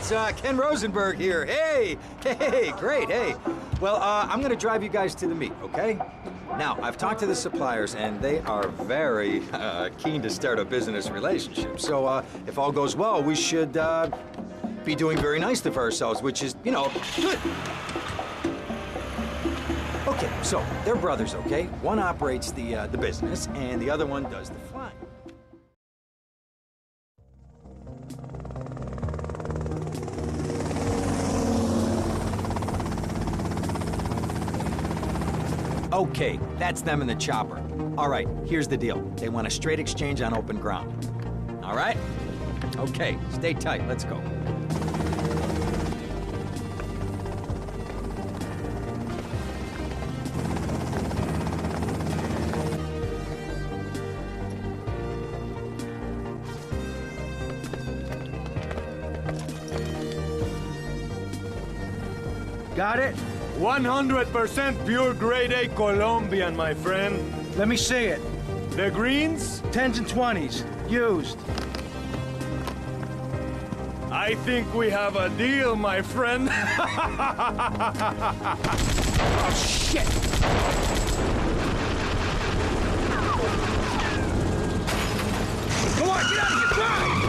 it's Ken Rosenberg here. Hey, great, hey. Well, I'm gonna drive you guys to the meet, okay? Now, I've talked to the suppliers, and they are very keen to start a business relationship. So, if all goes well, we should be doing very nicely for ourselves, which is, you know, good. Okay, so they're brothers, okay? One operates the business, and the other one does the flying. Okay, that's them in the chopper. All right, here's the deal. They want a straight exchange on open ground. All right? Okay, stay tight. Let's go. Got it? 100% pure grade A Colombian, my friend. Let me see it. The greens? 10s and 20s. Used. I think we have a deal, my friend. Oh, shit! Come on, get out of here! Drive!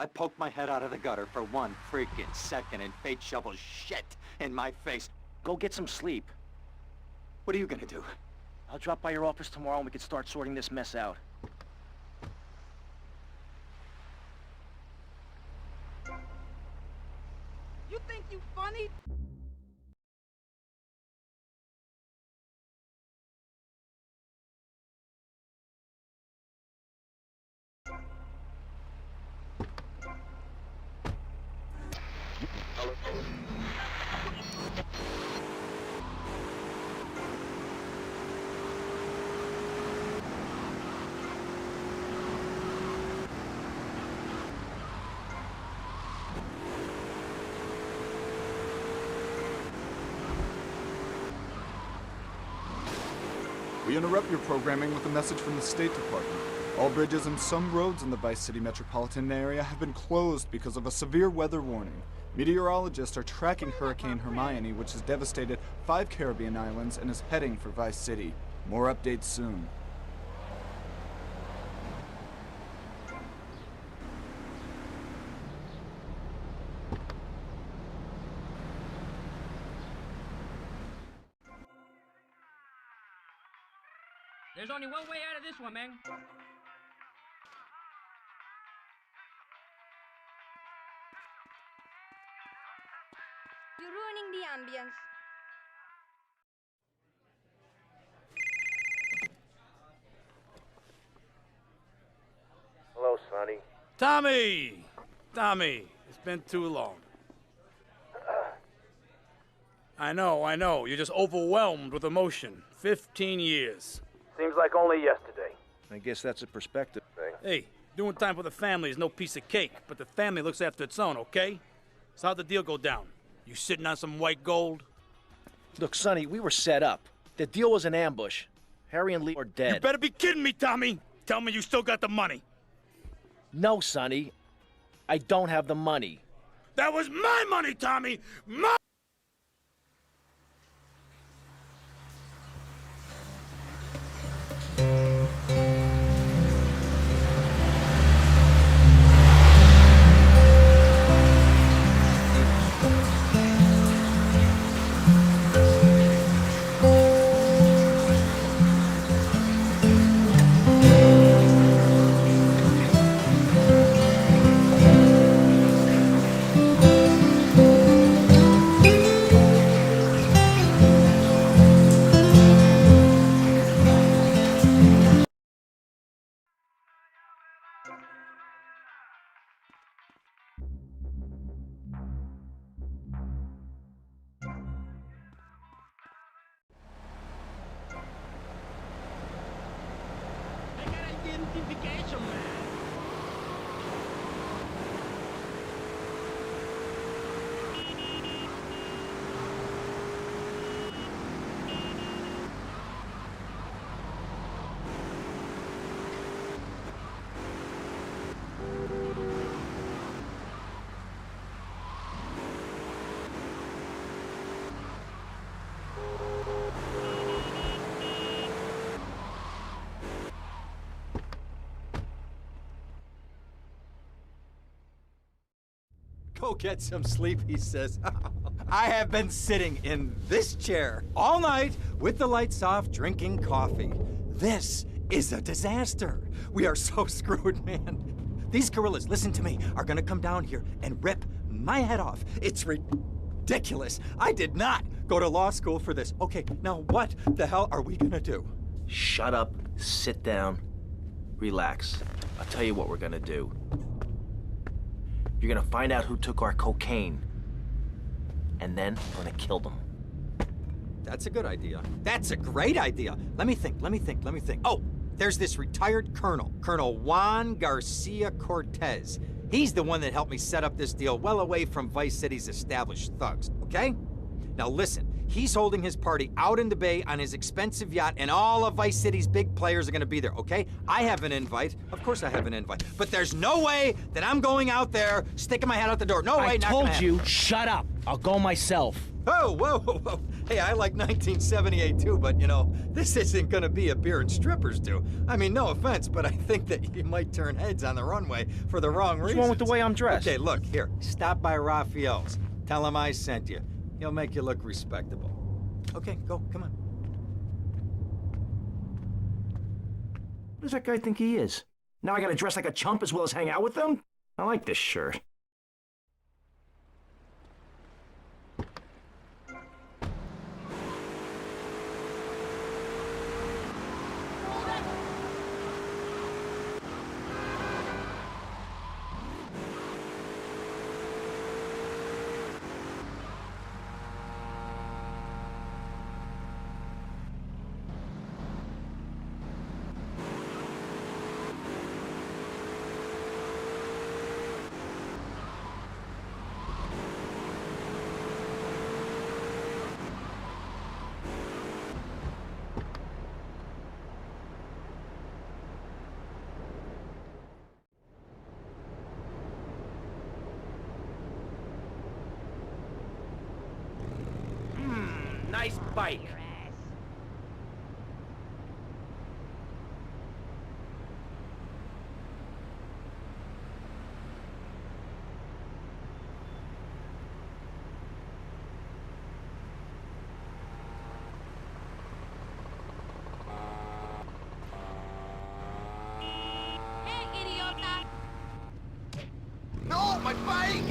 I poked my head out of the gutter for 1 freaking second and fate shovels shit in my face. Go get some sleep. What are you gonna do? I'll drop by your office tomorrow and we can start sorting this mess out. You think you funny? We interrupt your programming with a message from the State Department. All bridges and some roads in the Vice City metropolitan area have been closed because of a severe weather warning. Meteorologists are tracking Hurricane Hermione, which has devastated 5 Caribbean islands and is heading for Vice City. More updates soon. There's only one way out of this one, man. You're ruining the ambience. Hello, Sonny. Tommy, it's been too long. I know, you're just overwhelmed with emotion. 15 years. Seems like only yesterday. I guess that's a perspective thing. Hey, doing time for the family is no piece of cake, but the family looks after its own, okay? So how'd the deal go down? You sitting on some white gold? Look, Sonny, we were set up. The deal was an ambush. Harry and Lee are dead. You better be kidding me, Tommy! Tell me you still got the money. No, Sonny. I don't have the money. That was my money, Tommy! My... Identification, man. Go get some sleep, he says. I have been sitting in this chair all night with the lights off, drinking coffee. This is a disaster. We are so screwed, man. These gorillas, listen to me, are gonna come down here and rip my head off. It's ridiculous. I did not go to law school for this. Okay, now what the hell are we gonna do? Shut up, sit down, relax. I'll tell you what we're gonna do. You're gonna find out who took our cocaine, and then we're gonna kill them. That's a good idea. That's a great idea. Let me think. Oh, there's this retired colonel, Colonel Juan Garcia Cortez. He's the one that helped me set up this deal well away from Vice City's established thugs, okay? Now listen, he's holding his party out in the bay on his expensive yacht, and all of Vice City's big players are gonna be there, okay? I have an invite. Of course I have an invite. But there's no way that I'm going out there, sticking my head out the door. No way, I not told gonna you, happen. shut up. I'll go myself. Oh, whoa. Hey, I like 1978 too, but you know, this isn't gonna be a beer and strippers do. I mean, no offense, but I think that you might turn heads on the runway for the wrong reasons. What's wrong with the way I'm dressed? Okay, look, here, stop by Raphael's. Tell him I sent you. He'll make you look respectable. Okay, go, come on. What does that guy think he is? Now I gotta dress like a chump as well as hang out with them? I like this shirt. Nice bike. Hey, idiota! No, my bike!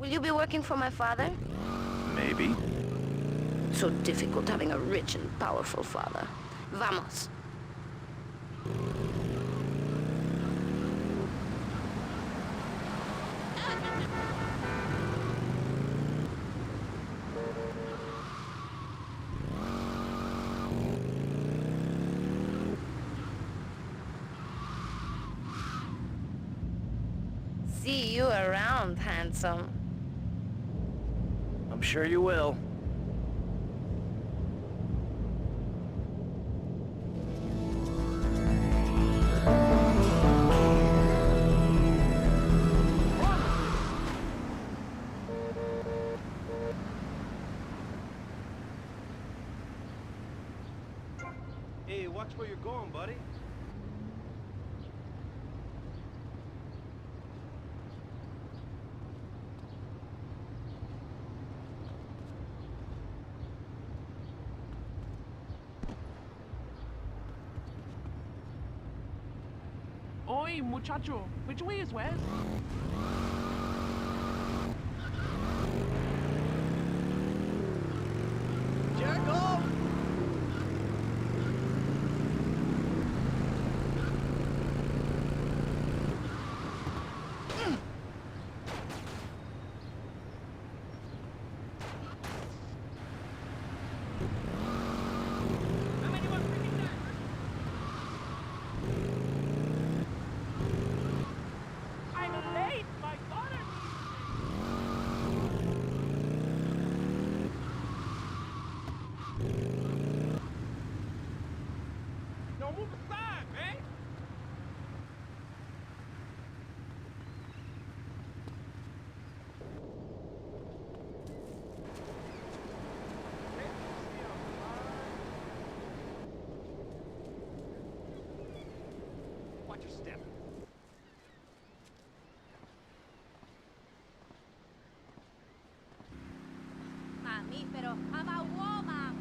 Will you be working for my father? Maybe. So difficult having a rich and powerful father. Vamos. See you around, handsome. I'm sure you will. Hey, watch where you're going, buddy. Oi, muchacho. Which way is west? Jericho! How many more freaking there? I'm late. My daughter No, move aside, man. Watch your step. Mamífero, I'm a woman.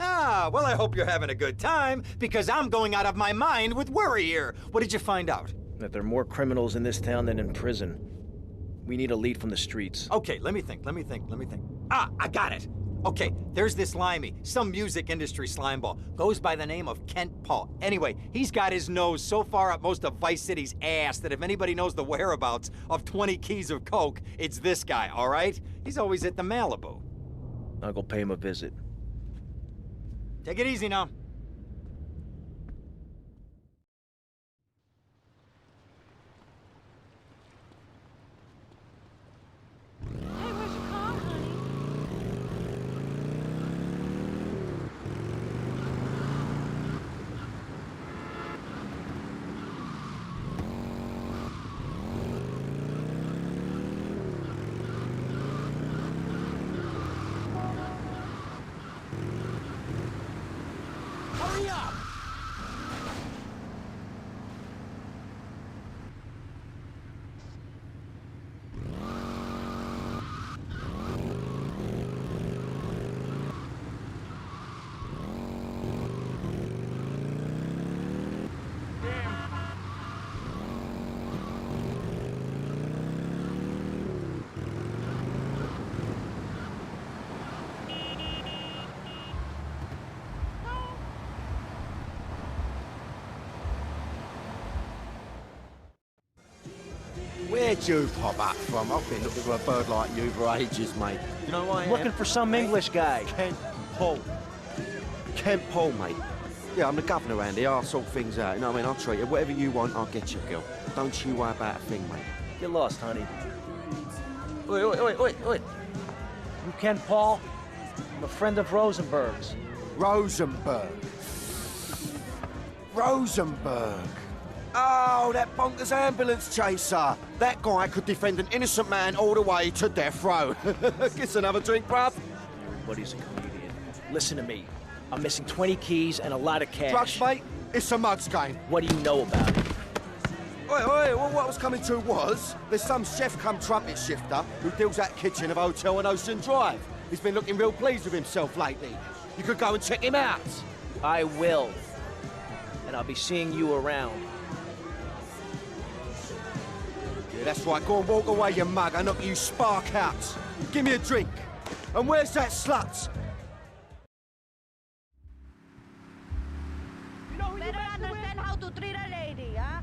Ah, well, I hope you're having a good time, because I'm going out of my mind with worry here. What did you find out? That there are more criminals in this town than in prison. We need a lead from the streets. Okay, let me think. Ah, I got it. Okay, there's this limey, some music industry slimeball. Goes by the name of Kent Paul. Anyway, he's got his nose so far up most of Vice City's ass that if anybody knows the whereabouts of 20 keys of coke, it's this guy, all right? He's always at the Malibu. I'll go pay him a visit. Take it easy now. Hey, where's your car, honey? Hurry up! Where'd you pop up from? I've been looking for a bird like you for ages, mate. You know why I am? Looking for some English guy. Kent Paul. Kent Paul, mate. Yeah, I'm the governor around here. I'll sort things out. You know what I mean? I'll treat you. Whatever you want, I'll get you, girl. Don't you worry about a thing, mate. Get lost, honey. Oi, oi, oi, oi, oi. You Ken Paul? I'm a friend of Rosenberg's. Rosenberg. Rosenberg. Oh, that bonkers ambulance chaser. That guy could defend an innocent man all the way to death row. Get another drink, bruv. Everybody's a comedian. Listen to me. I'm missing 20 keys and a lot of cash. Drugs, mate? It's a mug's game. What do you know about it? Oi, oi, well, what I was coming to was, there's some chef come trumpet shifter who deals at kitchen of a hotel on Ocean Drive. He's been looking real pleased with himself lately. You could go and check him out. I will. And I'll be seeing you around. Yeah, that's right. Go and walk away, you mug. I knock you spark out. Give me a drink. And where's that slut? You know who you Better messing with? understand how to treat a lady, huh?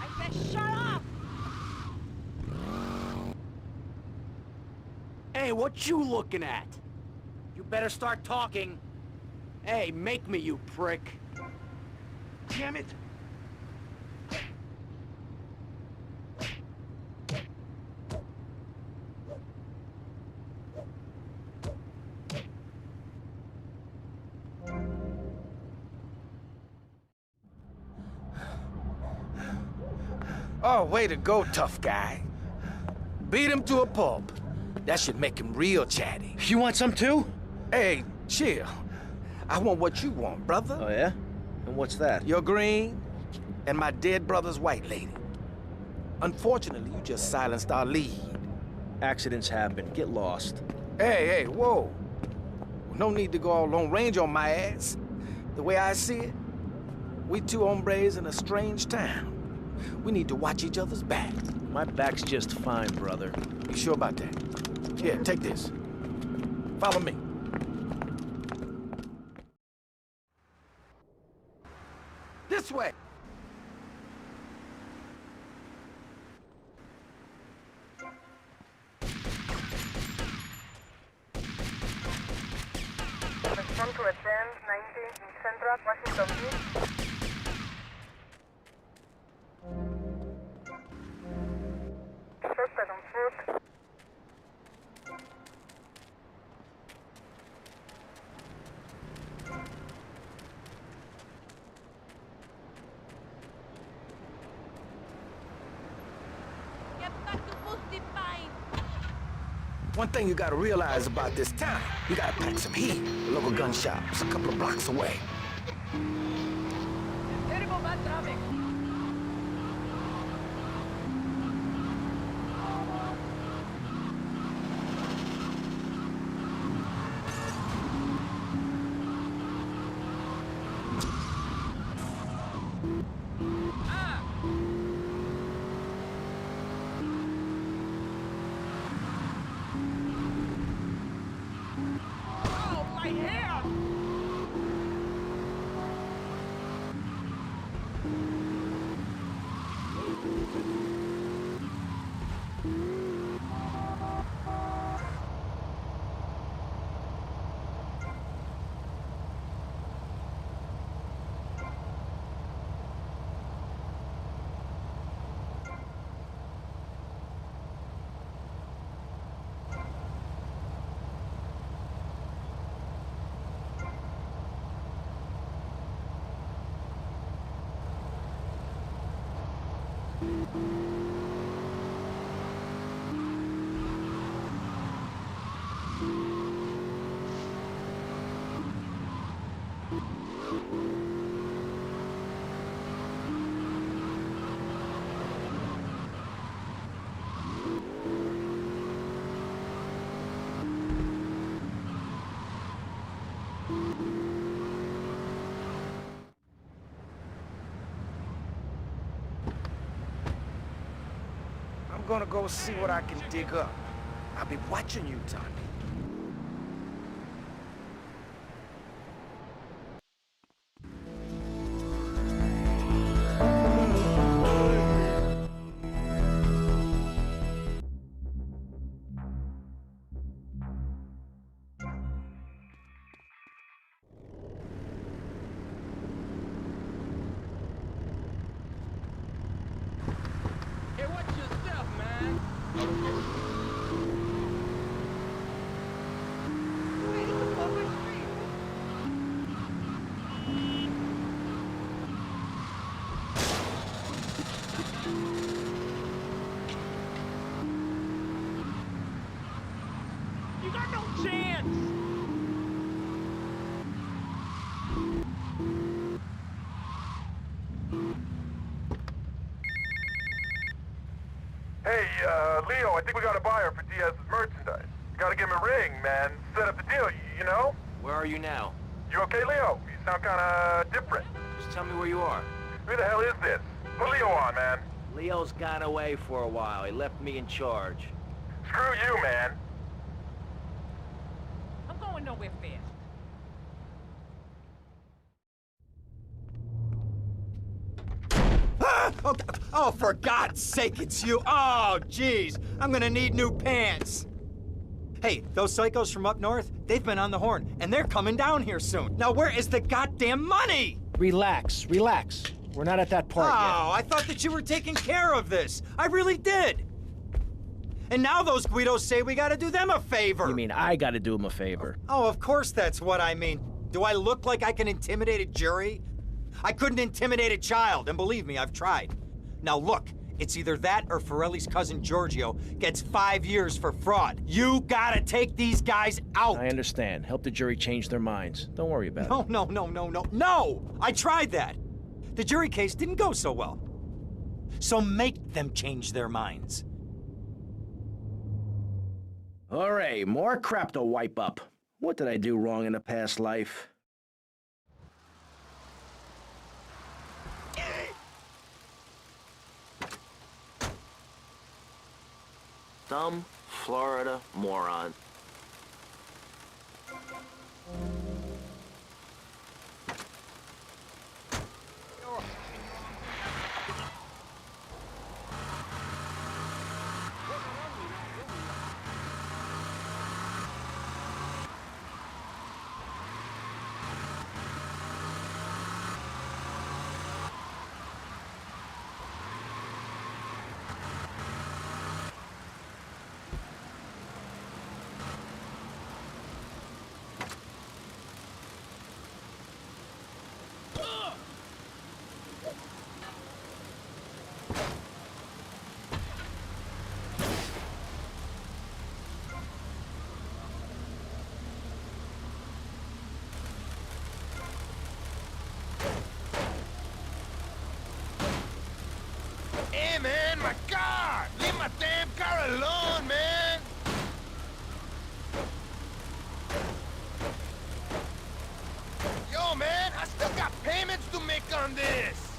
I said shut up! Hey, what you looking at? You better start talking. Hey, make me, you prick. Damn it. Oh, way to go, tough guy. Beat him to a pulp. That should make him real chatty. You want some too? Hey, chill. I want what you want, brother. Oh, yeah? And what's that? Your green and my dead brother's white lady. Unfortunately, you just silenced our lead. Accidents happen. Get lost. Hey, whoa. No need to go all Lone Ranger on my ass. The way I see it, we two hombres in a strange town. We need to watch each other's back. My back's just fine, brother. You sure about that? Here, take this. Follow me. This way. Respond to attend 90 in Central Washington Beach. Suspect on foot. Get back to Boosty Pine! One thing you gotta realize about this town, you gotta pack some heat. The local gun shop's a couple of blocks away. Terrible bad traffic. Oh, my hair! I'm gonna go see what I can dig up. I'll be watching you, Tommy. Hey, watch yourself, man. Hey, it's a public street. chance! Hey, Leo, I think we got a buyer for Diaz's merchandise. You gotta give him a ring, man. Set up the deal, you know? Where are you now? You okay, Leo? You sound kinda different. Just tell me where you are. Who the hell is this? Put Leo on, man. Leo's gone away for a while. He left me in charge. Screw you, man. I'm going nowhere fast. Oh, for God's sake, it's you. Oh, jeez. I'm gonna need new pants. Hey, those psychos from up north, they've been on the horn, and they're coming down here soon. Now, where is the goddamn money? Relax, relax. We're not at that part yet. Oh, I thought that you were taking care of this. I really did. And now those Guidos say we gotta do them a favor. You mean I gotta do him a favor? Oh, of course that's what I mean. Do I look like I can intimidate a jury? I couldn't intimidate a child, and believe me, I've tried. Now look, it's either that or Forelli's cousin Giorgio gets 5 years for fraud. You gotta take these guys out. I understand. Help the jury change their minds. Don't worry about it. No! I tried that. The jury case didn't go so well. So make them change their minds. All right, more crap to wipe up. What did I do wrong in a past life? Dumb Florida moron. Hey, man, my car! Leave my damn car alone, man! Yo, man, I still got payments to make on this!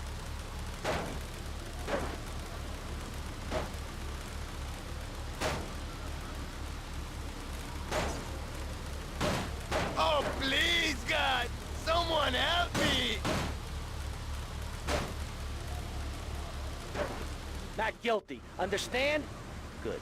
Oh, please, God! Someone help me! Not guilty. Understand? Good.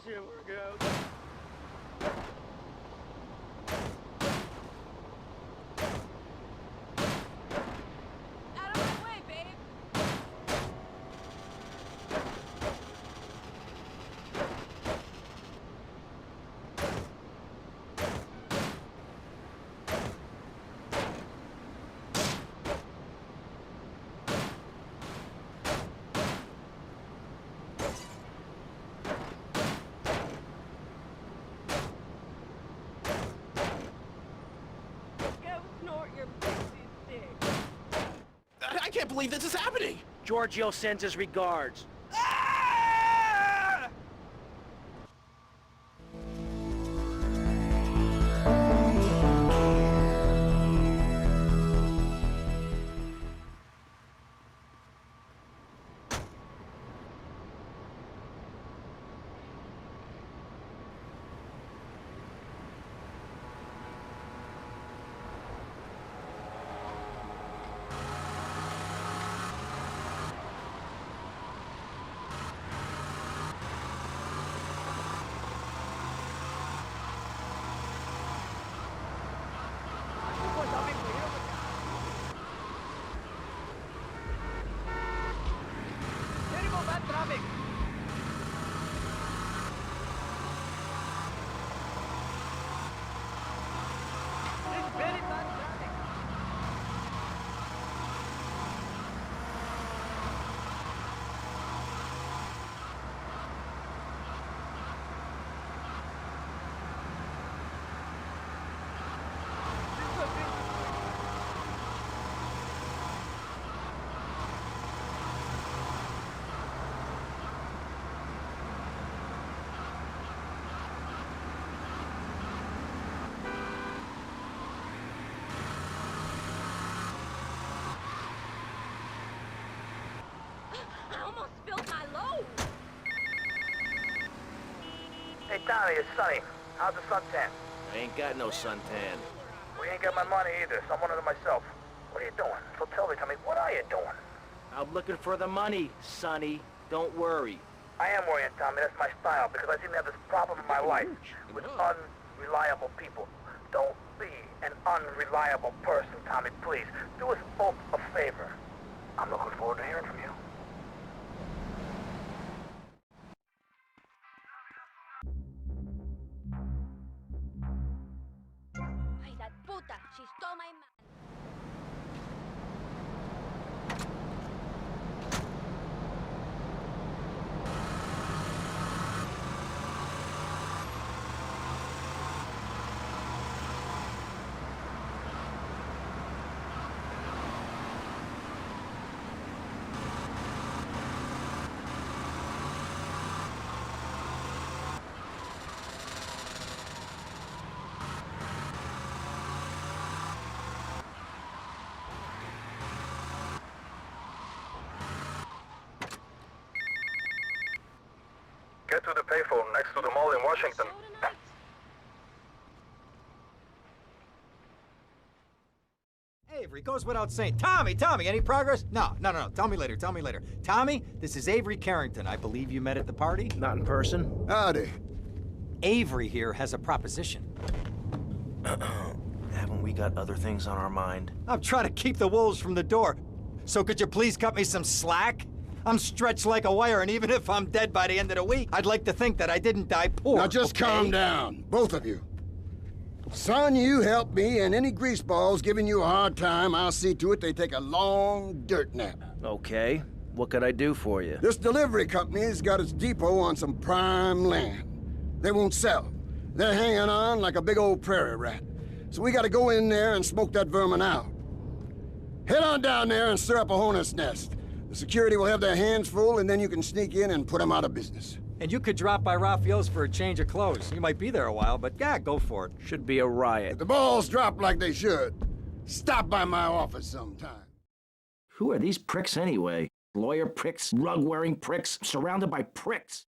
Here we go. Out of my way, babe. I can't believe this is happening! Giorgio sends his regards. I almost spilled my load. Hey, Tommy, it's Sonny. How's the suntan? I ain't got no suntan. We ain't got my money either, so I'm one of them myself. What are you doing? So tell me, Tommy, what are you doing? I'm looking for the money, Sonny. Don't worry. I am worrying, Tommy. That's my style, because I seem to have this problem in my life with unreliable people. Don't be an unreliable person, Tommy, please. Do us both a favor. I'm looking forward to hearing from you. Ay, that puta. She stole my man. Get to the payphone next to the mall in Washington. Avery, goes without saying. Tommy, any progress? No. Tell me later. Tommy, this is Avery Carrington. I believe you met at the party? Not in person. Howdy. Avery here has a proposition. Haven't we got other things on our mind? I'm trying to keep the wolves from the door. So could you please cut me some slack? I'm stretched like a wire, and even if I'm dead by the end of the week, I'd like to think that I didn't die poor. Now just calm down, both of you. Son, you help me, and any greaseballs giving you a hard time, I'll see to it they take a long dirt nap. Okay. What could I do for you? This delivery company's got its depot on some prime land. They won't sell. They're hanging on like a big old prairie rat. So we gotta go in there and smoke that vermin out. Head on down there and stir up a hornet's nest. The security will have their hands full, and then you can sneak in and put them out of business. And you could drop by Raphael's for a change of clothes. You might be there a while, but yeah, go for it. Should be a riot. If the balls drop like they should, stop by my office sometime. Who are these pricks anyway? Lawyer pricks, rug-wearing pricks, surrounded by pricks.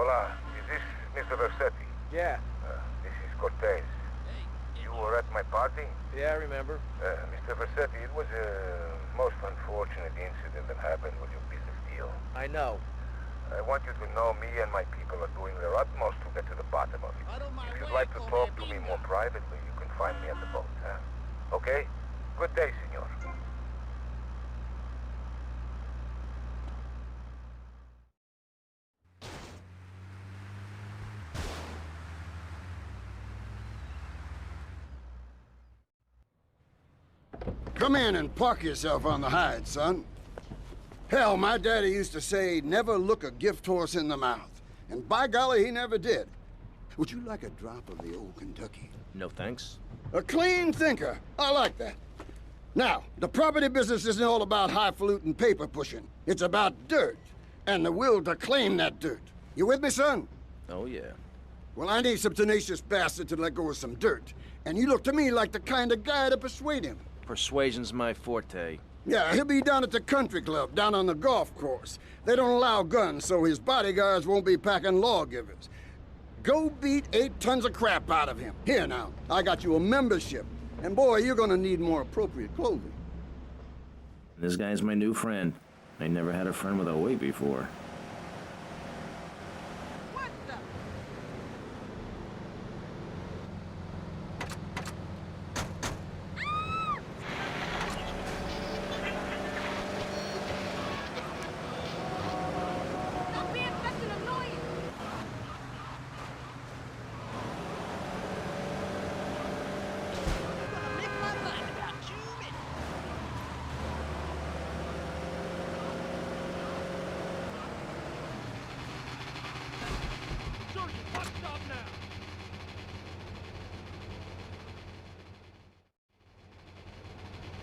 Hola, is this Mr. Versetti? Yeah. This is Cortez. You were at my party? Yeah, I remember. Mr. Versetti, it was a most unfortunate incident that happened with your business deal. I know. I want you to know me and my people are doing their utmost to get to the bottom of it. If you'd like to talk to me more privately, you can find me at the boat, huh? Okay? Good day, senor. Come in and park yourself on the hide, son. Hell, my daddy used to say, never look a gift horse in the mouth. And by golly, he never did. Would you like a drop of the old Kentucky? No thanks. A clean thinker. I like that. Now, the property business isn't all about highfalutin paper pushing. It's about dirt, and the will to claim that dirt. You with me, son? Oh, yeah. Well, I need some tenacious bastard to let go of some dirt. And you look to me like the kind of guy to persuade him. Persuasion's my forte. Yeah, he'll be down at the country club, down on the golf course. They don't allow guns, so his bodyguards won't be packing lawgivers. Go beat 8 tons of crap out of him. Here now, I got you a membership. And boy, you're gonna need more appropriate clothing. This guy's my new friend. I never had a friend with a weight before.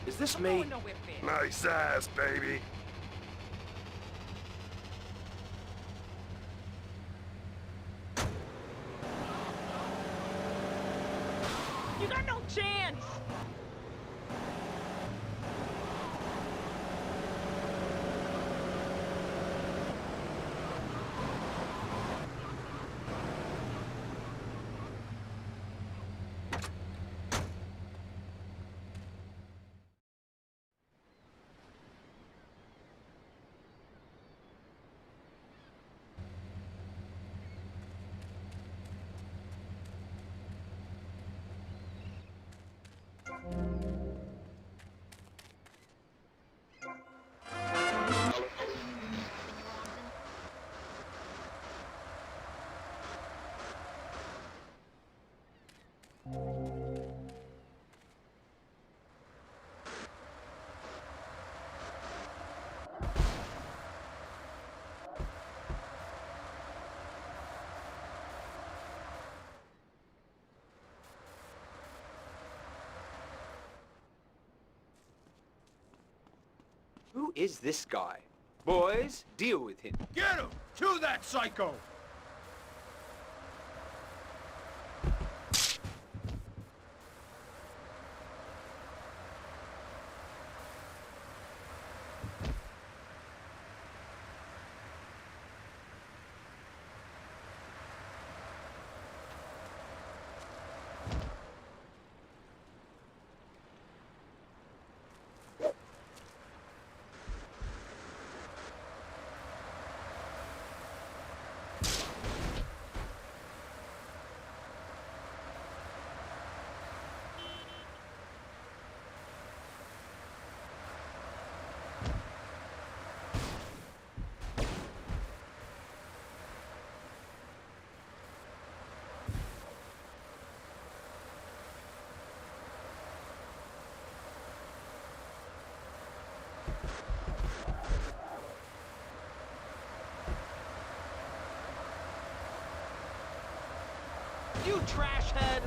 Is this me? Nice ass, baby. You got no chance! Who is this guy? Boys, deal with him. Get him! Kill that psycho! You trash head!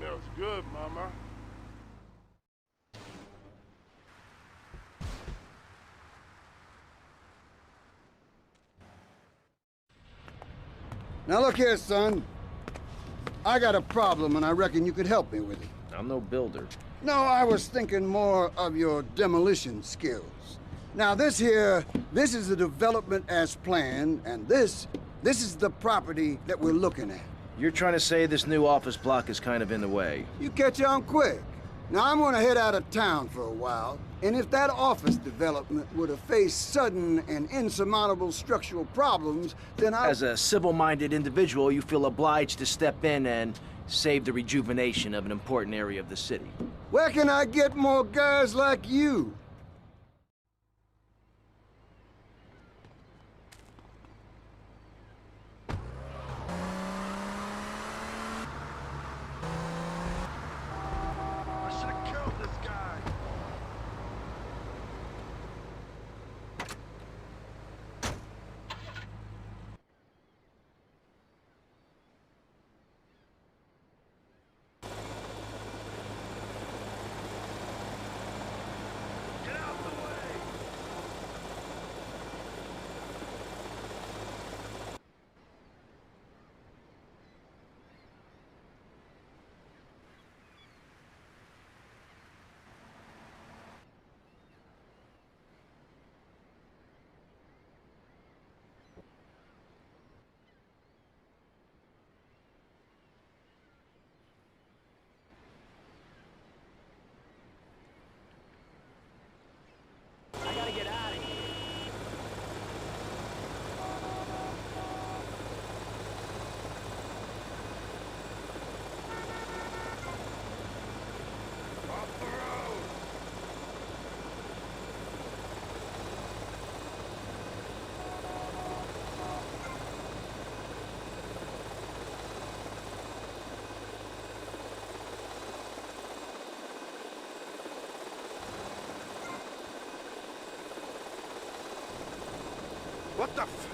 Smells good, Mama. Now look here, son. I got a problem, and I reckon you could help me with it. I'm no builder. No, I was thinking more of your demolition skills. Now this is the development as planned, and this is the property that we're looking at. You're trying to say this new office block is kind of in the way. You catch on quick. Now I'm gonna head out of town for a while, and if that office development were to face sudden and insurmountable structural problems, then As a civil-minded individual, you feel obliged to step in and save the rejuvenation of an important area of the city. Where can I get more guys like you? I gotta get out of here. What the f...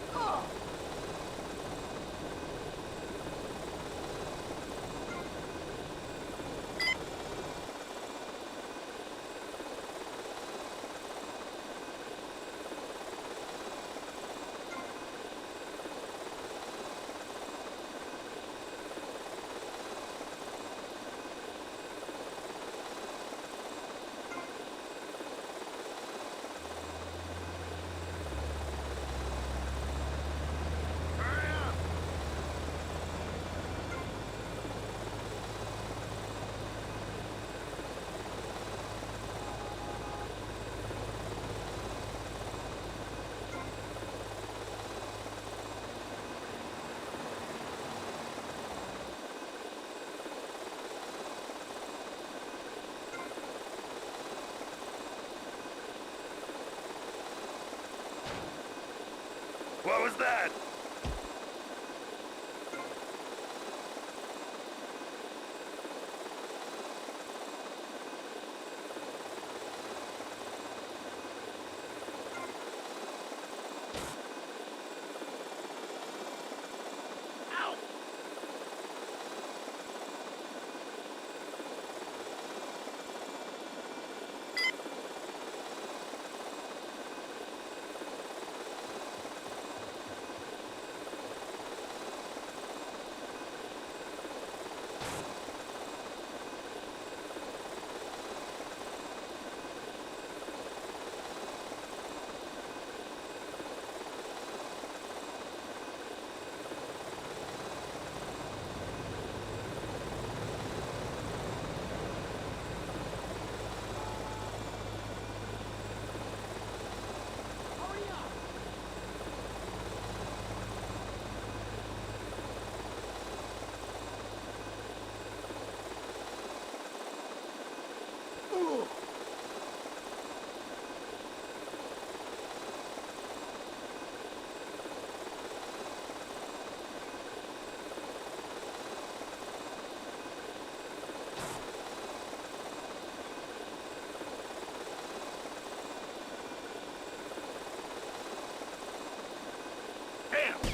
What was that?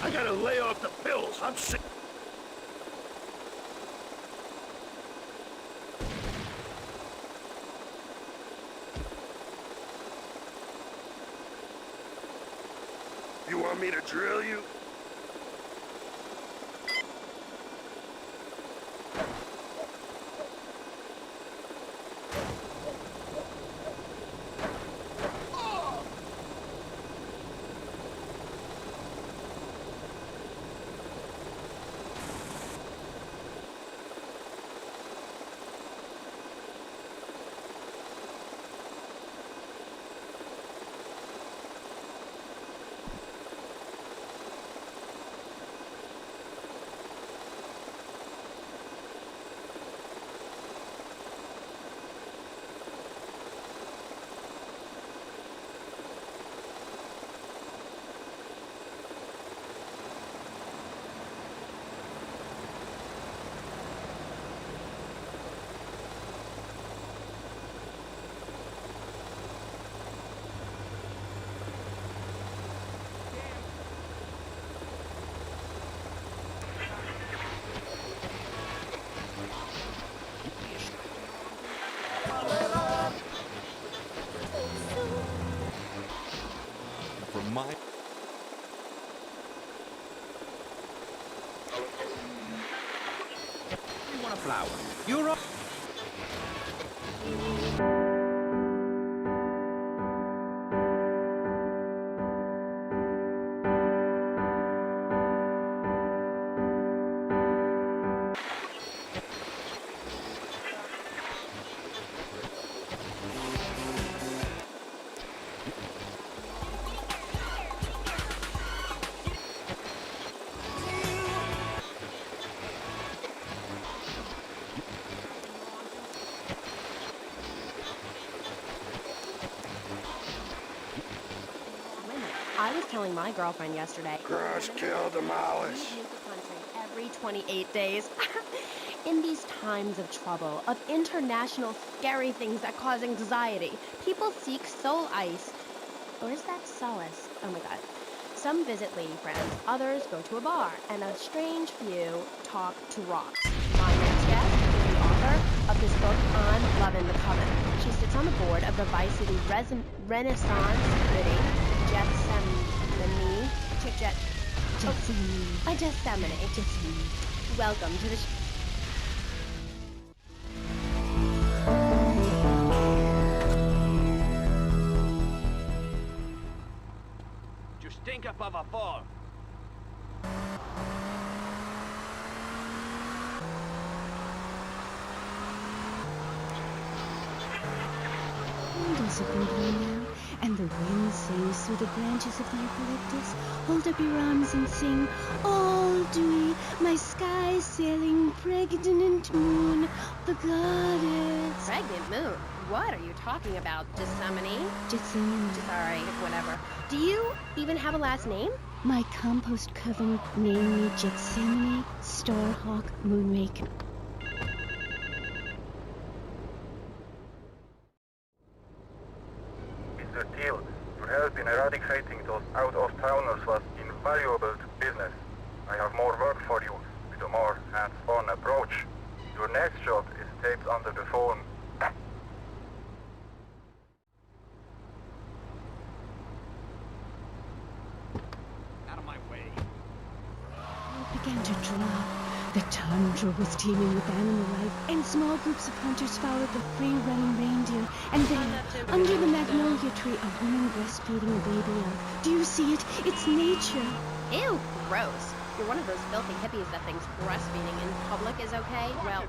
I gotta lay off the pills. I'm sick. want me to drill you? From my... You want a flower? You're up. I was telling my girlfriend yesterday. Crush, kill, demolish. We leave the country every 28 days. In these times of trouble, of international scary things that cause anxiety, people seek soul ice. Or is that solace? Oh my god. Some visit lady friends, others go to a bar, and a strange few talk to rocks. My next guest is the author of this book on Love in the Coven. She sits on the board of the Vice City Renaissance Committee. Gethsemane. Welcome to the You stink up of a fall. Candles have been blown out, and the wind sings through the branches of the eucalyptus. Hold up your arms and sing, all dewy, my sky sailing pregnant moon, the goddess. Pregnant moon? What are you talking about, Gethsemane? Gethsemane. Sorry, whatever. Do you even have a last name? My compost coven named me Gethsemane, Starhawk, Moonraker. Mr. Teal, your help in eradicating those out-of-towners was invaluable to business. I have more work for you, with a more hands-on approach. Your next job is taped under the phone. Out of my way. It began to drop. The tundra was teeming with animal life, and small groups of hunters followed the free-running reindeer. And there, under the magnolia tree, a woman breastfeeding a baby elk. Do you see it? It's nature. Ew, gross. You're one of those filthy hippies that thinks breastfeeding in public is okay? Well,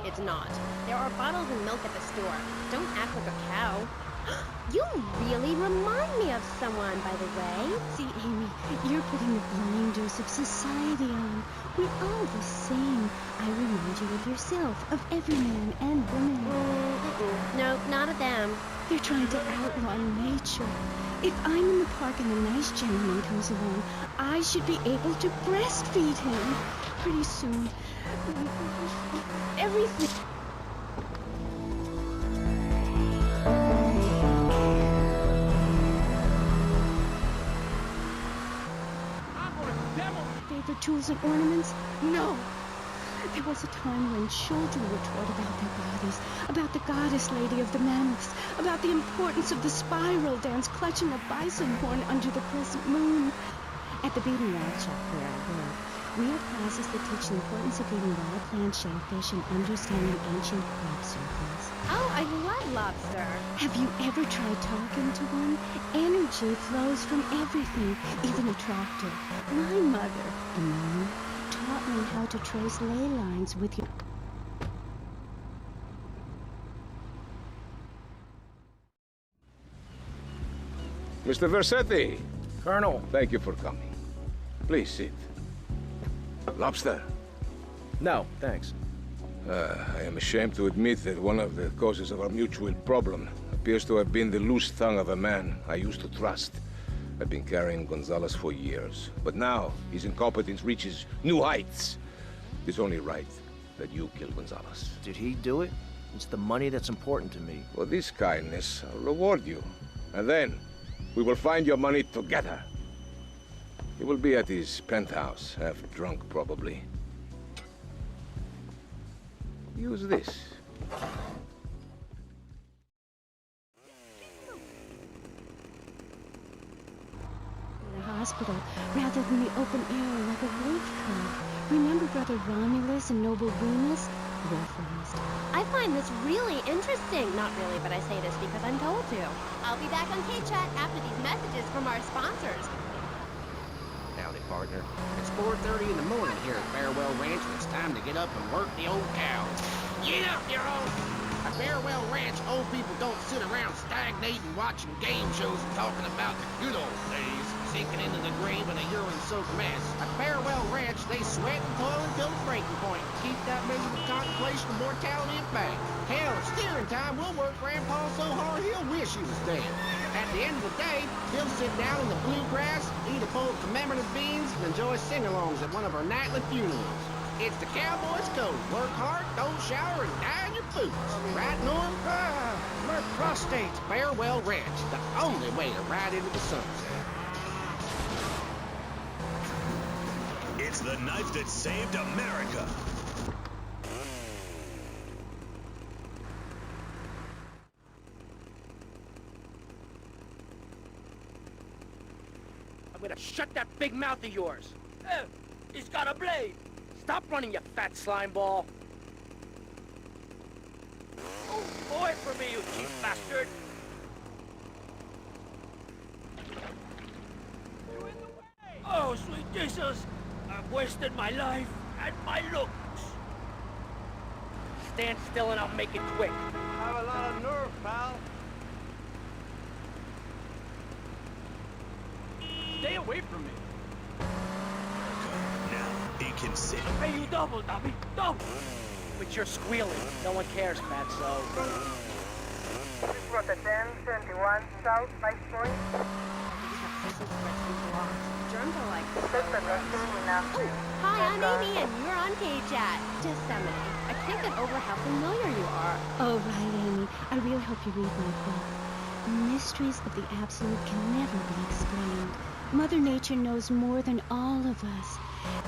it's not. There are bottles and milk at the store. Don't act like a cow. You really remind me of someone, by the way. See, Amy, you're putting the blinders of society on. We're all the same. I remind you of yourself, of every man and woman. No, not of them. They're trying to outlaw nature. If I'm in the park and the nice gentleman comes along, I should be able to breastfeed him. Pretty soon, everything... Favorite tools and ornaments? No! There was a time when children were taught about their bodies, about the goddess lady of the mammoths, about the importance of the spiral dance clutching a bison horn under the crescent moon. At the Beaten Wild Shop where I work, we have classes that teach the importance of eating wild plant shellfish and understanding ancient crop circles. Oh, I love lobster. Have you ever tried talking to one? Energy flows from everything, even a tractor. My mother, the moon, taught me how to trace ley lines with your... Mr. Versetti. Colonel. Thank you for coming. Please sit. Lobster? No, thanks. I am ashamed to admit that one of the causes of our mutual problem appears to have been the loose tongue of a man I used to trust. I've been carrying Gonzalez for years, but now his incompetence reaches new heights. It's only right that you kill Gonzalez. Did he do it? It's the money that's important to me. For this kindness, I'll reward you. And then, we will find your money together. He will be at his penthouse, half drunk probably. Use this. In a hospital, rather than the open air like a wolf cub. Remember Brother Romulus and Noble Remus? Wolf raised. I find this really interesting. Not really, but I say this because I'm told to. I'll be back on K-Chat after these messages from our sponsors. Howdy, partner. It's 4:30 in the morning here at Farewell Ranch, and it's time to get up and work the old cow. Get up, you all! At Farewell Ranch, old people don't sit around stagnating, watching game shows and talking about the good old days, sinking into the grave in a urine-soaked mess. At Farewell Ranch, they sweat and toil until the breaking point to keep that miserable contemplation of mortality at bay. Hell, at steering time, we'll work Grandpa so hard he'll wish he was dead. At the end of the day, he'll sit down in the bluegrass, eat a bowl of commemorative beans, and enjoy sing-alongs at one of our nightly funerals. It's the cowboy's code. Work hard, don't shower, and die in your boots. Right, Norm? My prostate. Farewell Ranch. The only way to ride into the sunset. It's the knife that saved America. I'm gonna shut that big mouth of yours. He's got a blade. Stop running, you fat slime ball. Oh, away from me, you cheap bastard. You're in the way. Oh, sweet Jesus. I've wasted my life and my looks. Stand still and I'll make it quick. Have a lot of nerve, pal. Stay away from me. He can sit. Hey, you double, Dobby, double! But you're squealing. No one cares, Fatso. Rota 1071 South, Vice Point. Germs are like... Hi, I'm Amy, and you're on K-Chat. Disseminate. I can't get over how familiar you are. Oh, right, Amy. I really hope you read my book. The mysteries of the absolute can never be explained. Mother Nature knows more than all of us.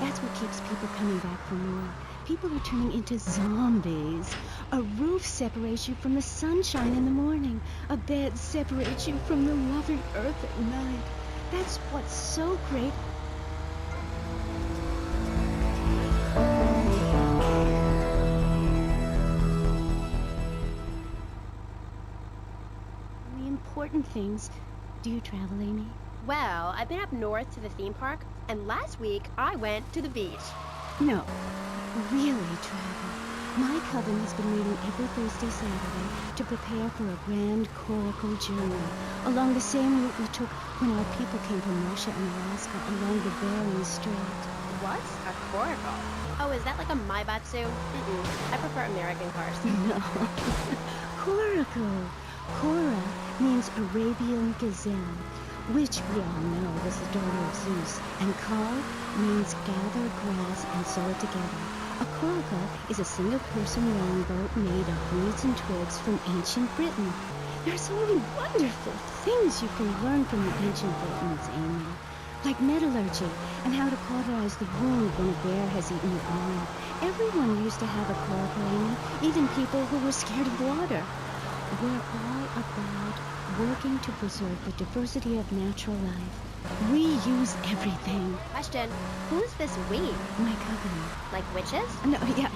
That's what keeps people coming back for more. People are turning into zombies. A roof separates you from the sunshine in the morning. A bed separates you from the loving earth at night. That's what's so great. The important things. Do you travel, Amy? Well, I've been up north to the theme park, and last week I went to the beach. No, really travel. My coven has been meeting every Thursday, Saturday to prepare for a grand coracle journey along the same route we took when our people came from Russia and Alaska along the Bering Strait. What's a coracle? Oh, is that like a Maibatsu? I prefer American cars. No. Coracle. Cora means Arabian gazelle, which we all know was the daughter of Zeus, and Kar means gather grass and sew it together. A coracle is a single-person rowing boat made of reeds and twigs from ancient Britain. There are so many wonderful things you can learn from the ancient Britons, Amy, like metallurgy and how to cauterize the wound when a bear has eaten your arm. Everyone used to have a coracle, Amy, even people who were scared of water. We're all about working to preserve the diversity of natural life. We use everything. Question, who's this we? My coven. Like witches? No, yeah.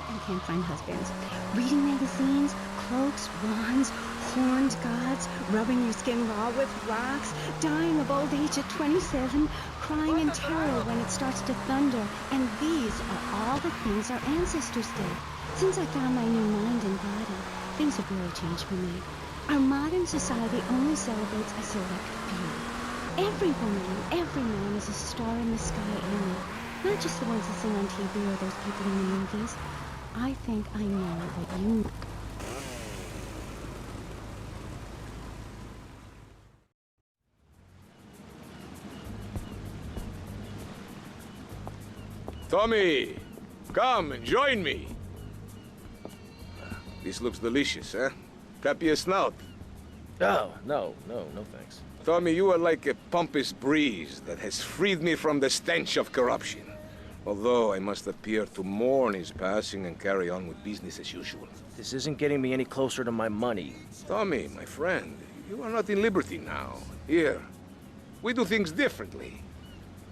I can't find husbands. Reading magazines, cloaks, wands, horned gods, rubbing your skin raw with rocks, dying of old age at 27, crying in terror when it starts to thunder. And these are all the things our ancestors did. Since I found my new mind and body, things have really changed for me. Our modern society only celebrates a select few. Every woman and every man is a star in the sky, Amy. Not just the ones that sing on TV or those people in the movies. I think I know what you know. Tommy, come and join me. This looks delicious, huh? Copy a snout. Oh, no thanks. Tommy, you are like a pompous breeze that has freed me from the stench of corruption. Although I must appear to mourn his passing and carry on with business as usual. This isn't getting me any closer to my money. Tommy, my friend, you are not in Liberty now. Here, we do things differently.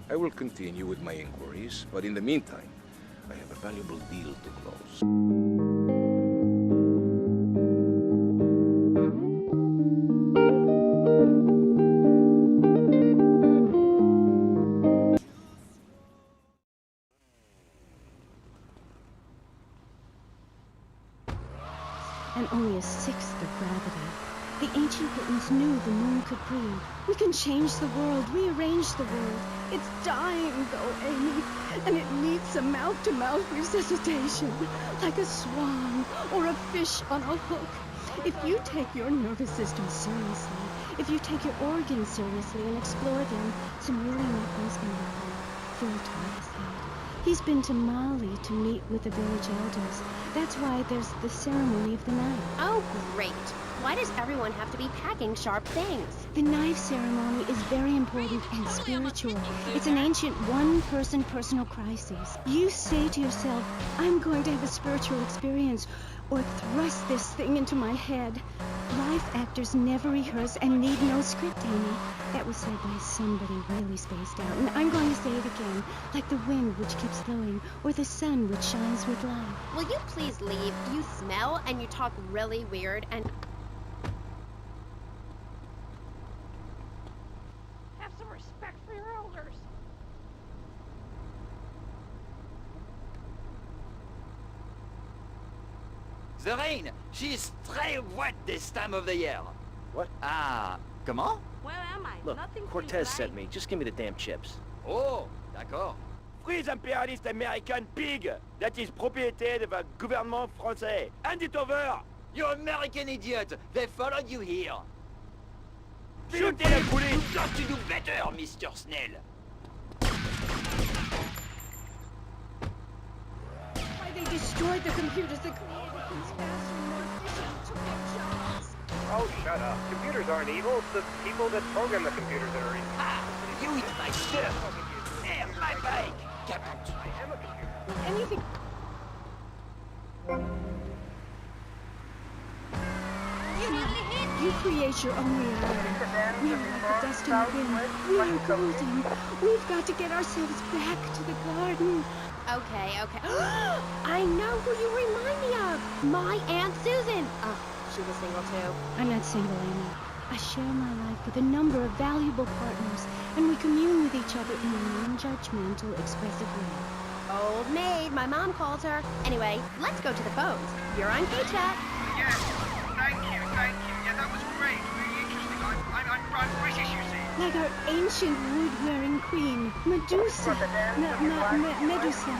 I will continue with my inquiries, but in the meantime, I have a valuable deal to close. And only a sixth of gravity. The ancient Britons knew the moon could breathe. We can change the world, rearrange the world. It's dying, though, Amy, and it needs some mouth-to-mouth resuscitation, like a swan or a fish on a hook. If you take your nervous system seriously, if you take your organs seriously and explore them, some really neat things can happen. Phil taught us that. He's been to Mali to meet with the village elders. That's why there's the ceremony of the knife. Oh, great. Why does everyone have to be packing sharp things? The knife ceremony is very important and spiritual. It's an ancient one-person personal crisis. You say to yourself, I'm going to have a spiritual experience, or thrust this thing into my head. Life actors never rehearse and need no script, Amy. That was said by somebody really spaced out. And I'm going to say it again, like the wind which keeps flowing, or the sun which shines with light. Will you please leave? You smell and you talk really weird and... Have some respect for your elders. The rain, she is très wet this time of the year. What? Ah, comment? Where am I? Look, Nothing Cortez sent me. Just give me the damn chips. Oh, d'accord. Free the imperialist American pig that is propriété of the gouvernement français. Hand it over! You American idiot! They followed you here. Shoot the police! You've got to do better, Mr. Snell. Why they destroyed the computers that created things faster and more efficient, took their jobs. Oh, shut up. Computers aren't evil. It's the people that program the computers that are evil. Ah, you eat my stuff. There, my bike. Caput. I am a computer. Anything... You create your own reality. We are like the dust in the wind. We are golden. We've got to get ourselves back to the garden. Okay. I know who you remind me of. My Aunt Susan. Oh, she was single too. I'm not single, Amy. I share my life with a number of valuable partners, and we commune with each other in a non-judgmental, expressive way. Old maid, my mom calls her. Anyway, let's go to the phones. You're on K-Chat. Yes, thank you. Yeah, that was great. Really interesting. I'm British, you see. Like our ancient wood-wearing queen, Medusa. Medusa.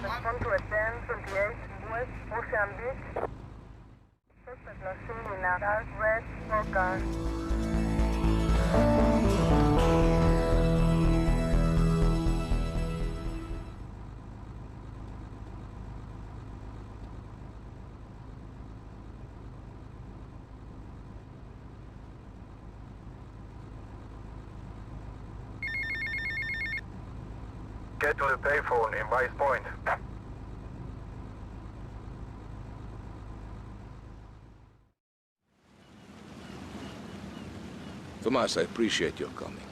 Welcome to Athens 28 West Mozambique. Suspect was seen in a dark red sport car. Get to the payphone in Vice Point. Tomas, I appreciate your coming.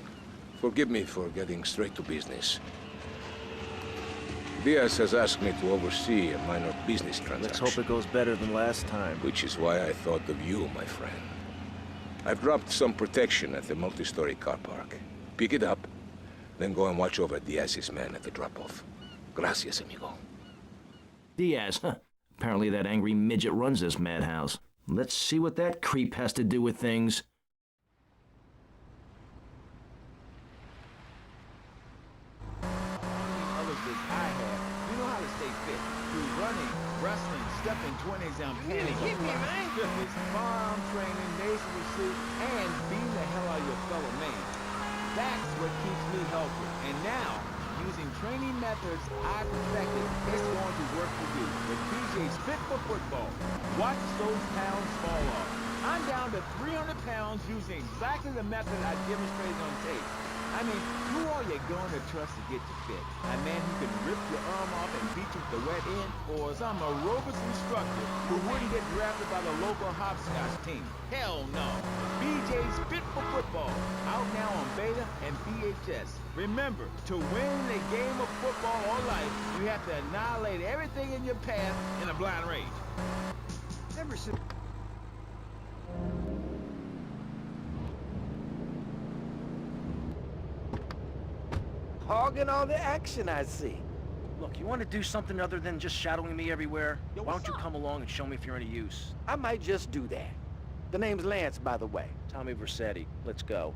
Forgive me for getting straight to business. Diaz has asked me to oversee a minor business transaction. Let's hope it goes better than last time. Which is why I thought of you, my friend. I've dropped some protection at the multi-story car park. Pick it up, then go and watch over Diaz's men at the drop-off. Gracias, amigo. Diaz, huh? Apparently that angry midget runs this madhouse. Let's see what that creep has to do with things. You know how to stay fit. Through running, wrestling, stepping 20s on pennies. Hit me, man. Fitness, farm training, nation pursuit, and being the hell out of your fellow man. That's what keeps me healthy. And now, using training methods I perfected, it's going to work for you. With BJ's Fit for Football. Watch those pounds fall off. I'm down to 300 pounds using exactly the method I demonstrated on tape. I mean, who are you going to trust to get you fit? A man who can rip your arm off and beat you with the wet end? Or some aerobics instructor who wouldn't get drafted by the local hopscotch team? Hell no. BJ's Fit for Football. Out now on Beta and VHS. Remember, to win the game of football or life, you have to annihilate everything in your path in a blind rage. Hogging all the action, I see. Look, you want to do something other than just shadowing me everywhere? Why don't you come along and show me if you're any use? I might just do that. The name's Lance, by the way. Tommy Vercetti. Let's go.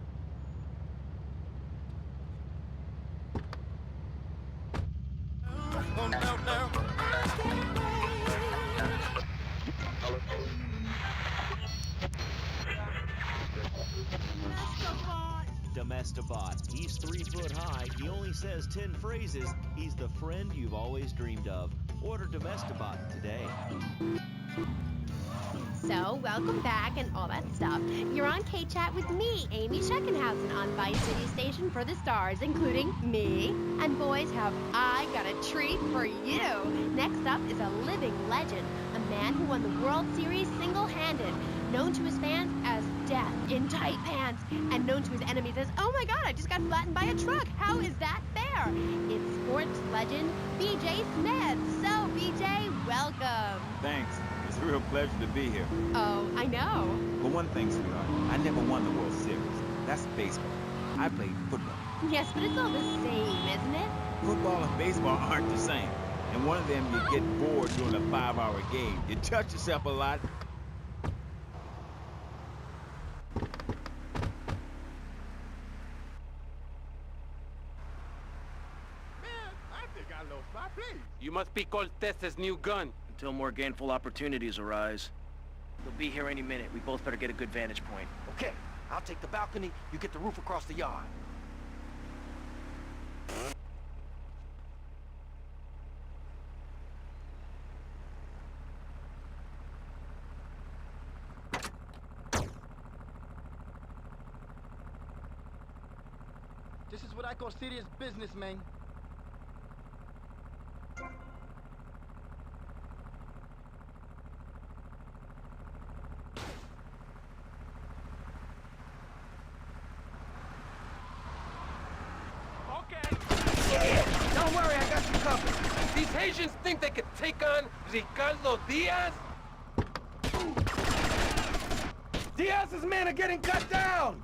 Domestabot. He's 3 foot high. He only says 10 phrases. He's the friend you've always dreamed of. Order Domestabot today. So, welcome back and all that stuff. You're on K-Chat with me, Amy Scheckenhausen, on Vice City Station for the stars, including me. And boys, have I got a treat for you. Next up is a living legend, a man who won the World Series single-handed, known to his fans as Death in Tight Pants, and known to his enemies as, oh my god, I just got flattened by a truck. How is that fair? It's sports legend BJ Smith. So, BJ, welcome. Thanks. It's a real pleasure to be here. Oh, I know. But one thing, sweetheart, I never won the World Series. That's baseball. I played football. Yes, but it's all the same, isn't it? Football and baseball aren't the same. And one of them, you get bored during a 5-hour game. You touch yourself a lot. You must be Cortez's new gun. Until more gainful opportunities arise. They'll be here any minute. We both better get a good vantage point. Okay, I'll take the balcony, you get the roof across the yard. This is what I call serious business, man. Don't worry, I got you covered. These Haitians think they could take on Ricardo Diaz? Diaz's men are getting cut down!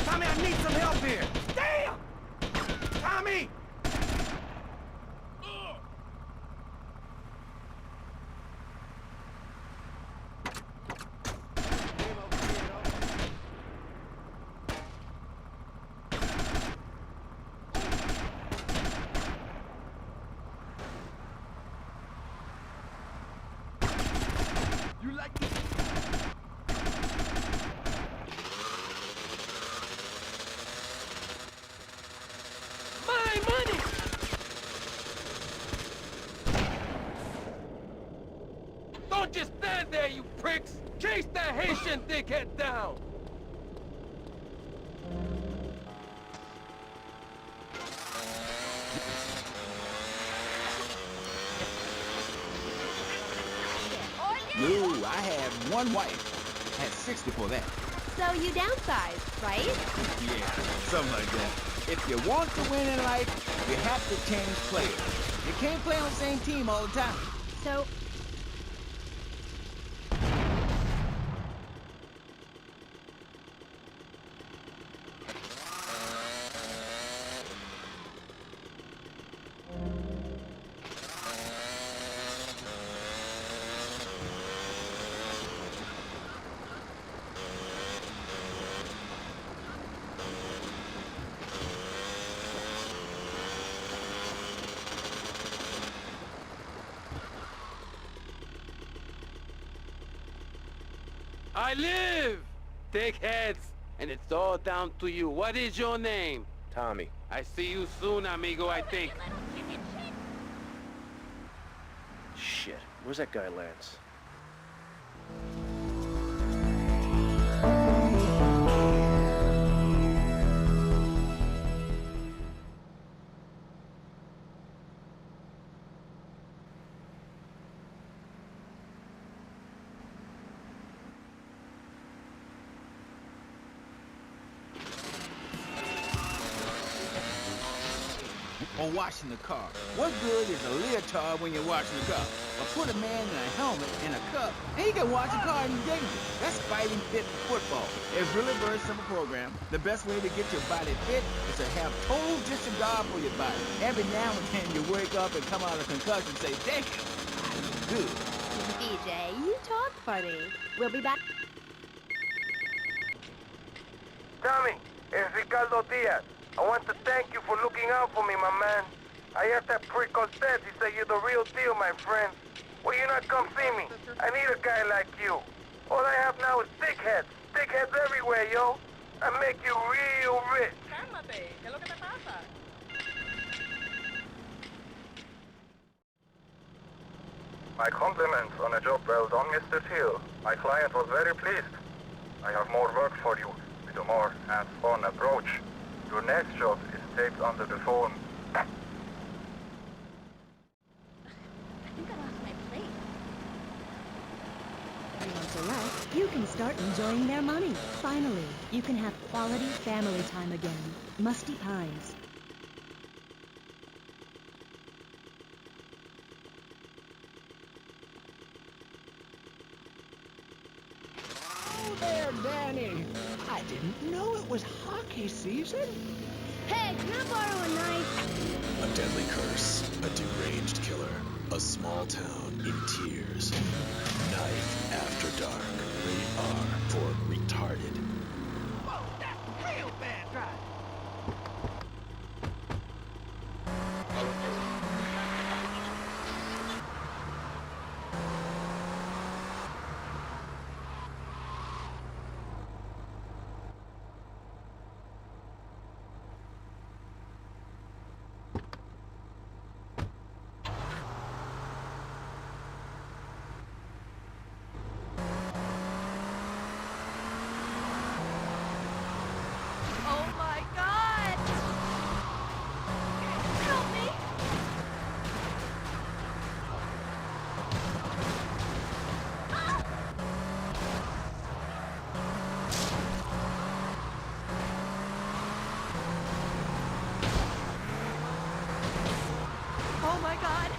Tommy, I need some help here! Damn! Tommy! You like this? My money! Don't just stand there, you pricks! Chase that Haitian dickhead down! I had one wife. I had 6 before that. So you downsized, right? Yeah, something like that. If you want to win in life, you have to change players. You can't play on the same team all the time. So I live! Take heads, and it's all down to you. What is your name? Tommy. I see you soon, amigo, I think. Shit. Where's that guy, Lance? Or washing the car. What good is a leotard when you're washing the car? Or put a man in a helmet and a cup, and he can wash a car in dignity. That's fighting fit for football. It's really a very simple program. The best way to get your body fit is to have total disregard for your body. Every now and then you wake up and come out of concussion and say, damn, I'm good. BJ, you talk funny. We'll be back. Tommy, it's Ricardo Diaz. I want to thank you for looking out for me, my man. I asked that prick Cortez. He said you're the real deal, my friend. Will you not come see me? I need a guy like you. All I have now is dickheads. Dickheads everywhere, yo. I make you real rich. Cálmate, ¿qué es lo que te pasa? My compliments on a job well done, Mr. Teal. My client was very pleased. I have more work for you with a more hands-on approach. Your next job is taped under the phone. I think I lost my plate. Every once in a while, you can start enjoying their money. Finally, you can have quality family time again. Musty Pines. Oh there, Danny. I didn't know it was hockey season. Hey, can I borrow a knife? A deadly curse, a deranged killer, a small town in tears. Knife After Dark. Rated R for retarded. Whoa, that's real bad driving. Oh my god! Help me! Oh my god!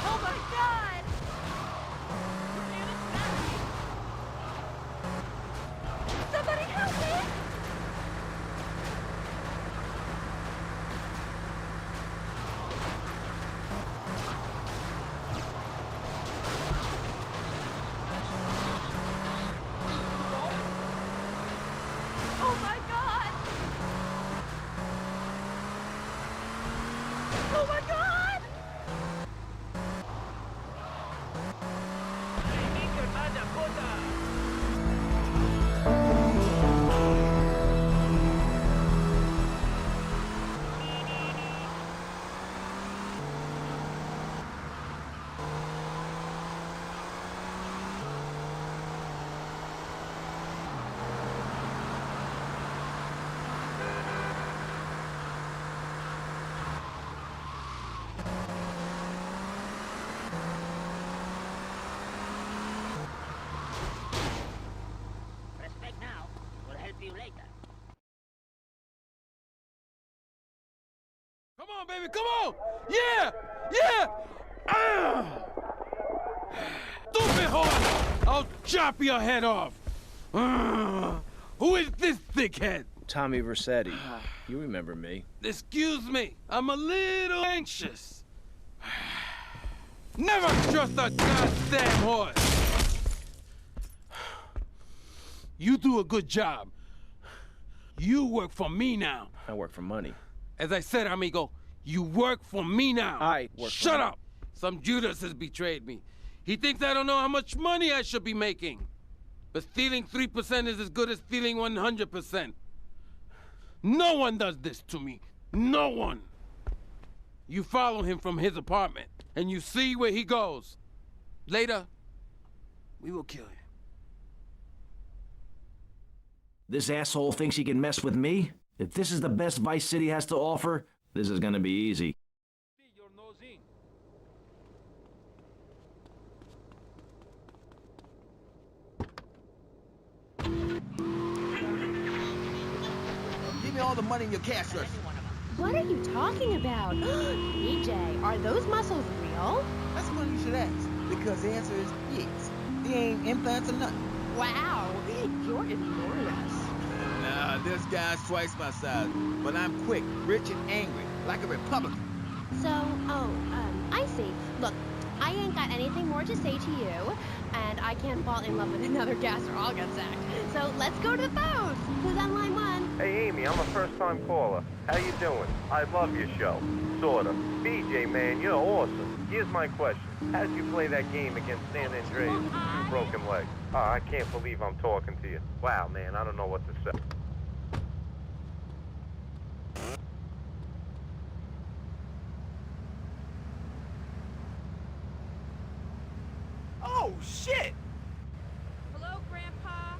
Oh my god! Somebody help me! on, baby, come on! Yeah! Yeah! Stupid horse! I'll chop your head off! Who is this thickhead? Tommy Vercetti. You remember me. Excuse me, I'm a little anxious. Never trust a goddamn horse! You do a good job. You work for me now. I work for money. As I said, amigo, you work for me now. I work for Shut money. up! Some Judas has betrayed me. He thinks I don't know how much money I should be making. But stealing 3% is as good as stealing 100%. No one does this to me. No one. You follow him from his apartment, and you see where he goes. Later, we will kill him. This asshole thinks he can mess with me? If this is the best Vice City has to offer, this is gonna be easy. Give me all the money in your cash register. What are you talking about? PJ, are those muscles real? That's funny you should ask, because the answer is yes. They ain't implants or nothing. Wow, you're enormous. Nah, this guy's twice my size, but I'm quick, rich, and angry, like a Republican. So, I see. Look, I ain't got anything more to say to you, and I can't fall in love with another gas or I'll get sacked. So let's go to the phones. Who's on line 1? Hey, Amy, I'm a first-time caller. How you doing? I love your show. Sorta. BJ, man, you're awesome. Here's my question. How'd you play that game against San Andreas with 2 broken legs? Oh, I can't believe I'm talking to you. Wow, man, I don't know what to say. Oh, shit! Hello, Grandpa?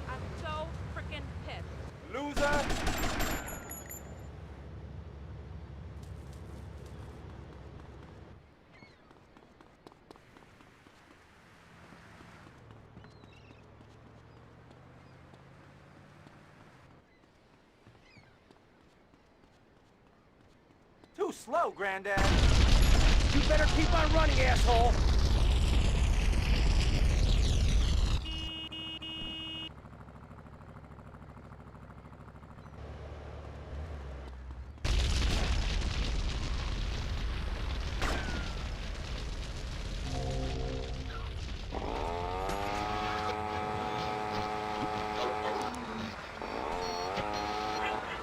I'm so freaking pissed. Loser! Too slow, Granddad. You better keep on running, asshole.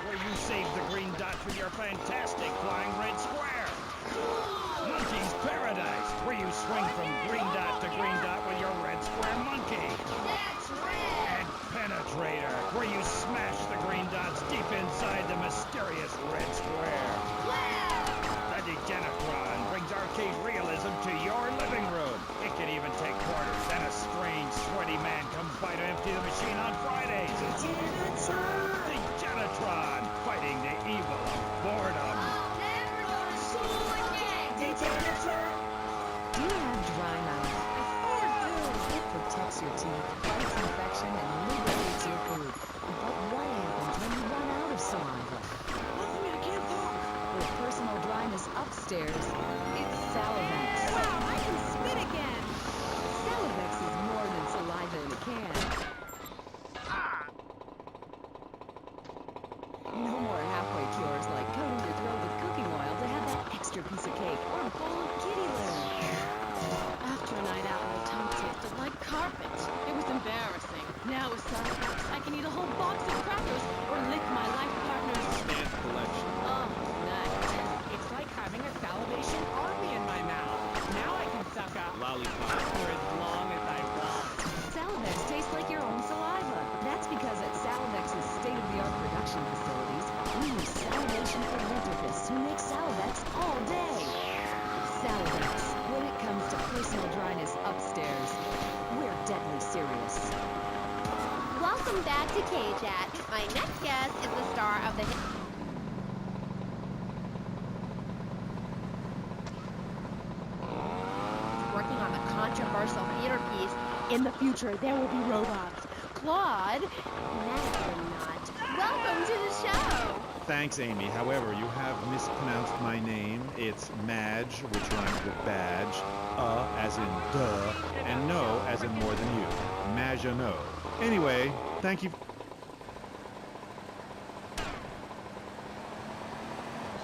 Where you saved the green dot with your fantastic flying red square. Monkey's Paradise, where you swing from green dot to green dot with your red square monkey. That's red! And Penetrator, where you smash the green dots deep inside the mysterious red square. The Degenitron brings arcade realism to your living room. It can even take quarters, and a strange, sweaty man comes by to empty the machine on Fridays. It's Degenitron, fighting the evil of boredom. Do you have dry mouth? I sure do. It protects your teeth, fights infection, and lubricates your food. But what happens when you run out of saliva? Nothing, I can't talk. With personal dryness upstairs, it's Salivex. Wow, I can spit again! Salivex is more than saliva in a can. No more halfway cures like coating your throat with cooking oil to have that extra piece of cake or a bowl of kitty litter. After a night out, my tongue tasted like carpet. It was embarrassing. Now with Salivex, I can eat a whole box of crackers or lick my life partner's Stamp collection. Oh, nice. It's like having a salivation army in my mouth. Now I can suck up Lollipop. for as long as I want. Salivex tastes like your own saliva. That's because at Salivex's state-of-the-art production facilities, we use salivation philanthropists who make Salivex all day. Salivex, when it comes to personal dryness upstairs, we're deadly serious. Welcome back to K-Chat. My next guest is the star of the working on the controversial In the future, there will be robots. Claude, imagine not. Welcome to the show. Thanks, Amy. However, you have mispronounced my name. It's Madge, which rhymes with badge, as in duh, and no as in more than you. Maginot. Anyway, thank you.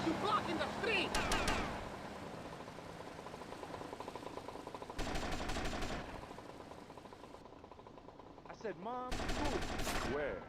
You blocking the street! I said, Mom, who? Where?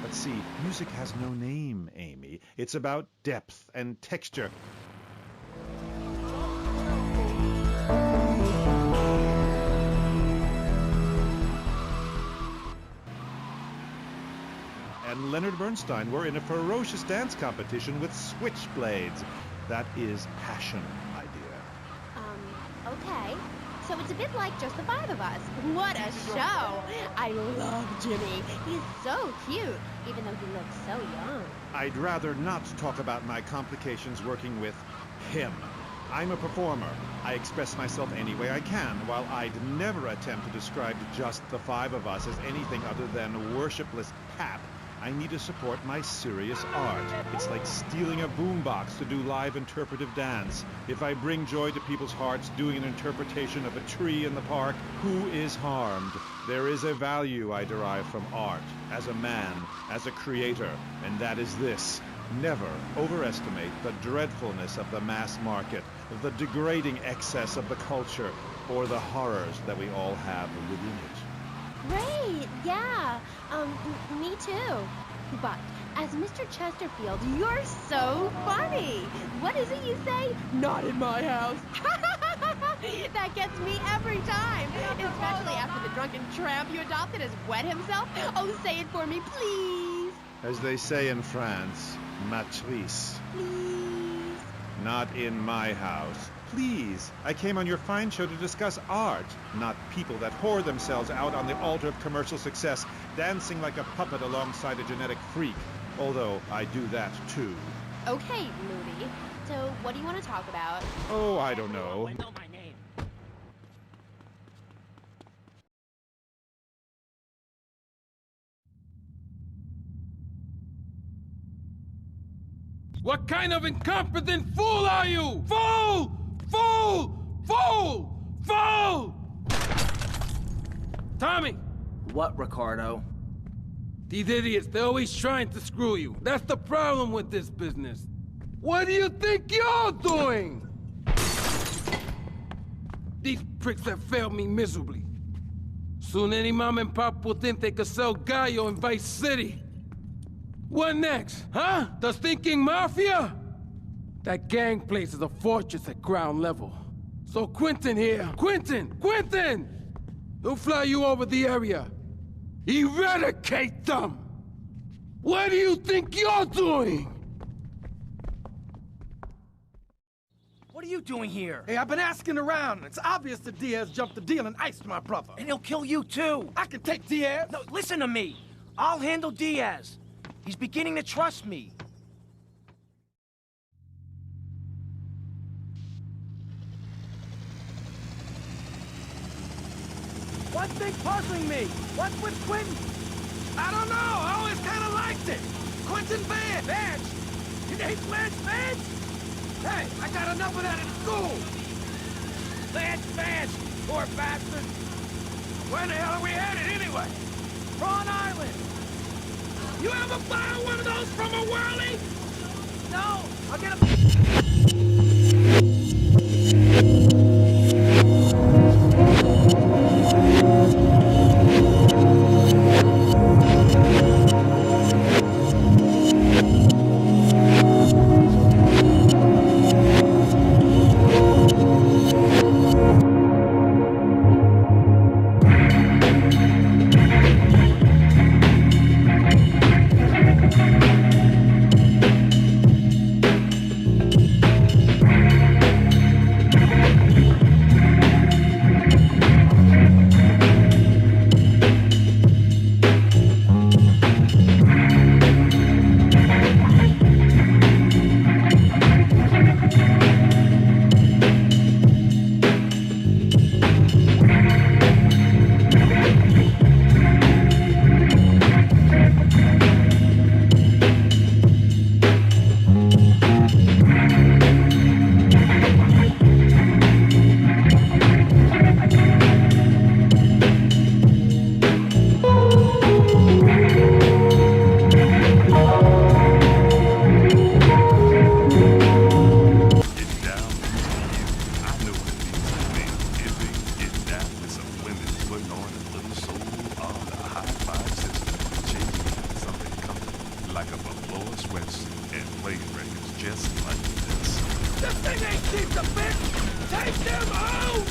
Let's see, music has no name, Amy. It's about depth and texture. And Leonard Bernstein were in a ferocious dance competition with switchblades. That is passion, my dear. Okay. So it's a bit like Just the Five of Us. What a show! I love Jimmy. He's so cute, even though he looks so young. I'd rather not talk about my complications working with him. I'm a performer. I express myself any way I can, while I'd never attempt to describe Just the Five of Us as anything other than worshipless pap. I need to support my serious art. It's like stealing a boombox to do live interpretive dance. If I bring joy to people's hearts doing an interpretation of a tree in the park, who is harmed? There is a value I derive from art, as a man, as a creator, and that is this. Never overestimate the dreadfulness of the mass market, the degrading excess of the culture, or the horrors that we all have within it. Great, yeah. Me too. But as Mr. Chesterfield, you're so funny. What is it you say? Not in my house. That gets me every time, especially after the drunken tramp you adopted has wet himself. Oh, say it for me, please. As they say in France, matrice. Please. Not in my house. Please, I came on your fine show to discuss art, not people that whore themselves out on the altar of commercial success, dancing like a puppet alongside a genetic freak. Although I do that too. Okay, Moody. So what do you want to talk about? Oh, I don't know. I know my name. What kind of incompetent fool are you? Fool! Fool! Fool! Fool! Tommy! What, Ricardo? These idiots, they're always trying to screw you. That's the problem with this business. What do you think you're doing? These pricks have failed me miserably. Soon any mom and pop will think they could sell Gallo in Vice City. What next, huh? The stinking mafia? That gang place is a fortress at ground level. So Quentin here, Quentin! He'll fly you over the area. Eradicate them! What do you think you're doing? What are you doing here? Hey, I've been asking around. It's obvious that Diaz jumped the deal and iced my brother. And he'll kill you too. I can take Diaz. No, listen to me. I'll handle Diaz. He's beginning to trust me. One thing puzzling me. What's with Quentin? I don't know. I always kind of liked it. Quentin Vance. Vance? You named Lance Vance? Hey, I got enough of that in school. Vance, poor bastard. Where the hell are we headed anyway? Prawn Island. You ever borrow one of those from a whirly? No, I'll get them out!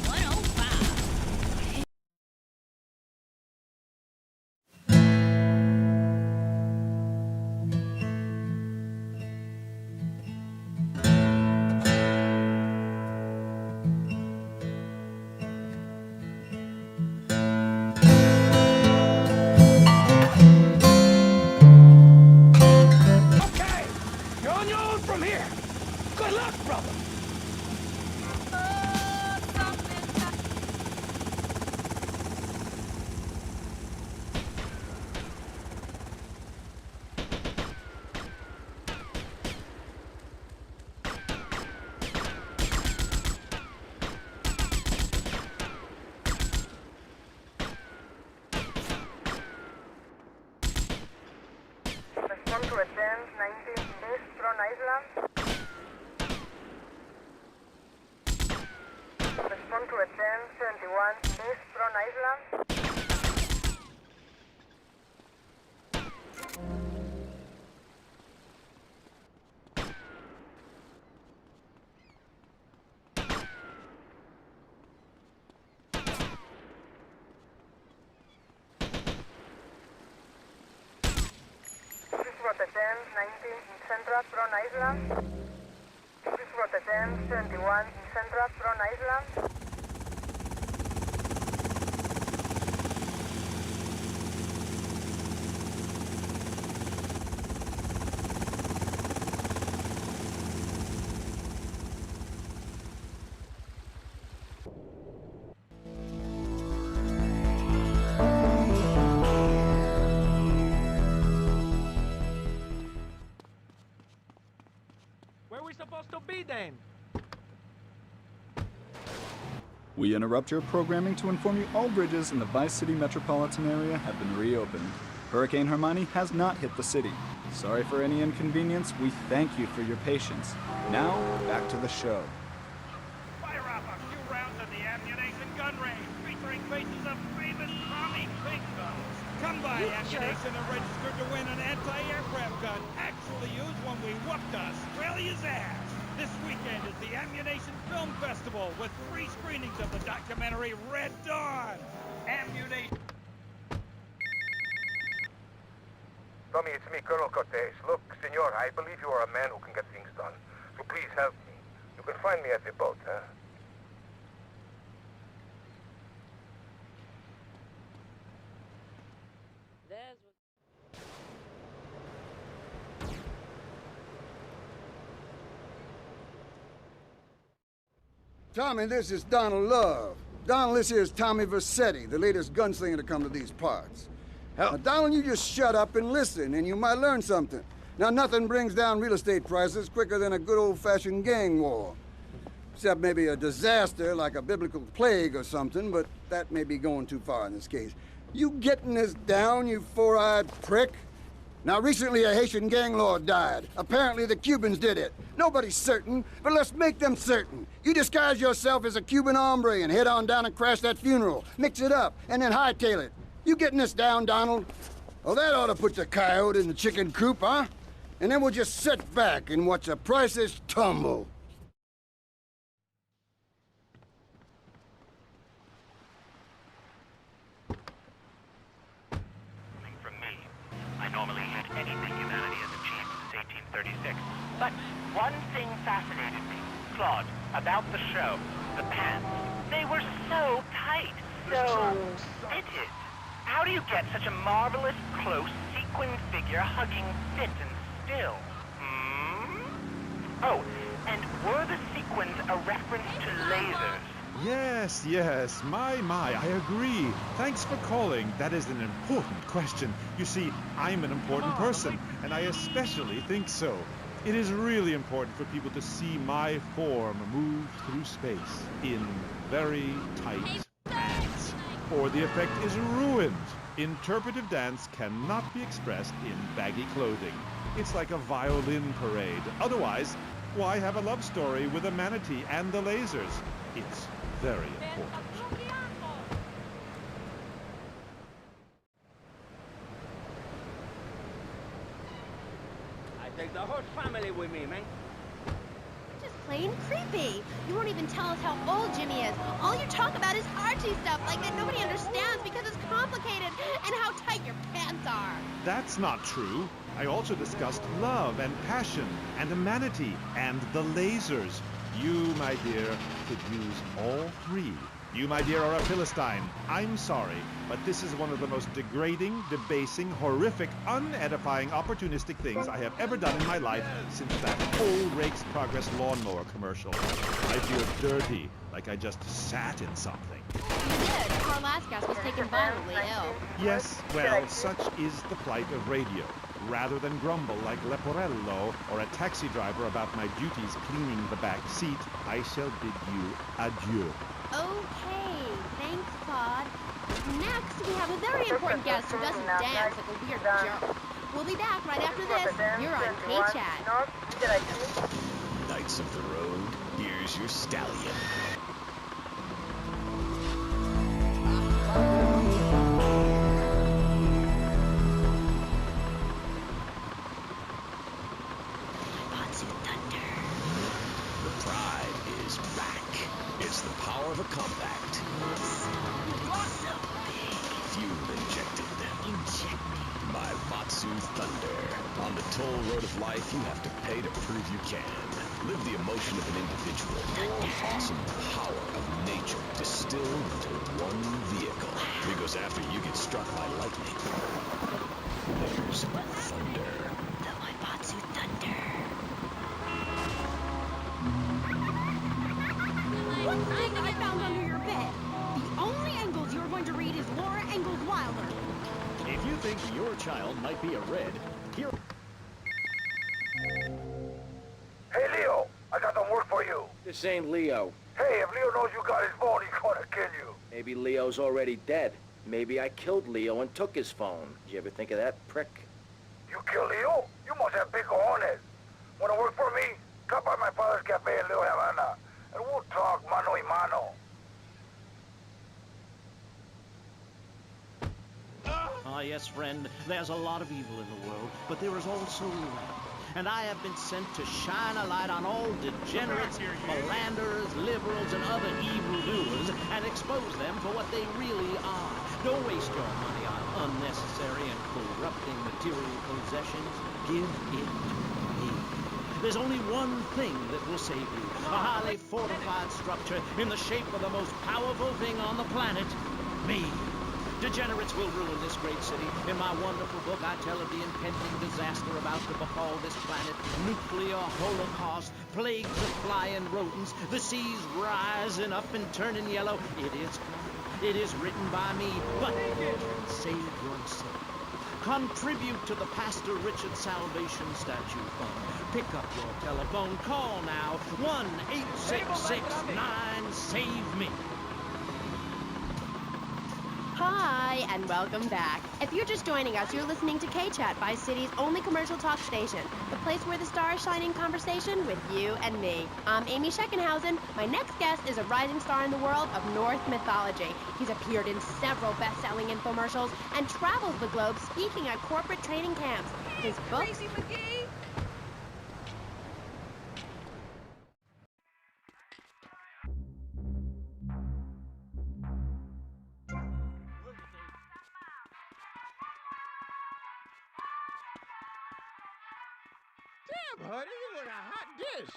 105. Okay, you're on your own from here. Good luck, brother. Respond to attend 19 Eastern Island. Respond to attend 71 Eastern Island. Please attend 19 Central Tron Island. Please attend 71 Central Tron Island. Where we supposed to be then? We interrupt your programming to inform you all bridges in the Vice City metropolitan area have been reopened. Hurricane Hermione has not hit the city. Sorry for any inconvenience. We thank you for your patience. Now, back to the show. Fire off a few rounds at the ammunition gun range, featuring faces of famous Tommy Pinkos. Come by ammunition and register to win an anti-aircraft gun. Actually used when we whooped Australia's ass. This weekend is the Ammunition Film Festival with free screenings of the documentary Red Dawn. Ammunition. Tommy, it's me, Colonel Cortez. Look, senor, I believe you are a man who can get things done. So please help me. You can find me at the boat, huh? Tommy, this is Donald Love. Donald, this here is Tommy Vercetti, the latest gunslinger to come to these parts. Now, Donald, you just shut up and listen, and you might learn something. Now, nothing brings down real estate prices quicker than a good old-fashioned gang war. Except maybe a disaster like a biblical plague or something, but that may be going too far in this case. You getting this down, you four-eyed prick? Now, recently a Haitian gang lord died. Apparently the Cubans did it. Nobody's certain, but let's make them certain. You disguise yourself as a Cuban hombre and head on down and crash that funeral. Mix it up, and then hightail it. You getting this down, Donald? Well, that ought to put the coyote in the chicken coop, huh? And then we'll just sit back and watch the prices tumble. From me. I normally hate anything humanity has achieved since 1836. But one thing fascinated me, Claude, about the show. The pants. They were so tight, so fitted. How do you get such a marvelous, close, sequin figure hugging fit and still? Oh, and were the sequins a reference to lasers? Yes, my, I agree. Thanks for calling. That is an important question. You see, I'm an important person, and I especially think so. It is really important for people to see my form move through space in very tight pants, or the effect is ruined. Interpretive dance cannot be expressed in baggy clothing. It's like a violin parade. Otherwise, why have a love story with a manatee and the lasers? It's very important. I take the whole family with me, man. Just plain creepy. You won't even tell us how old Jimmy is. All you talk about is Archie stuff, like that nobody understands because it's complicated, and how tight your pants are. That's not true. I also discussed love and passion and humanity and the lasers. You, my dear, could use all three. You, my dear, are a Philistine. I'm sorry, but this is one of the most degrading, debasing, horrific, unedifying, opportunistic things I have ever done in my life since that old Rake's Progress lawnmower commercial. I feel dirty, like I just sat in something. You did. Our last guest was taken violently ill. Yes, well, such is the plight of radio. Rather than grumble like Leporello or a taxi driver about my duties cleaning the back seat, I shall bid you adieu. Okay, thanks, Claude. Next, we have a very important guest who doesn't dance like a weird jerk. We'll be back right after this. You're on K-Chat. Knights of the Road, here's your stallion. Of a compact. Fuel injected. My Vatsu Thunder. On the toll road of life, you have to pay to prove you can. Live the emotion of an individual. The awesome power of nature distilled into one vehicle. It goes after you get struck by lightning. There's Thunder. The Waibatsu Thunder. What's that I found under your bed? The only Engels you're going to read is Laura Ingalls Wilder. If you think your child might be a red, here... Hey, Leo, I got some work for you. This ain't Leo. Hey, if Leo knows you got his phone, he's gonna kill you. Maybe Leo's already dead. Maybe I killed Leo and took his phone. Did you ever think of that, prick? You kill Leo? You must have big cojones. Wanna work for me? Come by my father's cafe in Little Havana, and we'll talk mano y mano. Ah, yes, friend, there's a lot of evil in the world, but there is also light. And I have been sent to shine a light on all degenerates, philanderers, liberals, and other evildoers, and expose them for what they really are. Don't waste your money on unnecessary and corrupting material possessions. Give it to me. There's only one thing that will save you. A highly fortified structure in the shape of the most powerful thing on the planet. Me. Degenerates will ruin this great city. In my wonderful book, I tell of the impending disaster about to befall this planet. Nuclear holocaust, plagues of flying rodents, the seas rising up and turning yellow. It is coming. It is written by me, but save yourself. Contribute to the Pastor Richard Salvation Statue Fund. Pick up your telephone. Call now. 1-866-9-SAVE-ME. Hi, and welcome back. If you're just joining us, you're listening to K-Chat, Vice City's only commercial talk station, the place where the stars shine in conversation with you and me. I'm Amy Scheckenhausen. My next guest is a rising star in the world of Norse mythology. He's appeared in several best-selling infomercials and travels the globe speaking at corporate training camps. His book... Crazy McGee! Damn, honey, you look a hot dish.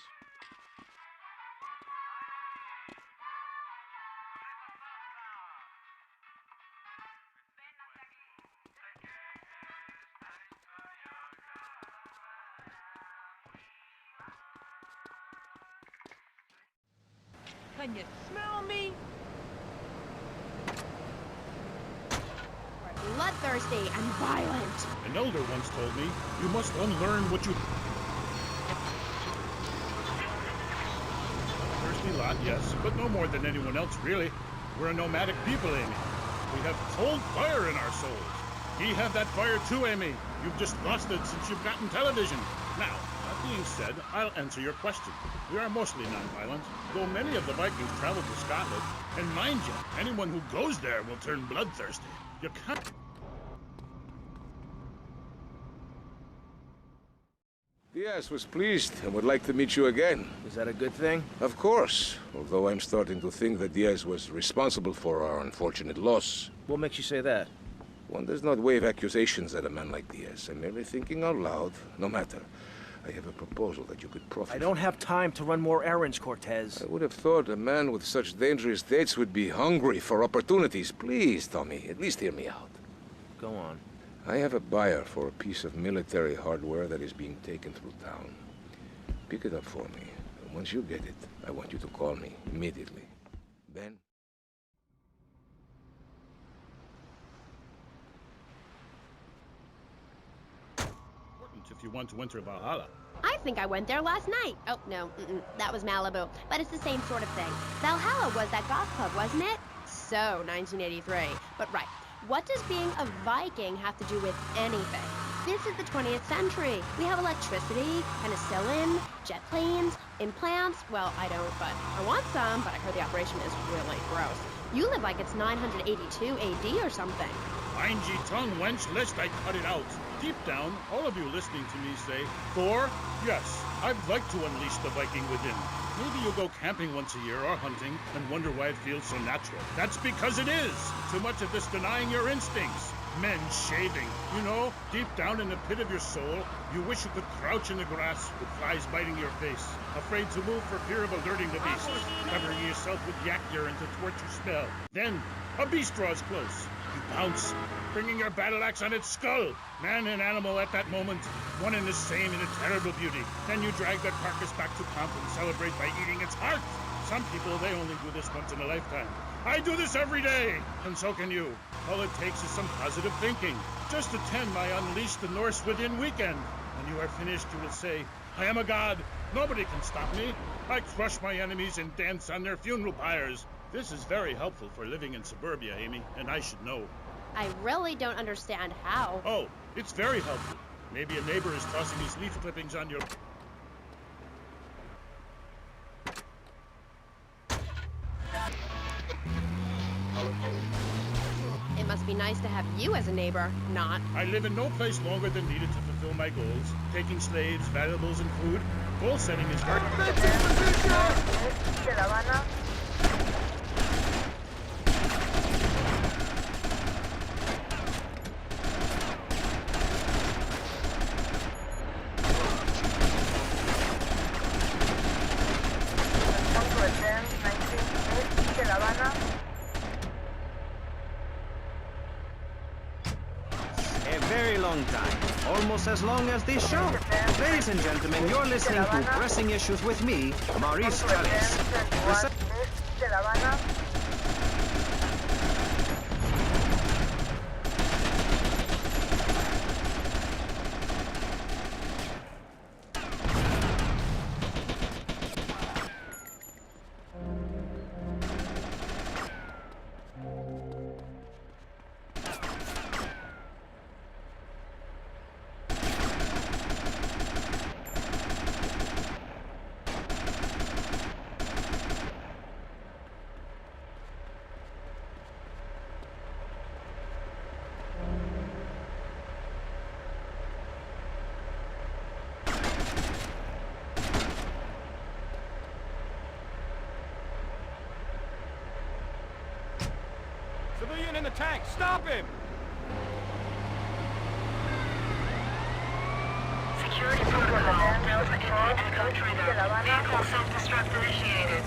Can you smell me? Bloodthirsty and violent. An elder once told me, you must unlearn what you... Thirsty lot, yes, but no more than anyone else, really. We're a nomadic people, Amy. We have cold fire in our souls. We have that fire too, Amy. You've just lost it since you've gotten television. Now, that being said, I'll answer your question. We are mostly non-violent, though many of the Vikings traveled to Scotland. And mind you, anyone who goes there will turn bloodthirsty. You can't... The Diaz was pleased and would like to meet you again. Is that a good thing? Of course, although I'm starting to think that Diaz was responsible for our unfortunate loss. What makes you say that? One does not wave accusations at a man like Diaz. I'm merely thinking out loud. No matter. I have a proposal that you could profit I don't have time to run more errands, Cortez. I would have thought a man with such dangerous dates would be hungry for opportunities. Please, Tommy, at least hear me out. Go on. I have a buyer for a piece of military hardware that is being taken through town. Pick it up for me. And once you get it, I want you to call me immediately. Ben? If you want to enter Valhalla. I think I went there last night. Oh, no, that was Malibu. But it's the same sort of thing. Valhalla was that goth club, wasn't it? So, 1983. But right, what does being a Viking have to do with anything? This is the 20th century. We have electricity, penicillin, jet planes, implants. Well, I don't, but I want some, but I heard the operation is really gross. You live like it's 982 AD or something. Mind ye tongue, wench, lest I cut it out. Deep down, all of you listening to me say, Thor, yes, I'd like to unleash the Viking within. Maybe you'll go camping once a year or hunting and wonder why it feels so natural. That's because it is. Too much of this denying your instincts. Men shaving. You know, deep down in the pit of your soul, you wish you could crouch in the grass with flies biting your face. Afraid to move for fear of alerting the beast. Covering yourself with yak urine to thwart your smell. Then, a beast draws close. You pounce, bringing your battle axe on its skull. Man and animal at that moment, one and the same in a terrible beauty. Then you drag that carcass back to camp and celebrate by eating its heart. Some people, they only do this once in a lifetime. I do this every day, and so can you. All it takes is some positive thinking. Just attend my Unleash the Norse Within weekend. When you are finished, you will say, I am a god. Nobody can stop me. I crush my enemies and dance on their funeral pyres. This is very helpful for living in suburbia, Amy, and I should know. I really don't understand how. Oh, it's very helpful. Maybe a neighbor is tossing these leaf clippings on your... It must be nice to have you as a neighbor, not. I live in no place longer than needed to fulfill my goals. Taking slaves, valuables, and food. Goal setting is hard. A very long time. Almost as long as this show. Ladies and gentlemen, you're listening to Pressing Issues with me, Maurice Callis. Civilian in the tank! Stop him! Security protocol. Delta Indy Echo Trigger. Vehicle self-destruct initiated.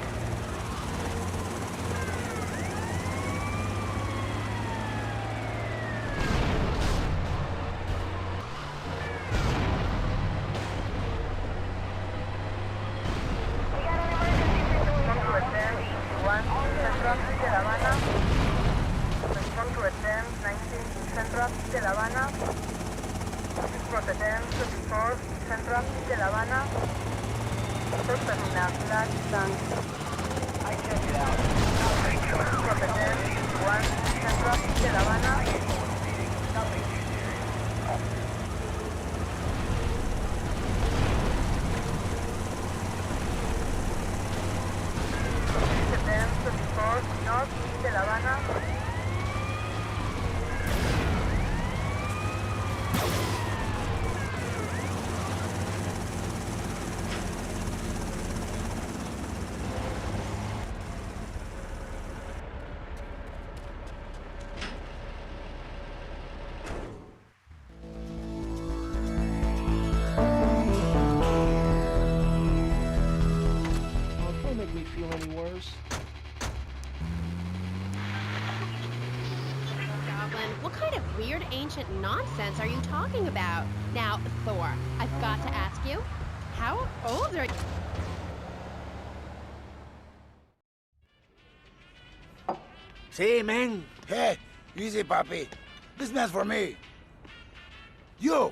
yours? Goblin, what kind of weird ancient nonsense are you talking about? Now, Thor, I've got to ask you, how old are you? See, man? Hey, easy, papi. This man's for me. You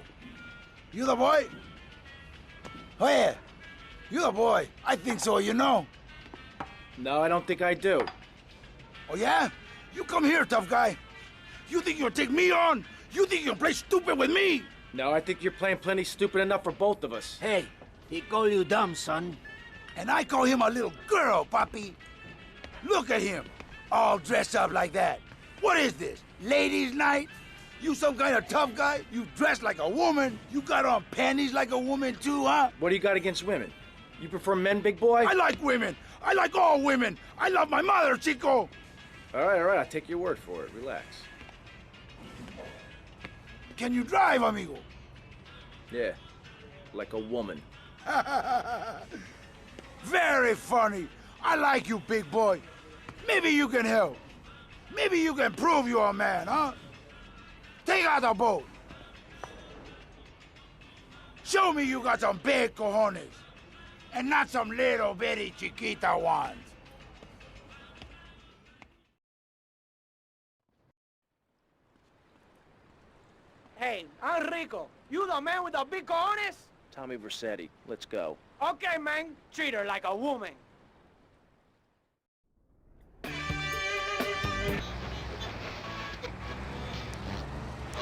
the boy? Oh, yeah. You the boy. I think so, you know. No, I don't think I do. Oh, yeah? You come here, tough guy. You think you'll take me on? You think you'll play stupid with me? No, I think you're playing plenty stupid enough for both of us. Hey, he call you dumb, son. And I call him a little girl, papi. Look at him, all dressed up like that. What is this, ladies' night? You some kind of tough guy? You dress like a woman? You got on panties like a woman too, huh? What do you got against women? You prefer men, big boy? I like women. I like all women. I love my mother, Chico. All right, I'll take your word for it. Relax. Can you drive, amigo? Yeah, like a woman. Very funny. I like you, big boy. Maybe you can help. Maybe you can prove you're a man, huh? Take out the boat. Show me you got some big cojones. And not some little bitty chiquita ones. Hey, Enrico, you the man with the big cojones? Tommy Vercetti, let's go. Okay, man. Treat her like a woman.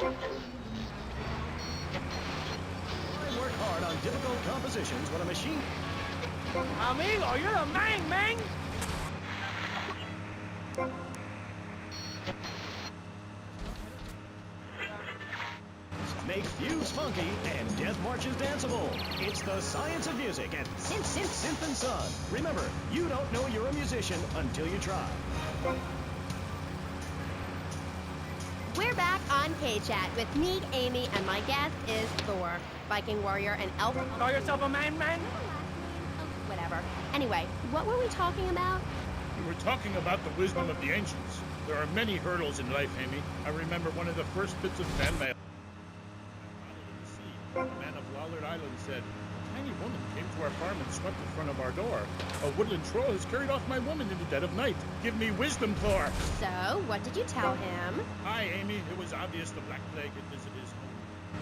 I work hard on difficult compositions when a machine... Amigo, you're the man. Make fugues funky and death marches danceable. It's the science of music at Synth and Son. Remember, you don't know you're a musician until you try. We're back on K-Chat with me, Amy, and my guest is Thor, Viking warrior and elf. Call yourself a man? Whatever. Anyway, what were we talking about? We were talking about the wisdom of the ancients. There are many hurdles in life, Amy. I remember one of the first bits of fan mail. The man of Lollard Island said, "A tiny woman came to our farm and swept in front of our door. A woodland troll has carried off my woman in the dead of night. Give me wisdom, Thor." So, what did you tell him? Hi, Amy. It was obvious the Black Plague had visited his home.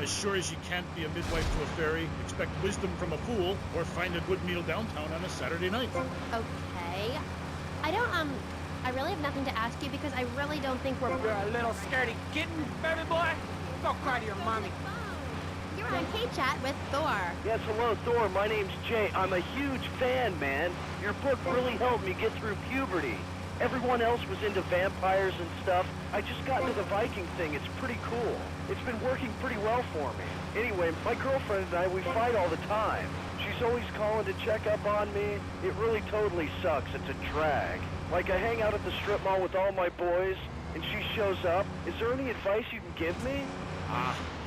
As sure as you can't be a midwife to a fairy, expect wisdom from a fool, or find a good meal downtown on a Saturday night. Okay. I really have nothing to ask you because I really don't think we're... You're a little scaredy kitten, baby boy. Go cry to your mommy. You're on K-Chat with Thor. Yes, hello, Thor. My name's Jay. I'm a huge fan, man. Your book really helped me get through puberty. Everyone else was into vampires and stuff. I just got into the Viking thing. It's pretty cool. It's been working pretty well for me. Anyway, my girlfriend and I, we fight all the time. She's always calling to check up on me. It really totally sucks. It's a drag. Like, I hang out at the strip mall with all my boys, and she shows up. Is there any advice you can give me?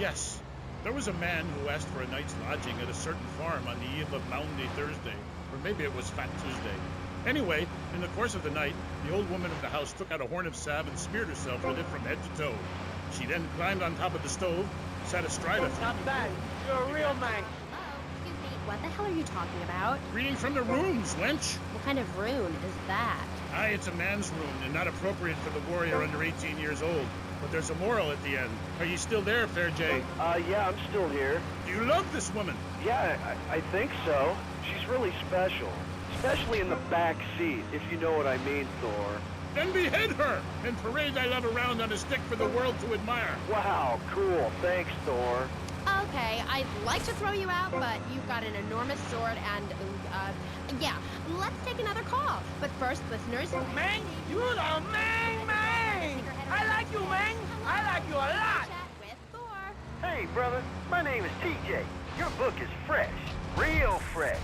Yes. There was a man who asked for a night's lodging at a certain farm on the eve of Maundy Thursday, or maybe it was Fat Tuesday. Anyway, in the course of the night, the old woman of the house took out a horn of salve and smeared herself with it from head to toe. She then climbed on top of the stove, sat astride of... Not bad. You're a real man. Excuse me, what the hell are you talking about? Reading from the runes, wench. What kind of rune is that? It's a man's rune, and not appropriate for the warrior under 18 years old. But there's a moral at the end. Are you still there, Fair Jay? Yeah, I'm still here. Do you love this woman? Yeah, I think so. She's really special. Especially in the back seat, if you know what I mean, Thor. Then behead her, and parade thy love around on a stick for the world to admire. Wow, cool. Thanks, Thor. Okay, I'd like to throw you out, but you've got an enormous sword and, yeah. Let's take another call. But first, listeners... Man, you the man! I like you, man! I like you a lot! Hey, brother. My name is TJ. Your book is fresh. Real fresh.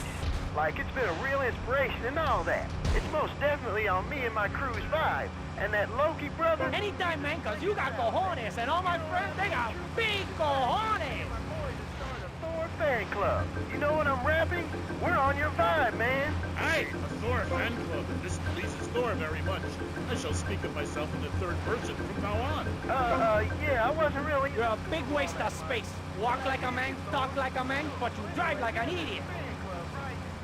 Like, it's been a real inspiration and all that. It's most definitely on me and my crew's vibe. And that Loki brother... Anytime, man, because you got cojones, and all my friends, they got big cojones! fan club. You know what I'm rapping? We're on your vibe, man. Aye, a Thor fan club. This pleases Thor very much. I shall speak of myself in the third person from now on. Yeah, I wasn't really... You're a big waste of space. Walk like a man, talk like a man, but you drive like an idiot.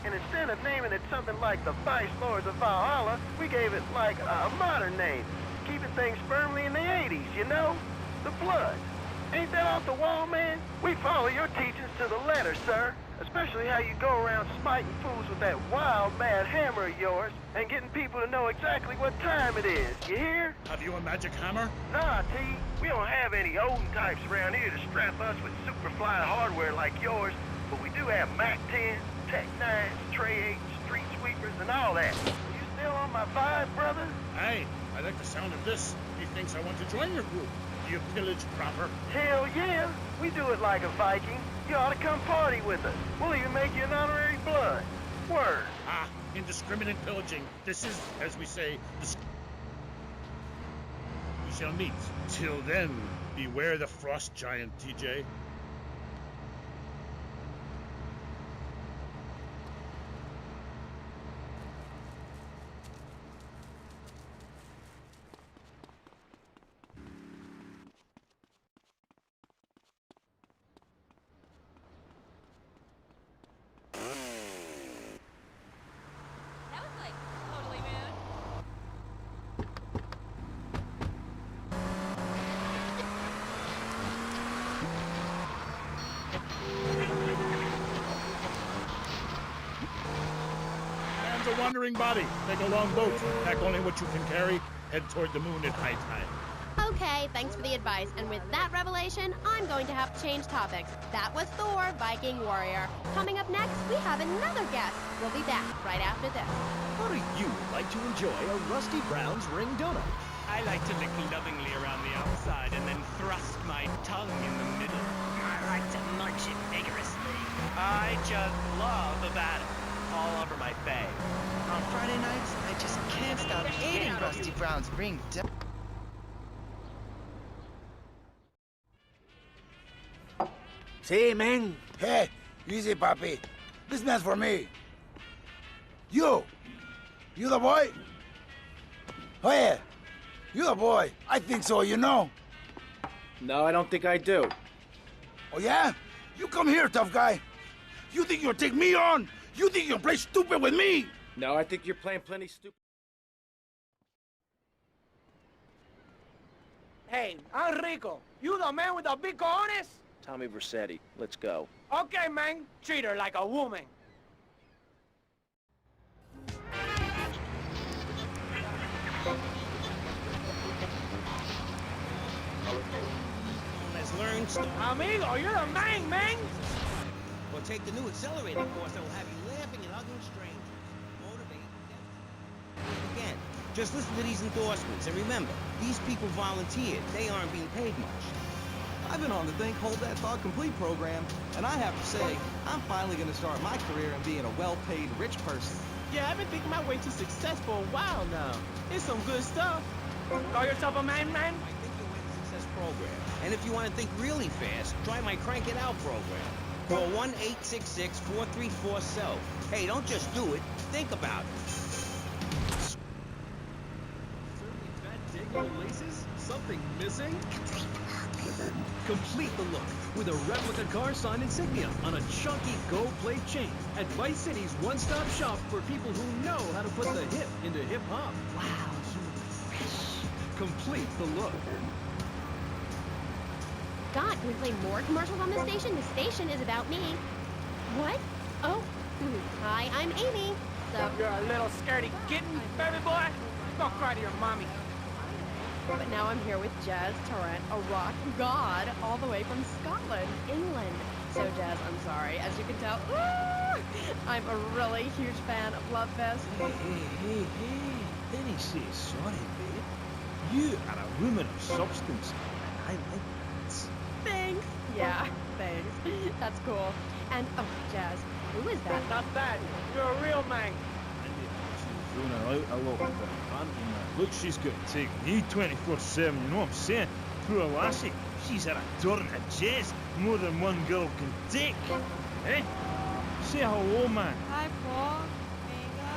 And instead of naming it something like the Vice Lords of Valhalla, we gave it like a modern name. Keeping things firmly in the 80s, you know? The Blood. Ain't that off the wall, man? We follow your teachings to the letter, sir. Especially how you go around smiting fools with that wild, mad hammer of yours and getting people to know exactly what time it is. You hear? Have you a magic hammer? Nah, T. We don't have any Odin types around here to strap us with Superfly hardware like yours, but we do have Mac 10s, Tech 9s, Trey 8s, Street Sweepers, and all that. Are you still on my vibe, brother? Aye, I like the sound of this. He thinks I want to join your group. Do you pillage proper? Hell yeah! We do it like a Viking. You ought to come party with us. We'll even make you an honorary blood. Word. Ah, indiscriminate pillaging. This is, as we say, we shall meet. Till then, beware the frost giant, TJ. A wandering body. Take a long boat. Pack only what you can carry. Head toward the moon at high tide. Okay, thanks for the advice. And with that revelation, I'm going to have to change topics. That was Thor, Viking warrior. Coming up next, we have another guest. We'll be back right after this. How do you like to enjoy a Rusty Brown's ring donut? I like to lick lovingly around the outside and then thrust my tongue in the middle. I like to munch it vigorously. I just love a battle all over my face. On Friday nights, I just can't stop eating Rusty Brown's ring donut. See, man. Hey, easy, papi. This man's for me. You the boy? Oh, yeah. You the boy. I think so, you know. No, I don't think I do. Oh, yeah? You come here, tough guy. You think you'll take me on? You think you'll play stupid with me? No, I think you're playing plenty stupid. Hey, Enrico, you the man with the big cojones? Tommy Vercetti, let's go. Okay, man. Treat her like a woman. Let's learn stuff. Amigo, you're the man. Or take the new accelerator course that will have you laughing and hugging strangers. Motivate them. Again, just listen to these endorsements and remember, these people volunteered. They aren't being paid much. I've been on the Think Hold That Thought Complete program, and I have to say, I'm finally going to start my career in being a well-paid rich person. Yeah, I've been thinking my way to success for a while now. It's some good stuff. Call yourself a man? I think you'll win the success program. And if you want to think really fast, try my Crank It Out program. Call 1-866-434-SELF. Hey, don't just do it. Think about it. Dig old laces? Something missing? Complete the look with a replica car sign insignia on a chunky gold plate chain at Vice City's one-stop shop for people who know how to put the hip into hip-hop. Wow, you fresh. Complete the look. God, can we play more commercials on this station? The station is about me. What? Oh, hi, I'm Amy. So You're a little scaredy kitten, baby boy. Go cry to your mommy. But now I'm here with Jazz Tarrant, a rock god, all the way from Scotland, England. So Jazz, I'm sorry. As you can tell, I'm a really huge fan of Love Fest. Hey. Penny says sorry, babe. You are a woman of substance, and I like that. Thanks. Yeah, thanks. That's cool. And, oh, Jazz, who is that? Not that. You're a real man. Out a lot of the man. Look, she's got to take me 24/7, you know what I'm saying? Poor lassie, she's had a turn of jazz more than one girl can take. Eh? Say hello, man. Hi, Paul. Bingo.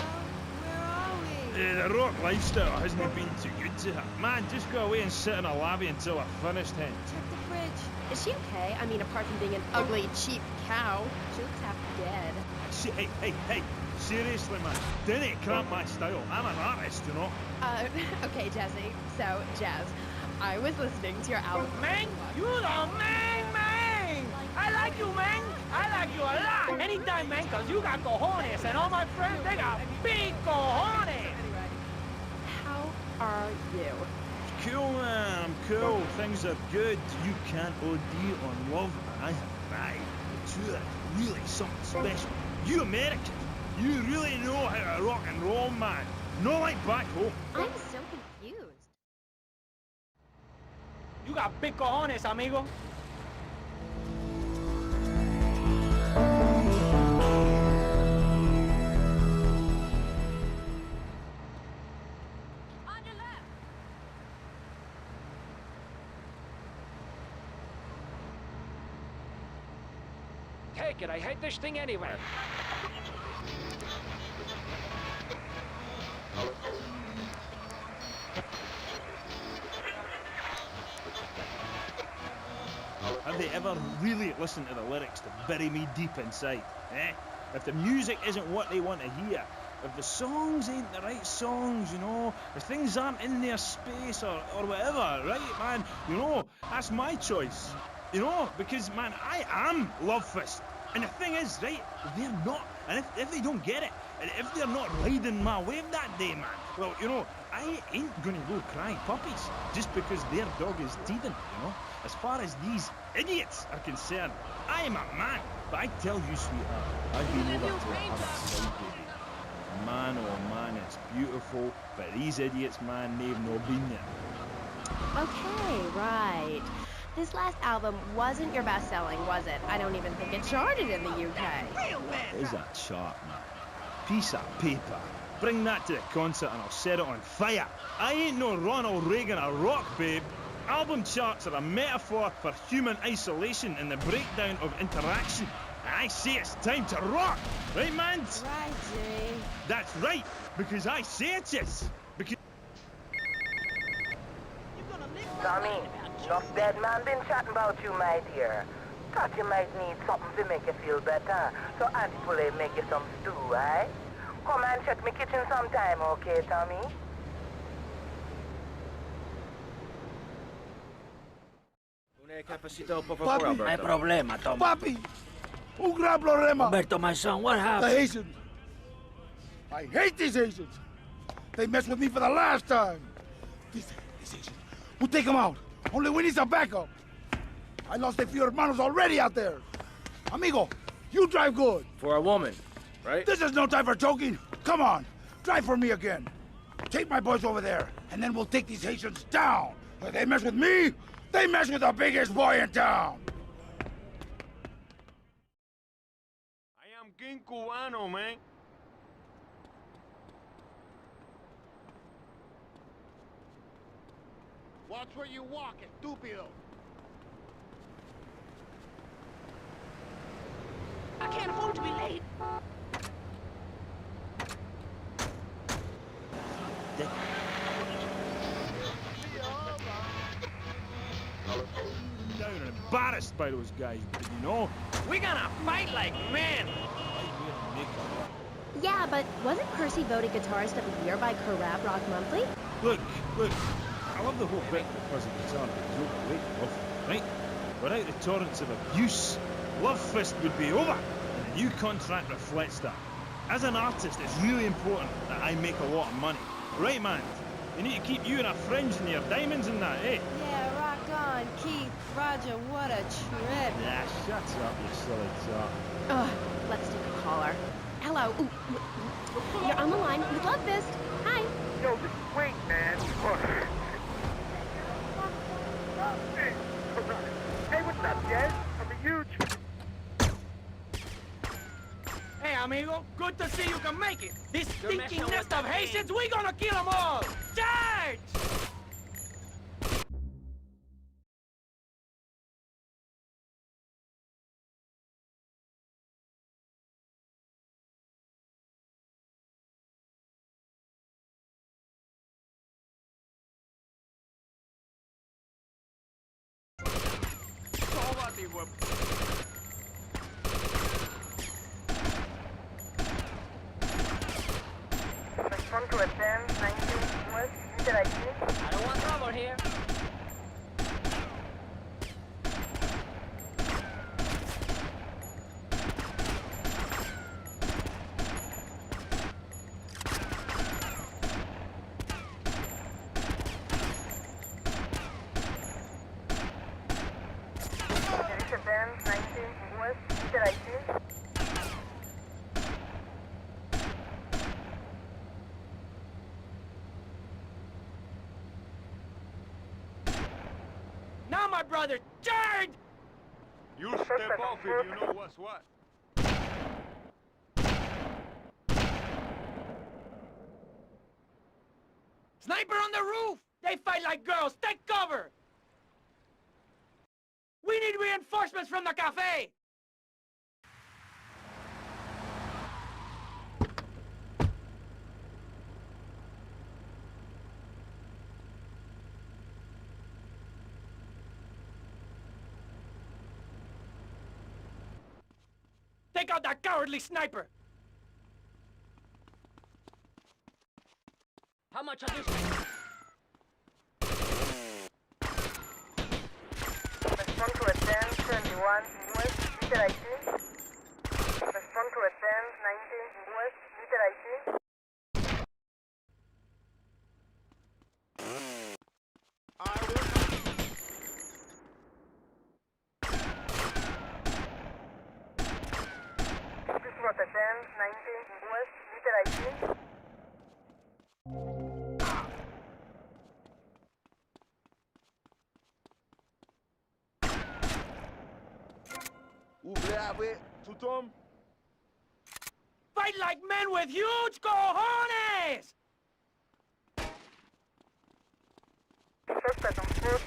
Where are we? The rock lifestyle hasn't been too good to her. Man, just go away and sit in a lobby until I've finished, hen. Check the fridge. Is she okay? I mean, apart from being an ugly, cheap cow, she looks half dead. Hey, seriously, man. Didn't cramp my style. I'm an artist, you know. Okay, Jesse. So, Jazz, I was listening to your album. Man, you the man! I like you, man! I like you a lot! Anytime, man, cause you got cojones, and all my friends, they got big cojones! How are you? Cool, man. I'm cool. Things are good. You can't OD on love, man. I have a vibe. The two are really something special. You Americans, you really know how to rock and roll, man. Not like back home. I'm so confused. You got big cojones, amigo. Take it, I hate this thing anyway. Have they ever really listened to the lyrics to bury me deep inside? Eh? If the music isn't what they want to hear, if the songs ain't the right songs, you know, if things aren't in their space or whatever, right, man, you know, that's my choice. You know, because, man, I am Love Fist. And the thing is, right, they're not. And if they don't get it, and if they're not riding my wave that day, man, well, you know, I ain't gonna go cry puppies just because their dog is teething, you know? As far as these idiots are concerned, I am a man. But I tell you, sweetheart, I've been over to the other side, baby. Man, oh man, it's beautiful. But these idiots, man, they've not been there. Okay, right. This last album wasn't your best-selling, was it? I don't even think it charted in the UK. Is that chart, man? Piece of paper. Bring that to the concert and I'll set it on fire. I ain't no Ronald Reagan or rock, babe. Album charts are a metaphor for human isolation and the breakdown of interaction. And I say it's time to rock, right, man? Right, Jay. That's right, because I say it is. Because Tommy, enough dead man been chatting about you, my dear. Thought you might need something to make you feel better. So Auntie will make you some stew, eh? Come and check me kitchen sometime, okay, Tommy? Papi, no hay problema, Tom. Papi, un gran problema. Humberto, my son, what happened? The Haitians. I hate these Haitians. They messed with me for the last time. These Haitians. We'll take them out. Only we need some backup. I lost a few hermanos already out there. Amigo, you drive good. For a woman, right? This is no time for joking. Come on, drive for me again. Take my boys over there, and then we'll take these Haitians down. If they mess with me, they mess with the biggest boy in town. I am King Cubano, man. Watch where you walk, estúpido. I can't afford to be late. down and embarrassed by those guys, but you know, We're gonna fight like men. Yeah, but wasn't Percy voted Guitarist of the Year by Rap Rock Monthly? Look, I love the whole bit because of guitar, but it's great love, right? Without the torrents of abuse, Love Fist would be over, and the new contract reflects that. As an artist, it's really important that I make a lot of money. Right, man? You need to keep you and our fringe and your diamonds and that, eh? Yeah, rock on, Keith. Roger, what a trip. Nah, shut up, you silly top. Ugh, let's take a caller. Hello. Ooh, you're on the line with Love Fist. Hi. Yo, this is great, man. Hey, what's up, Jez? I'm a huge... Hey, amigo, good to see you can make it. This stinking nest of Haitians, we gonna kill them all. Charge! Respond to advance 19 West Interactive. I don't want trouble here. Advance 19 West Interactive. Now, my brother, turn! You step off if you know what's what. Sniper on the roof! They fight like girls! Take cover! We need reinforcements from the cafe! Take out that cowardly sniper! How much are these? Respond to advance 21 West Interactive. Respond to advance 19 West Interactive. This was advance 19 West Interactive. Ouvrez, tout homme. Fight like men with huge cojones! Suspect on foot.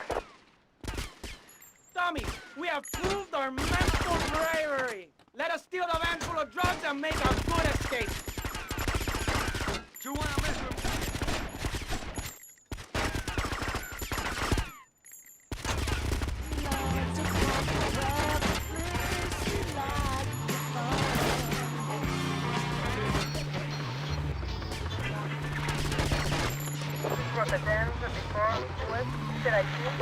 Tommy, we have proved our mental bravery. Let us steal the van full of drugs and make a good escape. You wanna mess with me? This was advance 24 West Interactive.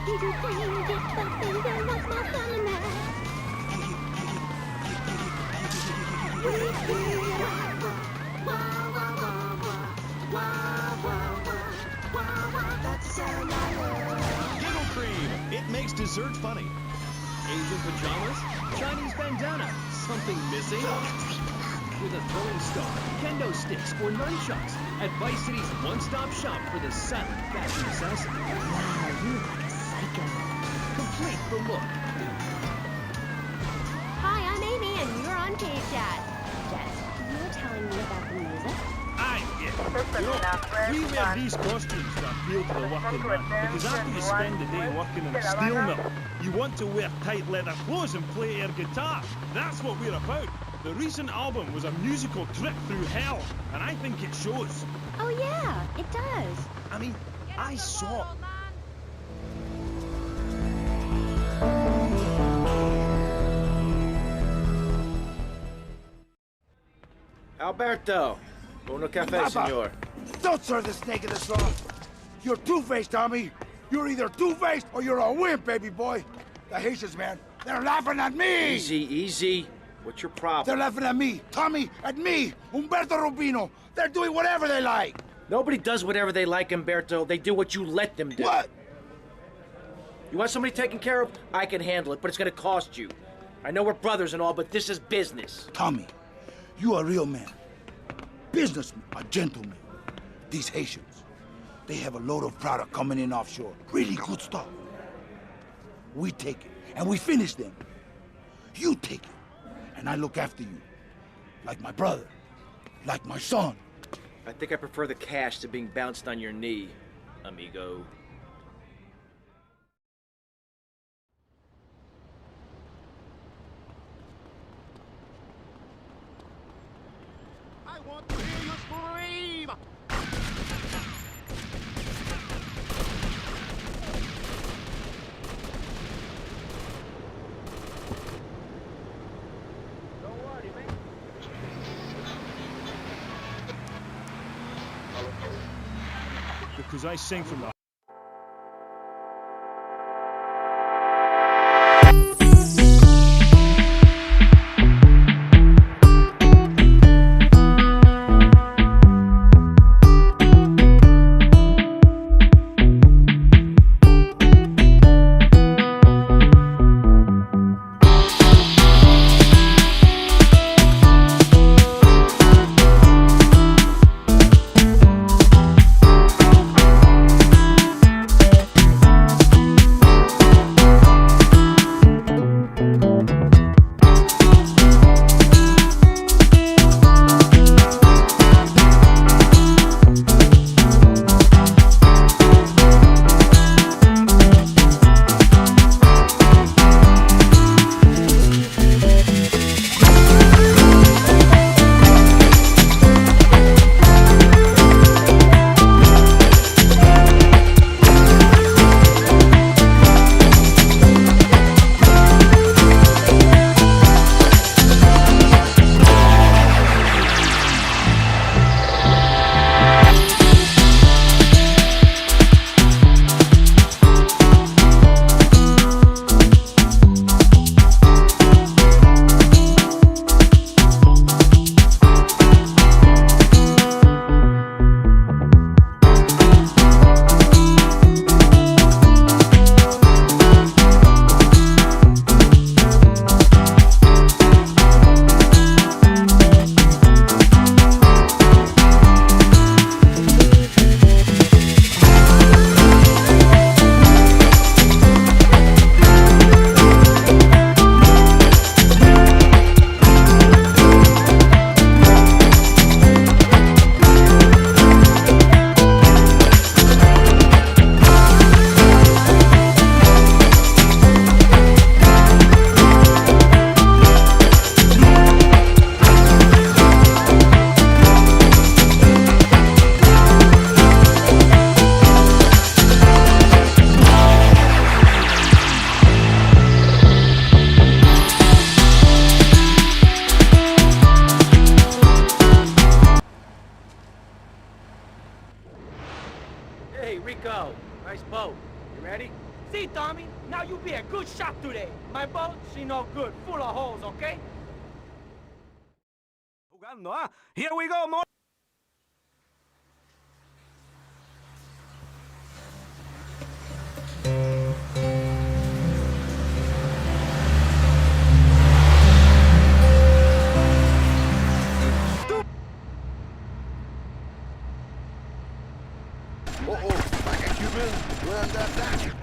Giggle cream. It makes dessert funny. Asian pajamas, Chinese bandana, something missing? With a throwing star, kendo sticks, or nunchucks at Vice City's one-stop shop for the silent fashion assassin. Wow, you look like a psycho. Complete the look. Hi, I'm Amy, and you're on K-Chat. Jess, you were telling me about the music? We wear these costumes to appeal to the working man, because after you spend the day working in a steel mill, you want to wear tight leather clothes and play air guitar. That's what we're about. The recent album was a musical trip through hell, and I think it shows. Oh yeah, it does. I mean, I saw... Alberto, uno cafe, Papa, senor. Don't serve this snake in the straw. You're two-faced, Tommy. You're either two-faced or you're a wimp, baby boy. The Haitians, man, they're laughing at me. Easy, easy. What's your problem? They're laughing at me, Tommy, at me, Humberto Rubino. They're doing whatever they like. Nobody does whatever they like, Umberto. They do what you let them do. What? You want somebody taken care of? I can handle it, but it's gonna cost you. I know we're brothers and all, but this is business. Tommy, you a real man. Businessman, a gentleman. These Haitians, they have a load of product coming in offshore. Really good stuff. We take it, and we finish them. You take it, and I look after you. Like my brother, like my son. I think I prefer the cash to being bounced on your knee, amigo. I want to hear you scream! Don't worry, man. Because I sing from the Hey, Rico. Nice boat. You ready? See, Tommy? Now you be a good shot today. My boat, she no good. Full of holes, okay? Jugando, huh? Here we go, more. Uh-oh, back at Cuban. We're under attack.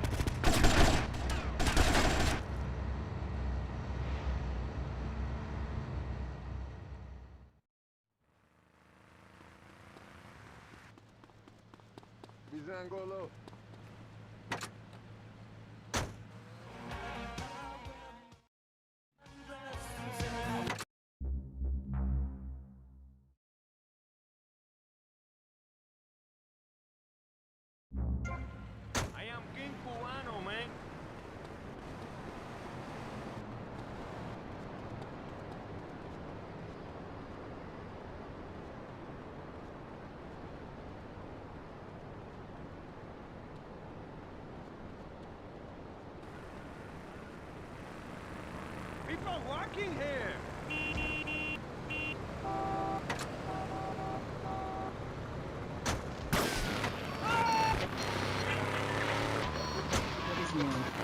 Bizangolo. I am King Cubano, man. People walking here.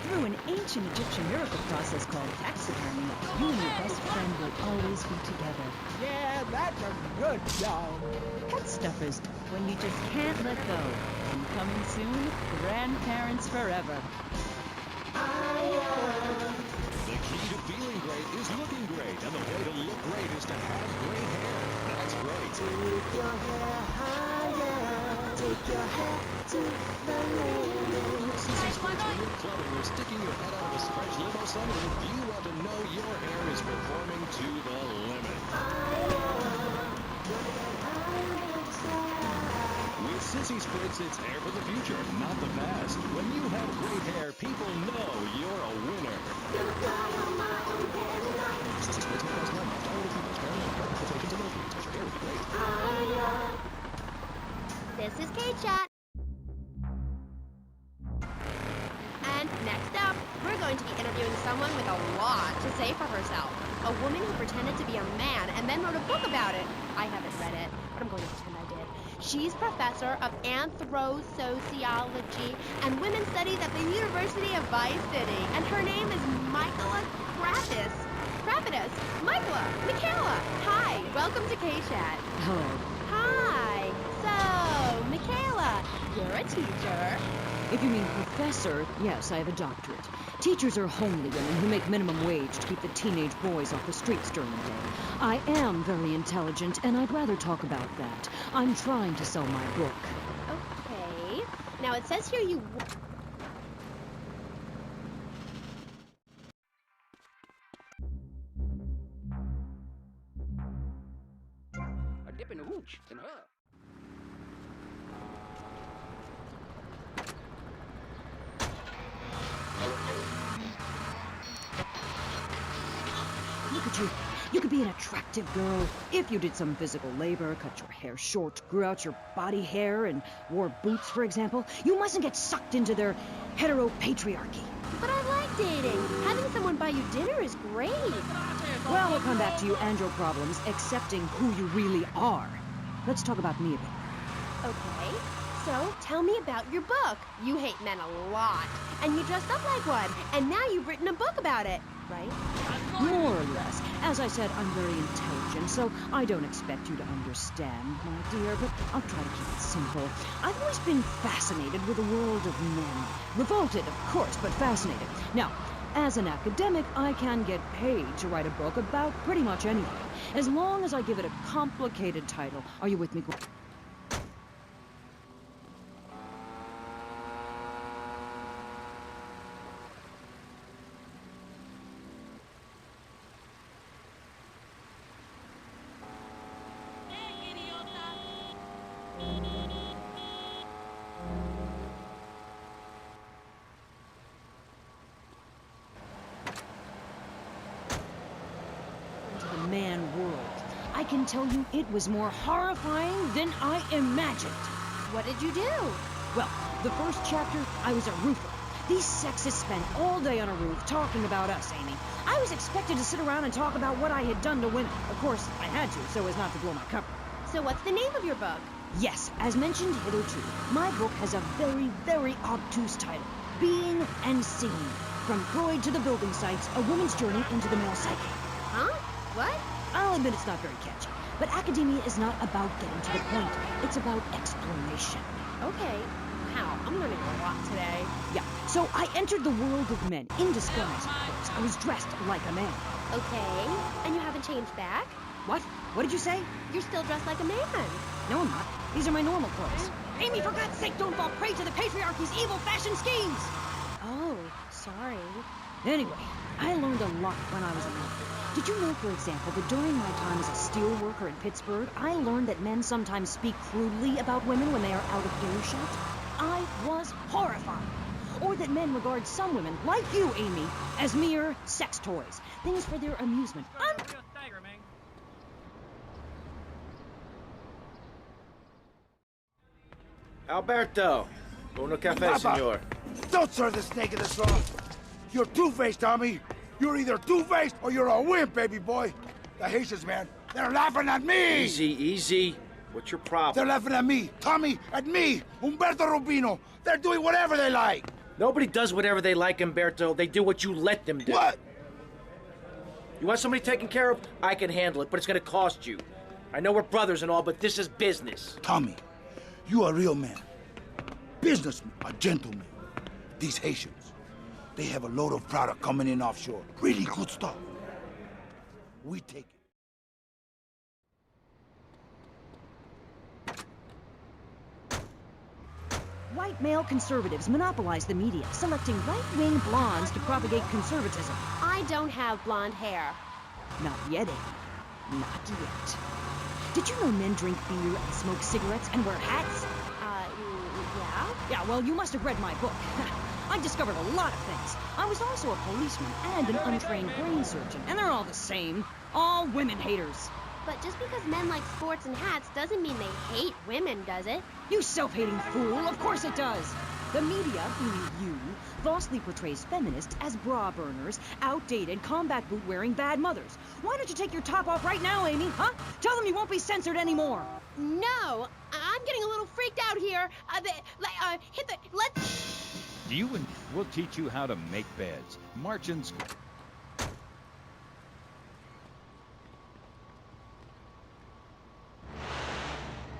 Through an ancient Egyptian miracle process called taxidermy, you and your best friend will always be together. Yeah, that's a good job. Pet stuffers, when you just can't let go. And coming soon, grandparents forever. The key to feeling great is looking great, and the way to look great is to have great hair. That's right. Sissy Splits, when you're clubbing or sticking your head out of a stretch limo sunroof, you want to know your hair is performing to the limit. With Sissy Splits, it's hair for the future, not the past. When you have great hair, people know you're a winner. Sissy Splits may cost more. This is Kate Shot. And next up, we're going to be interviewing someone with a lot to say for herself. A woman who pretended to be a man and then wrote a book about it. I haven't read it, but I'm going to pretend I did. She's professor of anthro-sociology and women's studies at the University of Vice City. And her name is Michaela Krapidas. Michaela. Hi, welcome to K-Chat. Hello. Hi. So, Michaela, you're a teacher. If you mean professor, yes, I have a doctorate. Teachers are homely women who make minimum wage to keep the teenage boys off the streets during the day. I am very intelligent, and I'd rather talk about that. I'm trying to sell my book. Okay. Now, it says here you... A dip in the hooch and her. Look at you. You could be an attractive girl if you did some physical labor, cut your hair short, grew out your body hair, and wore boots, for example. You mustn't get sucked into their heteropatriarchy. But I like dating. Having someone buy you dinner is great. Well, we'll come back to you and your problems, accepting who you really are. Let's talk about me a bit. Okay. So, tell me about your book. You hate men a lot, and you dressed up like one, and now you've written a book about it, right? More or less. As I said, I'm very intelligent, so I don't expect you to understand, my dear, but I'll try to keep it simple. I've always been fascinated with the world of men. Revolted, of course, but fascinated. Now, as an academic, I can get paid to write a book about pretty much anything, as long as I give it a complicated title. Are you with me? Man world. I can tell you it was more horrifying than I imagined. What did you do? Well, the first chapter, I was a roofer. These sexists spend all day on a roof talking about us, Amy. I was expected to sit around and talk about what I had done to women. Of course, I had to, so as not to blow my cover. So what's the name of your book? Yes, as mentioned hitherto, my book has a very, very obtuse title. Being and Seeing. From Freud to the building sites, a woman's journey into the male psyche. Huh? What? I'll admit it's not very catchy, but academia is not about getting to the point. It's about exploration. Okay. Wow, I'm learning a lot today. Yeah, so I entered the world of men, in disguise, of course. I was dressed like a man. Okay. And you haven't changed back? What? What did you say? You're still dressed like a man. No, I'm not. These are my normal clothes. Amy, for God's sake, don't fall prey to the patriarchy's evil fashion schemes! Oh, sorry. Anyway, I learned a lot when I was a man. Did you know, for example, that during my time as a steel worker in Pittsburgh, I learned that men sometimes speak crudely about women when they are out of earshot? I was horrified. Or that men regard some women, like you, Amy, as mere sex toys. Things for their amusement. Alberto, uno café, Papa, senor. don't serve the snake in the straw. You're two-faced, Tommy. You're either two-faced or you're a wimp, baby boy. The Haitians, man, they're laughing at me. Easy, easy. What's your problem? They're laughing at me, Tommy, at me, Humberto Rubino. They're doing whatever they like. Nobody does whatever they like, Humberto. They do what you let them do. What? You want somebody taken care of? I can handle it, but it's gonna cost you. I know we're brothers and all, but this is business. Tommy, you a real man. Businessman, a gentleman. These Haitians, they have a load of product coming in offshore. Really good stuff. We take it. White male conservatives monopolize the media, selecting right-wing blondes to propagate conservatism. I don't have blonde hair. Not yet, Amy. Not yet. Did you know men drink beer and smoke cigarettes and wear hats? Yeah? Yeah, well, you must have read my book. I discovered a lot of things. I was also a policeman and an untrained brain surgeon, and they're all the same. All women haters. But just because men like sports and hats doesn't mean they hate women, does it? You self-hating fool, of course it does. The media, meaning you, falsely portrays feminists as bra burners, outdated, combat boot-wearing bad mothers. Why don't you take your top off right now, Amy, huh? Tell them you won't be censored anymore. No, I'm getting a little freaked out here. Let's... We'll teach you how to make beds. March in school.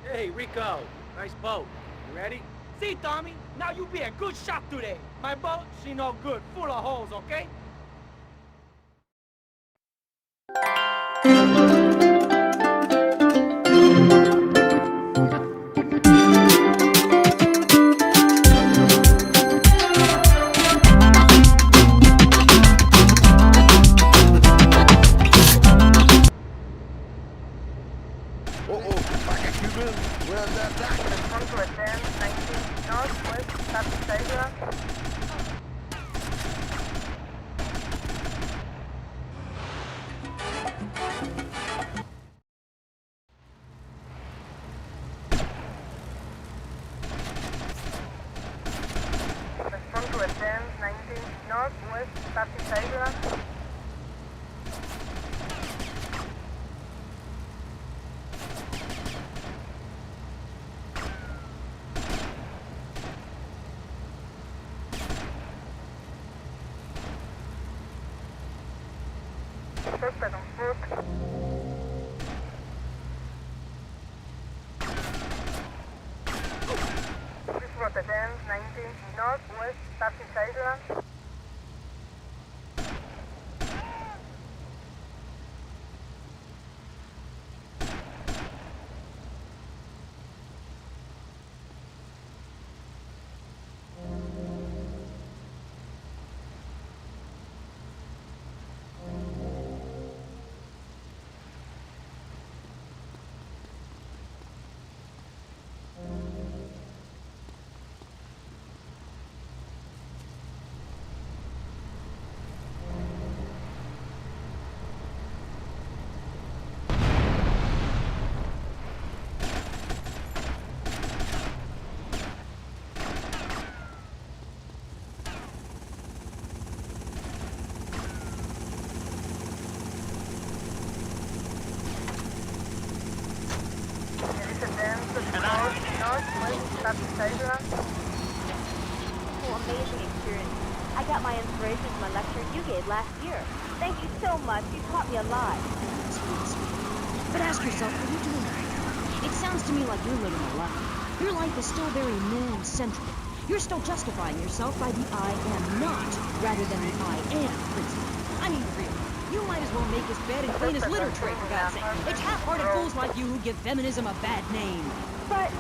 Hey, Rico. Nice boat. You ready? See, Tommy? Now you be a good shot today. My boat, she no good. Full of holes, okay? Suspect on foot. This was the 10-19 Northwest Southeast Island. Oh, amazing experience. I got my inspiration from a lecture you gave last year. Thank you so much. You taught me a lot. But ask yourself, what are you doing right now? It sounds to me like you're living a lie. Your life is still very man-centric. You're still justifying yourself by the I am not, rather than the I am principle. I mean, really. You might as well make his bed and clean his litter tray, for God's sake. It's half-hearted fools like you who give feminism a bad name. But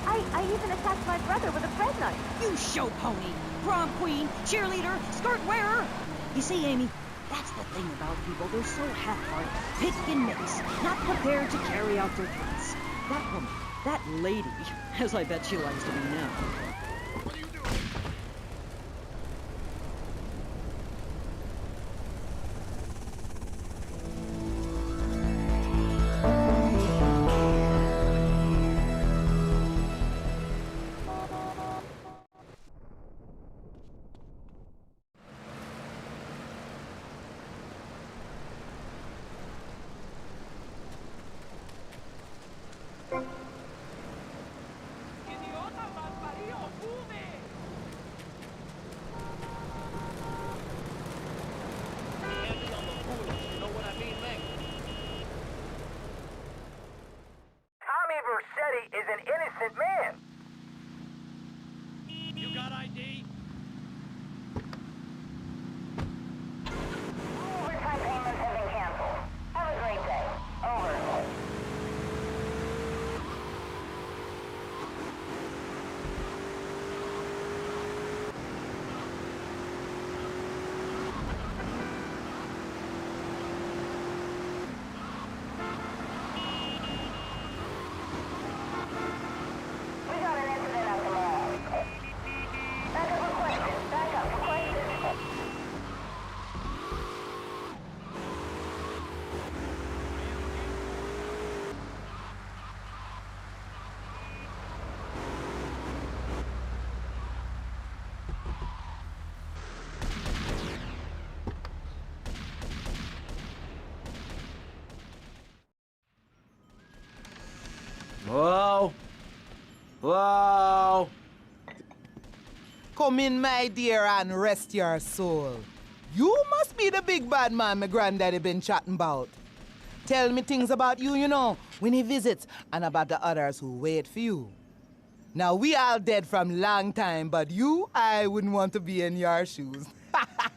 I even attacked my brother with a bread knife. You show pony, prom queen, cheerleader, skirt wearer. You see, Amy, that's the thing about people. They're so half-hearted, pick and mix, not prepared to carry out their threats. That woman, that lady, as I bet she likes to be now. What are you doing? Is an innocent man. You got ID? Overtime payments have been canceled. Have a great day. Over. Hello? Hello? Come in, my dear, and rest your soul. You must be the big bad man my granddaddy been chatting about. Tell me things about you, you know, when he visits, and about the others who wait for you. Now, we all dead from long time, but you, I wouldn't want to be in your shoes.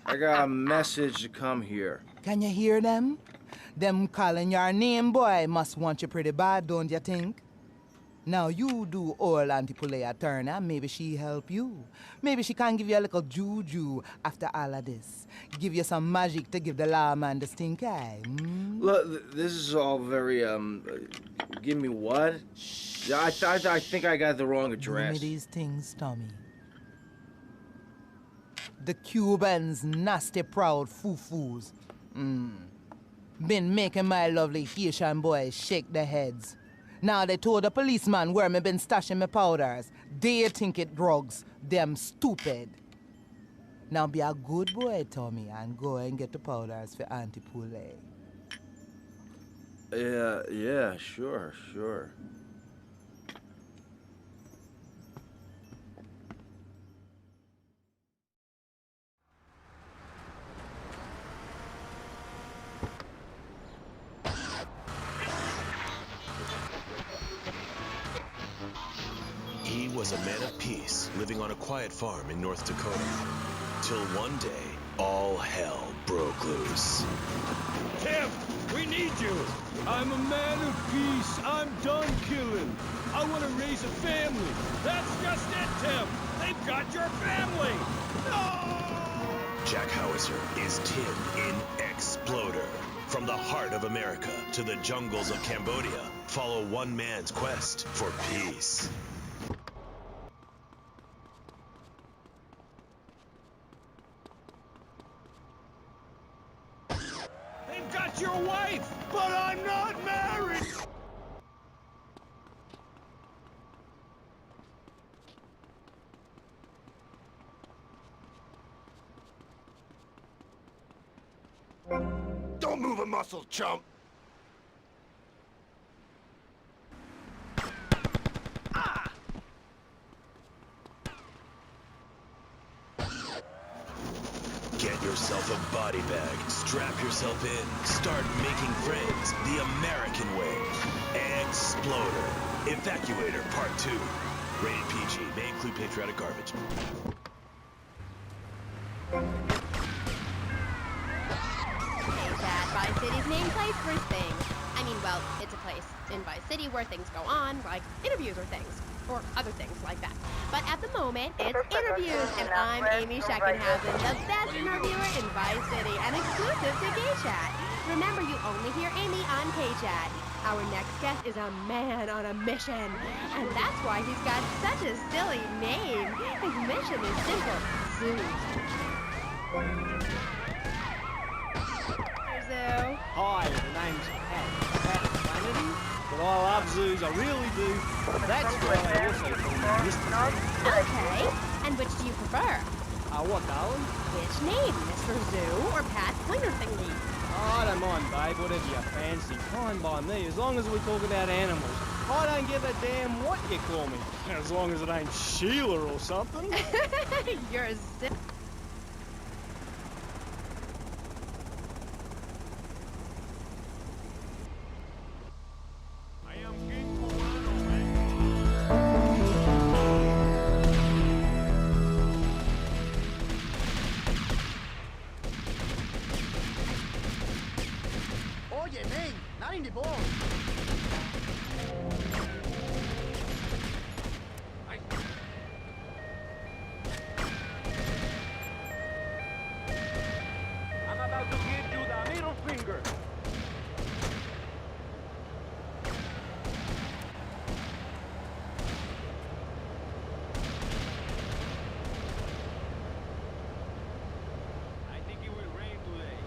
I got a message to come here. Can you hear them? Them calling your name, boy, must want you pretty bad, don't you think? Now, you do old Auntie Pulea turn, and maybe she help you. Maybe she can give you a little juju after all of this. Give you some magic to give the lawman the stink eye. Look, this is all very, give me what? I think I got the wrong address. Give me these things, Tommy. The Cubans, nasty, proud foo-foos. Been making my lovely Haitian boys shake their heads. Now they told the policeman where me been stashing my powders. They think it drugs. Them stupid. Now be a good boy, Tommy, and go and get the powders for Auntie Pulea. Yeah, sure. He was a man of peace, living on a quiet farm in North Dakota. Till one day, all hell broke loose. Tim, we need you. I'm a man of peace. I'm done killing. I want to raise a family. That's just it, Tim. They've got your family. No! Jack Howitzer is Tim in Exploder. From the heart of America to the jungles of Cambodia, follow one man's quest for peace. They've got your wife, but I'm not married. Don't move a muscle, chump! Get yourself a body bag, strap yourself in, start making friends the American way. Exploder. Evacuator Part 2. Rated PG. May include patriotic garbage. That Vice City's main place for things. I mean, well, it's a place in Vice City where things go on, like interviews or things, or other things like that. But at the moment, it's interviews, and I'm Amy Scheckenhausen, the best interviewer in Vice City, and exclusive to Gay Chat. Remember, you only hear Amy on K-Chat. Our next guest is a man on a mission, and that's why he's got such a silly name. His mission is simple: zoos. Zoo. Hi, the name's Pat Flannery, but I love zoos, I really do. That's why I also call me Mr. Zoo. Okay, and which do you prefer? What, darling? Which name, Mr. Zoo or Pat Pointer Thingy? Oh, I don't mind, babe, whatever you fancy. Fine by me, as long as we talk about animals. I don't give a damn what you call me, as long as it ain't Sheila or something. You're a zip. Oye, men, not in the ball. I'm about to give you the middle finger. I think it will rain today.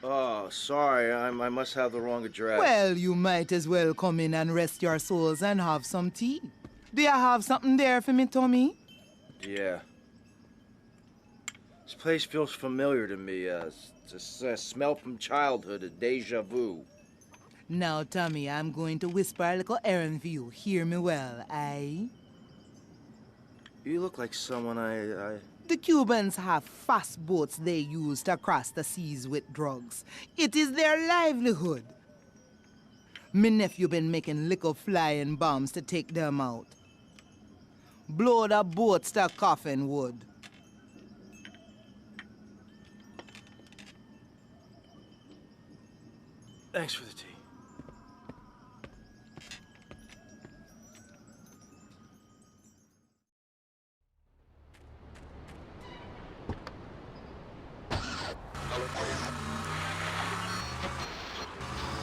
Oh, sorry. I must have the wrong address. Well, you might as well come in and rest your souls and have some tea. Do you have something there for me, Tommy? Yeah. This place feels familiar to me. It's a smell from childhood, a deja vu. Now, Tommy, I'm going to whisper a little errand for you. Hear me well, aye? You look like someone I... The Cubans have fast boats they use to cross the seas with drugs. It is their livelihood. Me nephew been making little flying bombs to take them out. Blow the boats to coffin wood. Thanks for the tea.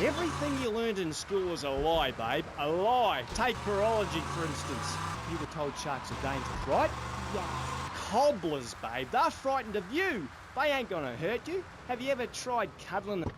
Everything you learned in school is a lie, babe. A lie. Take virology, for instance. You were told sharks are dangerous, right? Yes. Cobblers, babe. They're frightened of you. They ain't gonna hurt you. Have you ever tried cuddling them?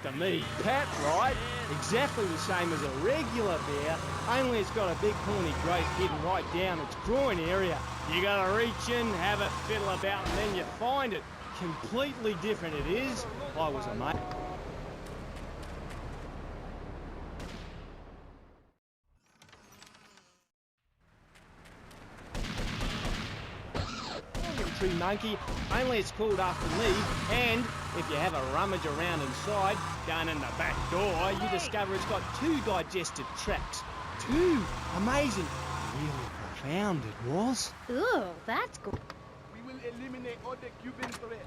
To me, Pat, right? Exactly the same as a regular bear, only it's got a big horny growth hidden right down its groin area. You gotta reach in, have it fiddle about, and then you find it. Completely different it is. I was amazed. Tree monkey, only it's called after me, and if you have a rummage around inside, down in the back door, you discover it's got 2 digestive tracts. 2! Amazing. Really profound it was. Ooh, that's good. We will eliminate all the Cuban threat.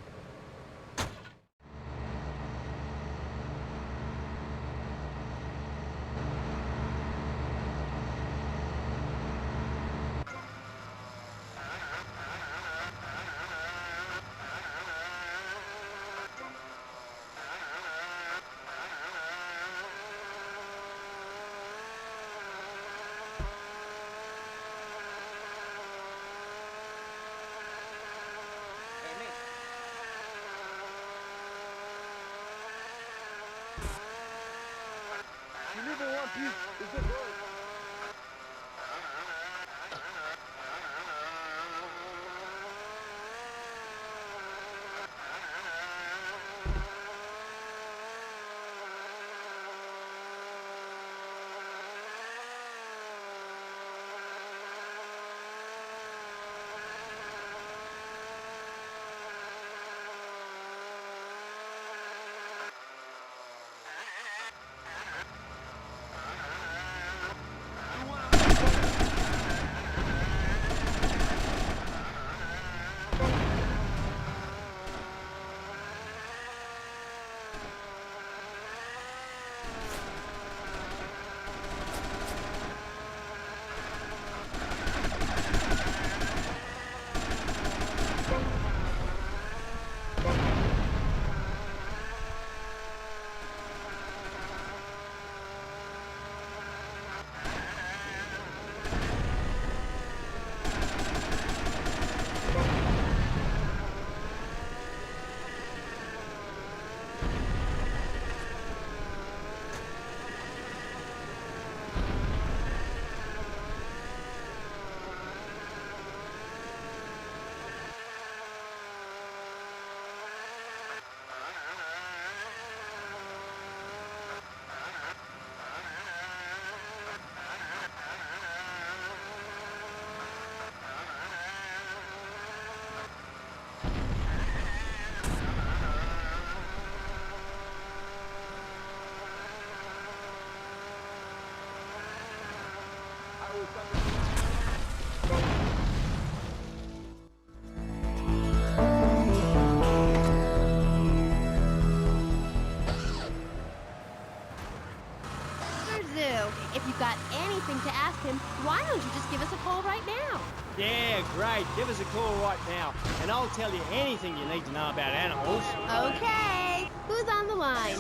If you've got anything to ask him, why don't you just give us a call right now? Yeah, great. Give us a call right now, and I'll tell you anything you need to know about animals. Okay. Who's on the line?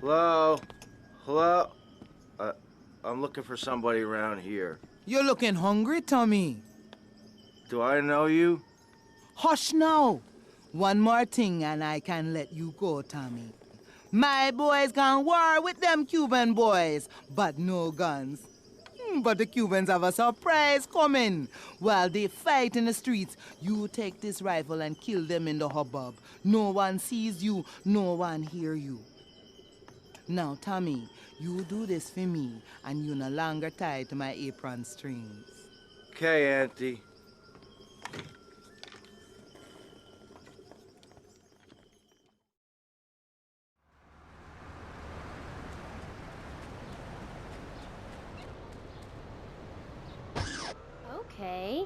Hello? Hello? I'm looking for somebody around here. You're looking hungry, Tommy. Do I know you? Hush now. One more thing and I can let you go, Tommy. My boys can war with them Cuban boys, but no guns. But the Cubans have a surprise coming. While they fight in the streets, you take this rifle and kill them in the hubbub. No one sees you, no one hear you. Now, Tommy, you do this for me, and you no longer tied to my apron strings. Okay, Auntie. Okay.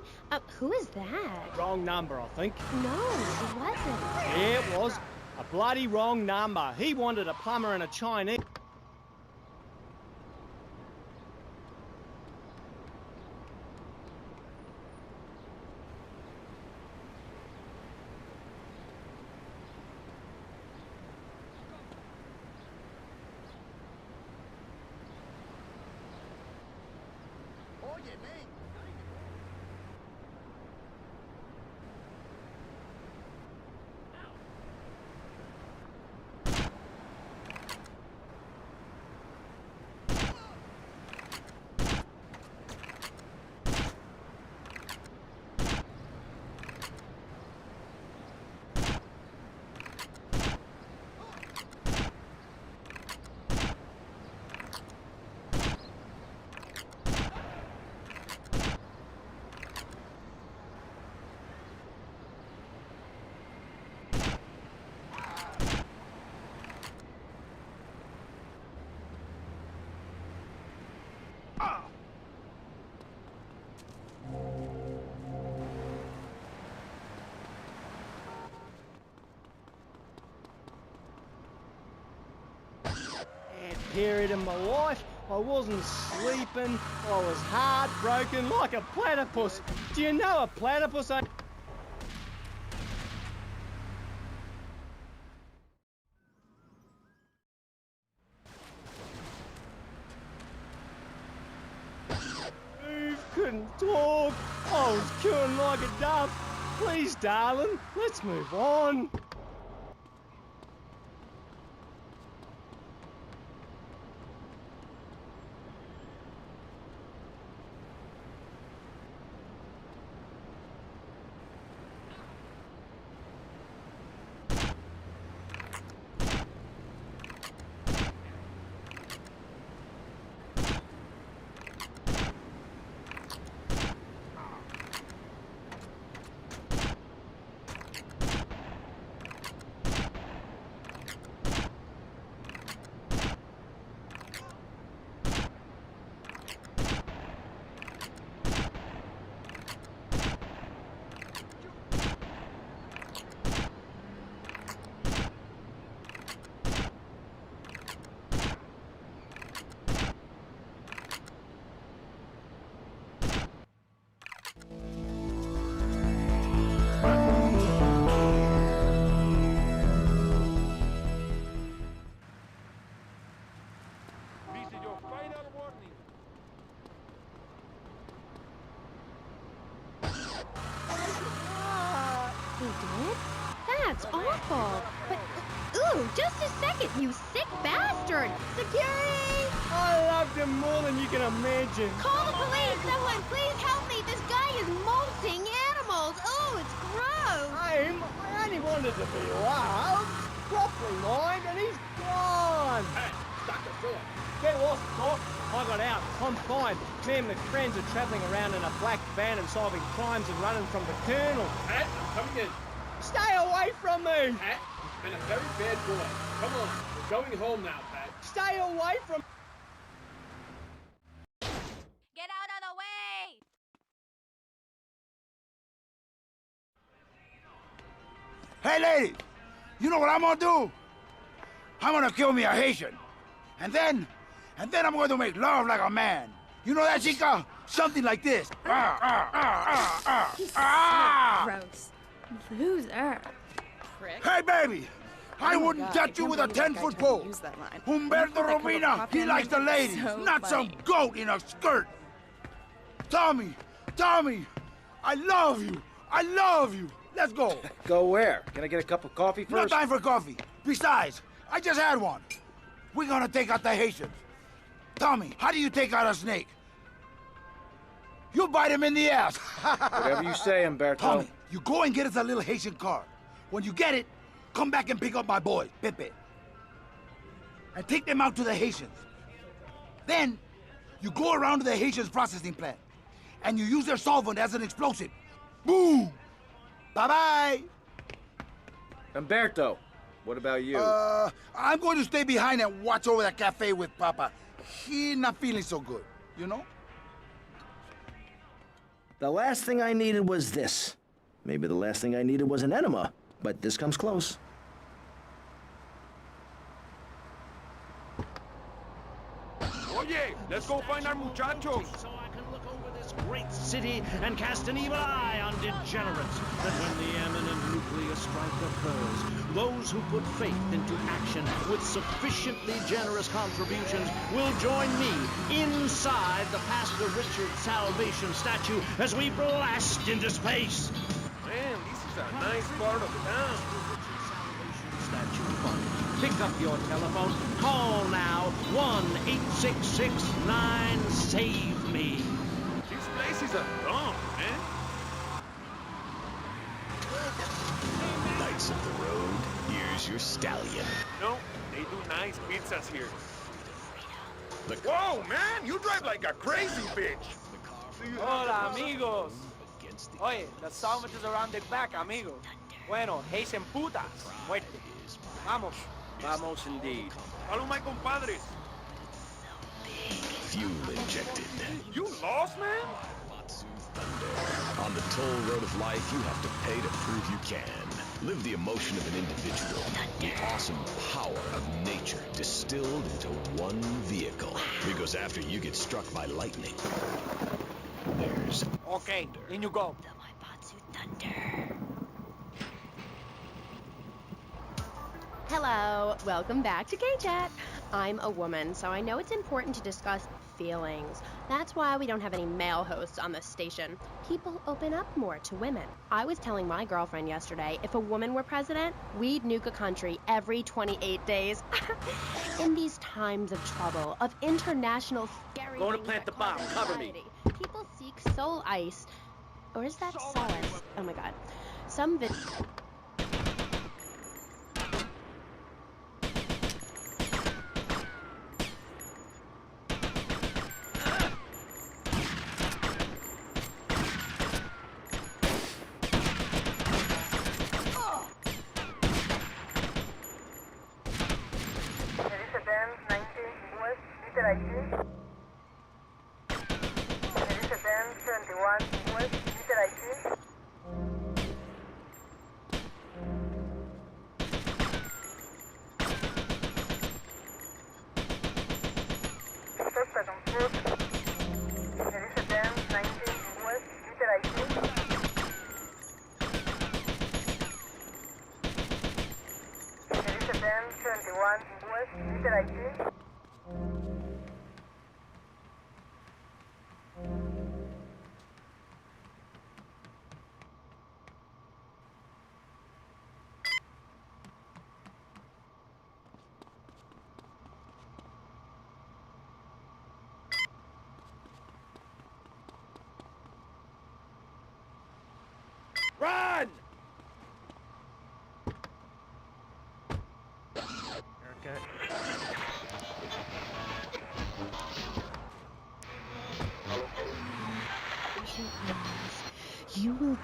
Who is that? Wrong number, I think. No, it wasn't. Yeah, it was. A bloody wrong number. He wanted a plumber and a Chinese. Period in my life, I wasn't sleeping, I was heartbroken like a platypus. Do you know a platypus ain't... Couldn't talk, I was cooing like a dove. Please, darling, let's move on. He did? That's awful. But, ooh, just a second, you sick bastard! Security! I loved him more than you can imagine. Call the police! Someone, please help me! This guy is molting animals! Ooh, it's gross! I only wanted to be loved, properly mind, and he's gone. Hey, Dr. Phillips. Get lost, Doc. I got out. I'm fine. Me and my friends are travelling around in a black van and solving crimes and running from the Colonel. Hey, I'm coming in. Stay away from me! Hey, and a very bad boy. Come on, we're going home now, Pat. Stay away from... Get out of the way! Hey, ladies, you know what I'm gonna do? I'm gonna kill me a Haitian. And then I'm going to make love like a man. You know that, chica? Something like this. He's so gross. Loser. Prick. Hey, baby! I Oh my wouldn't God, touch I you can't with a believe that guy 10-foot tried to pole. use that line. Humberto You put that cup of Robina, coffee he on likes him, the that's ladies, so not funny. some goat in a skirt. Tommy, I love you. I love you. Let's go. Go where? Can I get a cup of coffee No first? time for coffee. Besides, I just had one. We're gonna take out the Haitians. Tommy, how do you take out a snake? You bite him in the ass. Whatever you say, Umberto. Tommy, you go and get us a little Haitian card. When you get it, come back and pick up my boy, Pepe. And take them out to the Haitians. Then, you go around to the Haitians' processing plant. And you use their solvent as an explosive. Boom! Bye-bye! Umberto, what about you? I'm going to stay behind and watch over that cafe with Papa. He's not feeling so good, you know? The last thing I needed was this. Maybe the last thing I needed was an enema, but this comes close. Oye, let's go find our muchachos. So I can look over this great city and cast an evil eye on degenerates, that when the imminent nuclear strike occurs, those who put faith into action with sufficiently generous contributions will join me inside the Pastor Richard Salvation statue as we blast into space. Man, this is a nice part of town. Statue Fund. Pick up your telephone. Call now. 1-866-9-SAVE-ME. This place is a dump, man. Knights of the road, here's your stallion. No, they do nice pizzas here. Whoa, man, you drive like a crazy bitch. Hola, amigos. Oye, the sandwiches around the back, amigo. Bueno, Haitian putas. Muerte. Vamos. Vamos indeed. Follow my compadres. Fuel injected. You lost, man? On the toll road of life, you have to pay to prove you can. Live the emotion of an individual. The awesome power of nature distilled into one vehicle. Because after you get struck by lightning, there's... Okay, in you go. Hello, welcome back to K-Chat. I'm a woman, so I know it's important to discuss feelings. That's why we don't have any male hosts on this station. People open up more to women. I was telling my girlfriend yesterday, if a woman were president, we'd nuke a country every 28 days. In these times of trouble, of international scary Going to things plant the that bomb. cause Cover me. anxiety, people seek soul ice. Or is that solace? Oh my god. Some Mercedes-Benz 19 West, Liter ID. Mercedes-Benz 21 West, Liter ID. Suspect on foot. Mercedes-Benz 19 West, Liter ID. Mercedes-Benz 21 West, Liter ID. Run!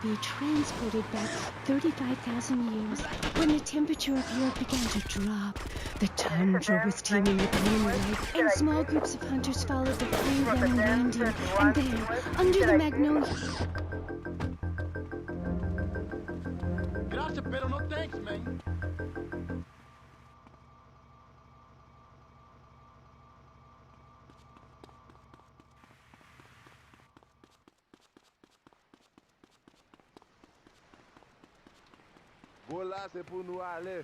be transported back 35,000 years when the temperature of Europe began to drop. The tundra was teeming with moonlight, and small groups of hunters followed the free-running reindeer. And there, under the magnolia... Gracias, pero no thanks, man. Bon là, c'est pour nous aller.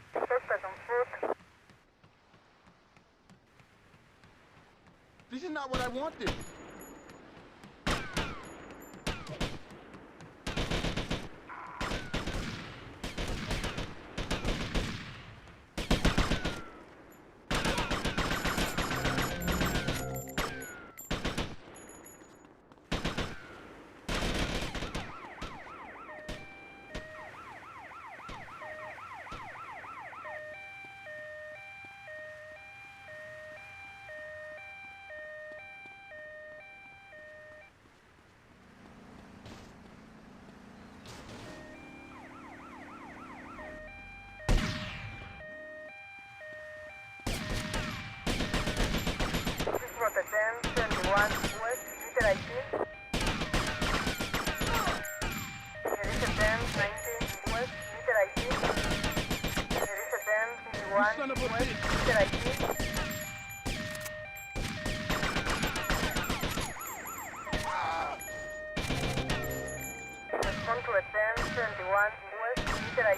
This is not what I wanted. Rotterdam, 21 West, meter ID. Rotterdam, 19 West, meter ID. Rotterdam, 21 West, meter ID. Respond to Rotterdam, 21 West, meter ID.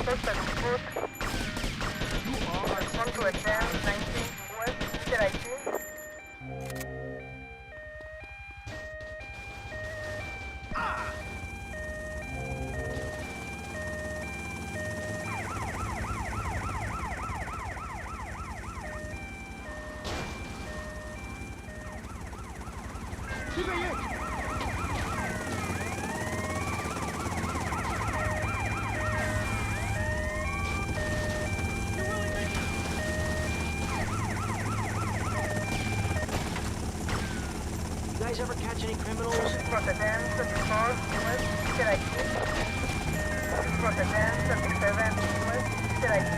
Suspect on foot. Respond to Rotterdam, 19 West, meter ID. You guys ever catch any criminals? Rotterdam, 24 West, meter ID. Rotterdam, 27 West, meter ID.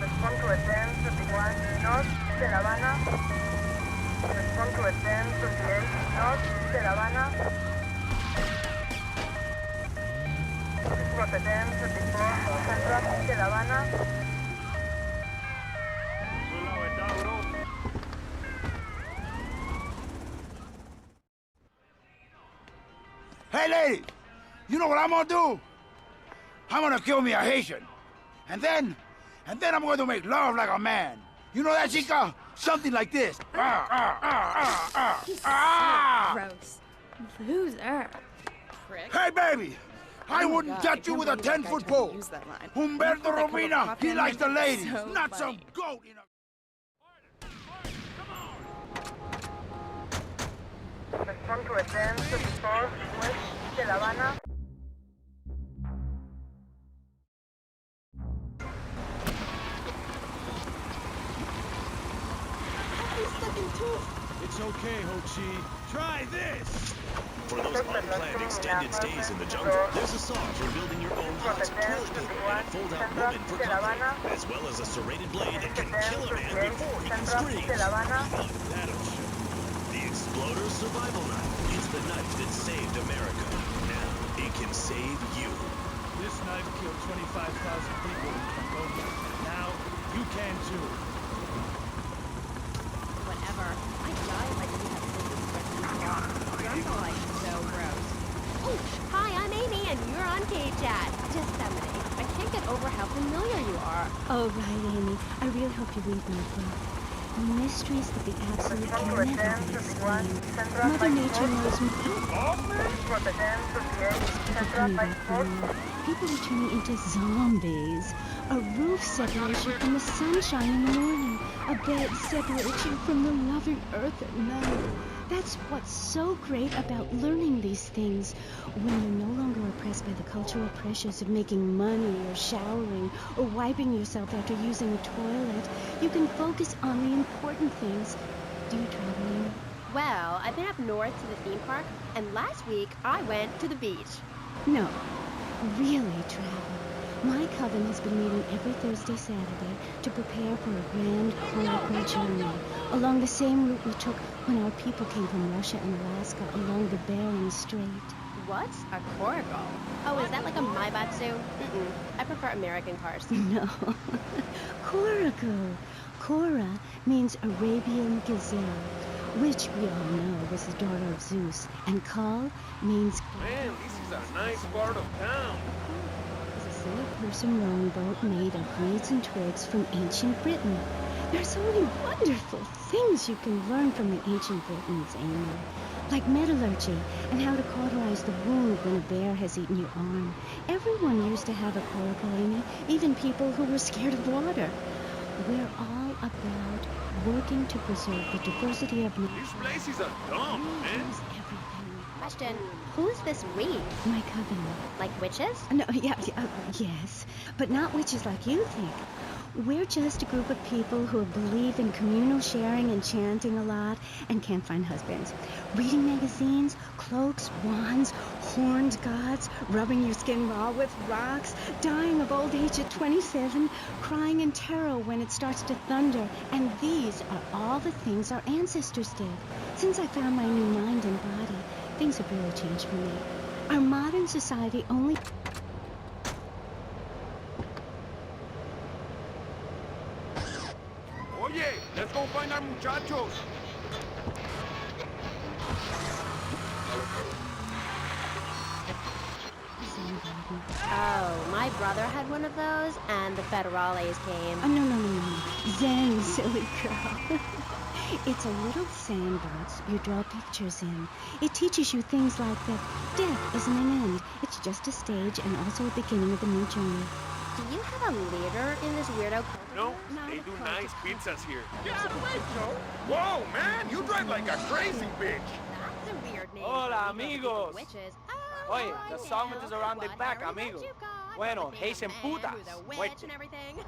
Respond to Rotterdam, 21 North, de La Habana. Respond to Rotterdam, 28 North, de La Habana. Rotterdam, 24 Central, de La Habana. Hey, lady, you know what I'm gonna do? I'm gonna kill me a Haitian. And then I'm going to make love like a man. You know that, chica? Something like this. He's so gross. Loser. Hey, baby! I wouldn't touch you with a 10-foot pole. Humberto Romina, he likes the ladies, not some goat in a... Respond to Rotterdam, 24 West, de La Habana. It's okay, Ho-Chi. Try this! For those unplanned extended stays in the jungle, there's a song for building your own hut, toilet paper, and a fold-out woman for comfort, as well as a serrated blade that can kill a man before he can scream. That'll show. The Exploder Survival Knife is the knife that saved America. Now, it can save you. This knife killed 25,000 people in Cambodia. Now, you can too. Whatever. I die like we have business with jungle life is so gross. Oh, hi, I'm Amy, and you're on K-Chat. Disseminate. I can't get over how familiar you are. Oh, right, Amy. I really hope you read my book. Mysteries of the Absolute Can Never Be Explained. Mother Nature knows me. People are turning into zombies. A roof separates you from the sunshine in the morning. A bed separates you from the loving earth at night. That's what's so great about learning these things. When you're no longer oppressed by the cultural pressures of making money or showering or wiping yourself after using a toilet, you can focus on the important things. Do you travel, Amy? Well, I've been up north to the theme park, and last week I went to the beach. No, really travel. My coven has been meeting every Thursday, Saturday to prepare for a grand clerical journey along the same route we took when our people came from Russia and Alaska along the Bering Strait. What's a coracle? Oh, is that like a Maibatsu? Mm-mm. I prefer American cars. No. Coracle. Cora means Arabian gazelle, which we all know was the daughter of Zeus, and Kal means... Man, this is a nice part of town. ...is a single-person rowing boat made of reeds and twigs from ancient Britain. There are so many wonderful things you can learn from the ancient Britons, Amy. Like metallurgy and how to cauterize the wound when a bear has eaten your arm. Everyone used to have a coracle, Amy, even people who were scared of water. We're all about working to preserve the diversity of nature. This place is a dump, man. Question, who's this we? My coven. Like witches? No, yes, but not witches like you think. We're just a group of people who believe in communal sharing and chanting a lot and can't find husbands. Reading magazines, cloaks, wands, horned gods, rubbing your skin raw with rocks, dying of old age at 27, crying in terror when it starts to thunder. And these are all the things our ancestors did. Since I found my new mind and body, things have really changed for me. Our modern society only... Oye, let's go find our muchachos. Oh, my brother had one of those, and the federales came. Oh, no. Zen, silly girl. It's a little sandbox you draw pictures in. It teaches you things like that death isn't an end. It's just a stage and also a beginning of a new journey. Do you have a leader in this weirdo cult? No, they do nice pizzas here. Yeah, wait, Joe. Whoa, man, you drive like a crazy bitch. That's a weird name. Hola, amigos. Witches. Oye, the song is around the back, amigo. Bueno, hey, se putas. Muerte.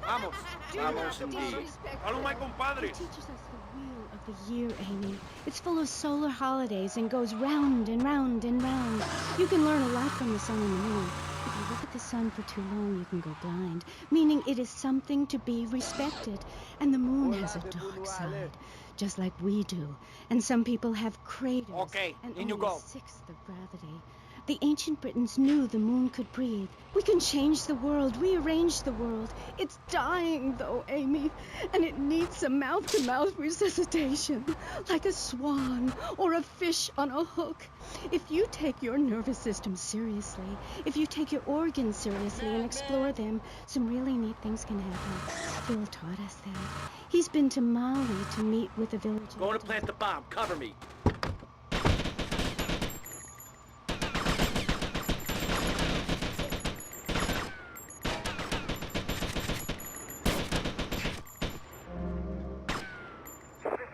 Vamos. Vamos indeed. Hello, my compadres. It teaches us the wheel of the year, Amy. It's full of solar holidays and goes round and round and round. You can learn a lot from the sun and the moon. If you look at the sun for too long, you can go blind, meaning it is something to be respected. And the moon has a dark side, just like we do. And some people have craters. Okay, and in you only go. a sixth of gravity. The ancient Britons knew the moon could breathe. We can change the world, rearrange the world. It's dying, though, Amy, and it needs some mouth-to-mouth resuscitation, like a swan or a fish on a hook. If you take your nervous system seriously, if you take your organs seriously and explore them, some really neat things can happen. Phil taught us that. He's been to Mali to meet with a village. Going to plant the bomb. Cover me.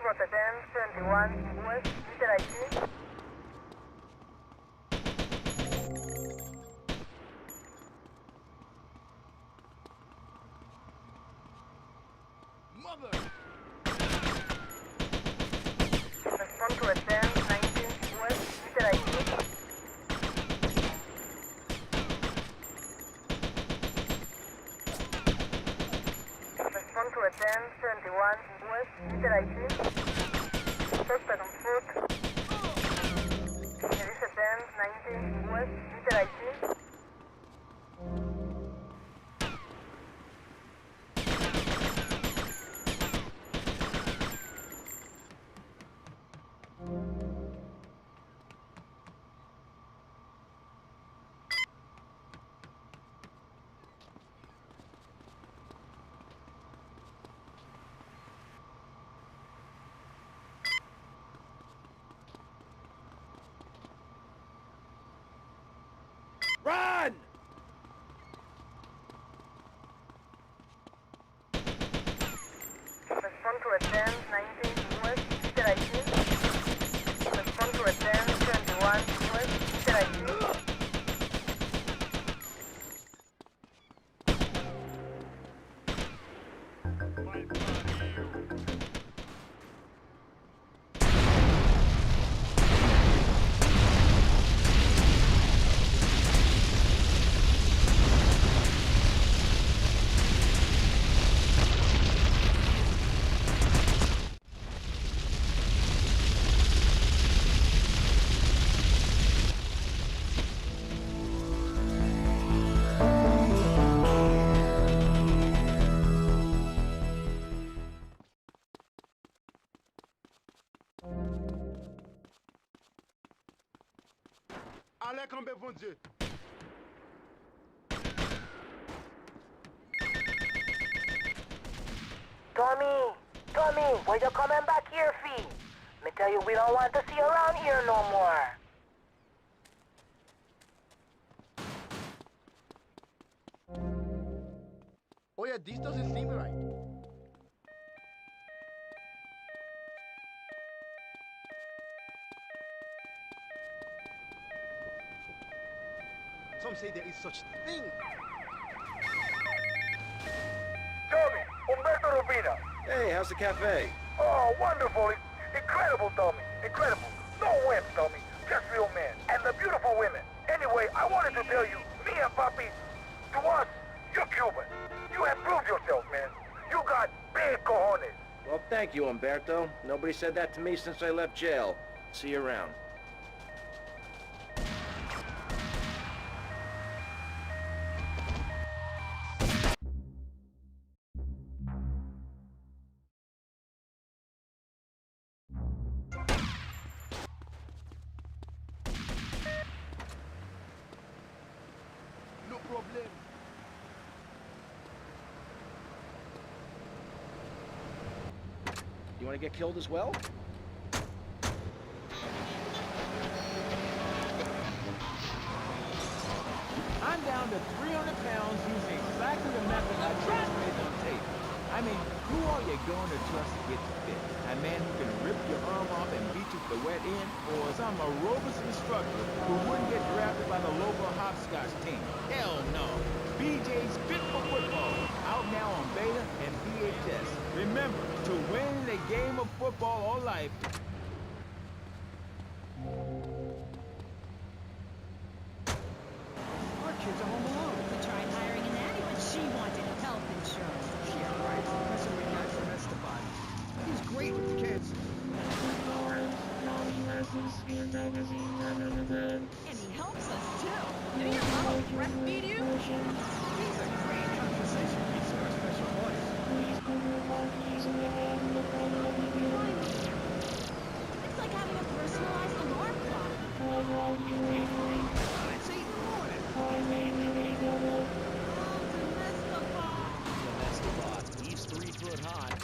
Rotterdam, 71, West, Interactive. Mother! Respond to Advance, 19, West, Interactive. Respond to Advance, 71, West, Interactive. Suspect on foot. There is Advance, 19, West, Interactive. Run! Tommy, why you coming back here, fee? Me tell you, we don't want to see you around here no more. Oh yeah, this doesn't seem right. Some say there is such thing. Tommy, Humberto Rubina. Hey, how's the cafe? Oh, wonderful. Incredible, Tommy. Incredible. No wimps, Tommy. Just real men. And the beautiful women. Anyway, I wanted to tell you, me and Papi, to us, you're Cuban. You have proved yourself, man. You got big cojones. Well, thank you, Humberto. Nobody said that to me since I left jail. See you around. No problem. You want to get killed as well? I'm down to 300 pounds using exactly the method I demonstrated on tape. I mean, who are you going to trust to get you fit? A man who can rip your arm off and beat you with the wet end? Or some aerobics instructor who wouldn't get drafted by the local hopscotch team? Hell no. BJ's Fit for Football, out now on Beta and VHS. Remember, to win the game of football or life, Our kids are home alone. We tried hiring a nanny, but she wanted health insurance. yeah, right, Professor guy from Esteban. He's great with kids. And he helps us, too. Do your mama breastfeed you? He's a great conversation piece for a special voice. It's like having a personalized alarm clock. It's 8 in the morning. Domesticate. He's 3 foot high.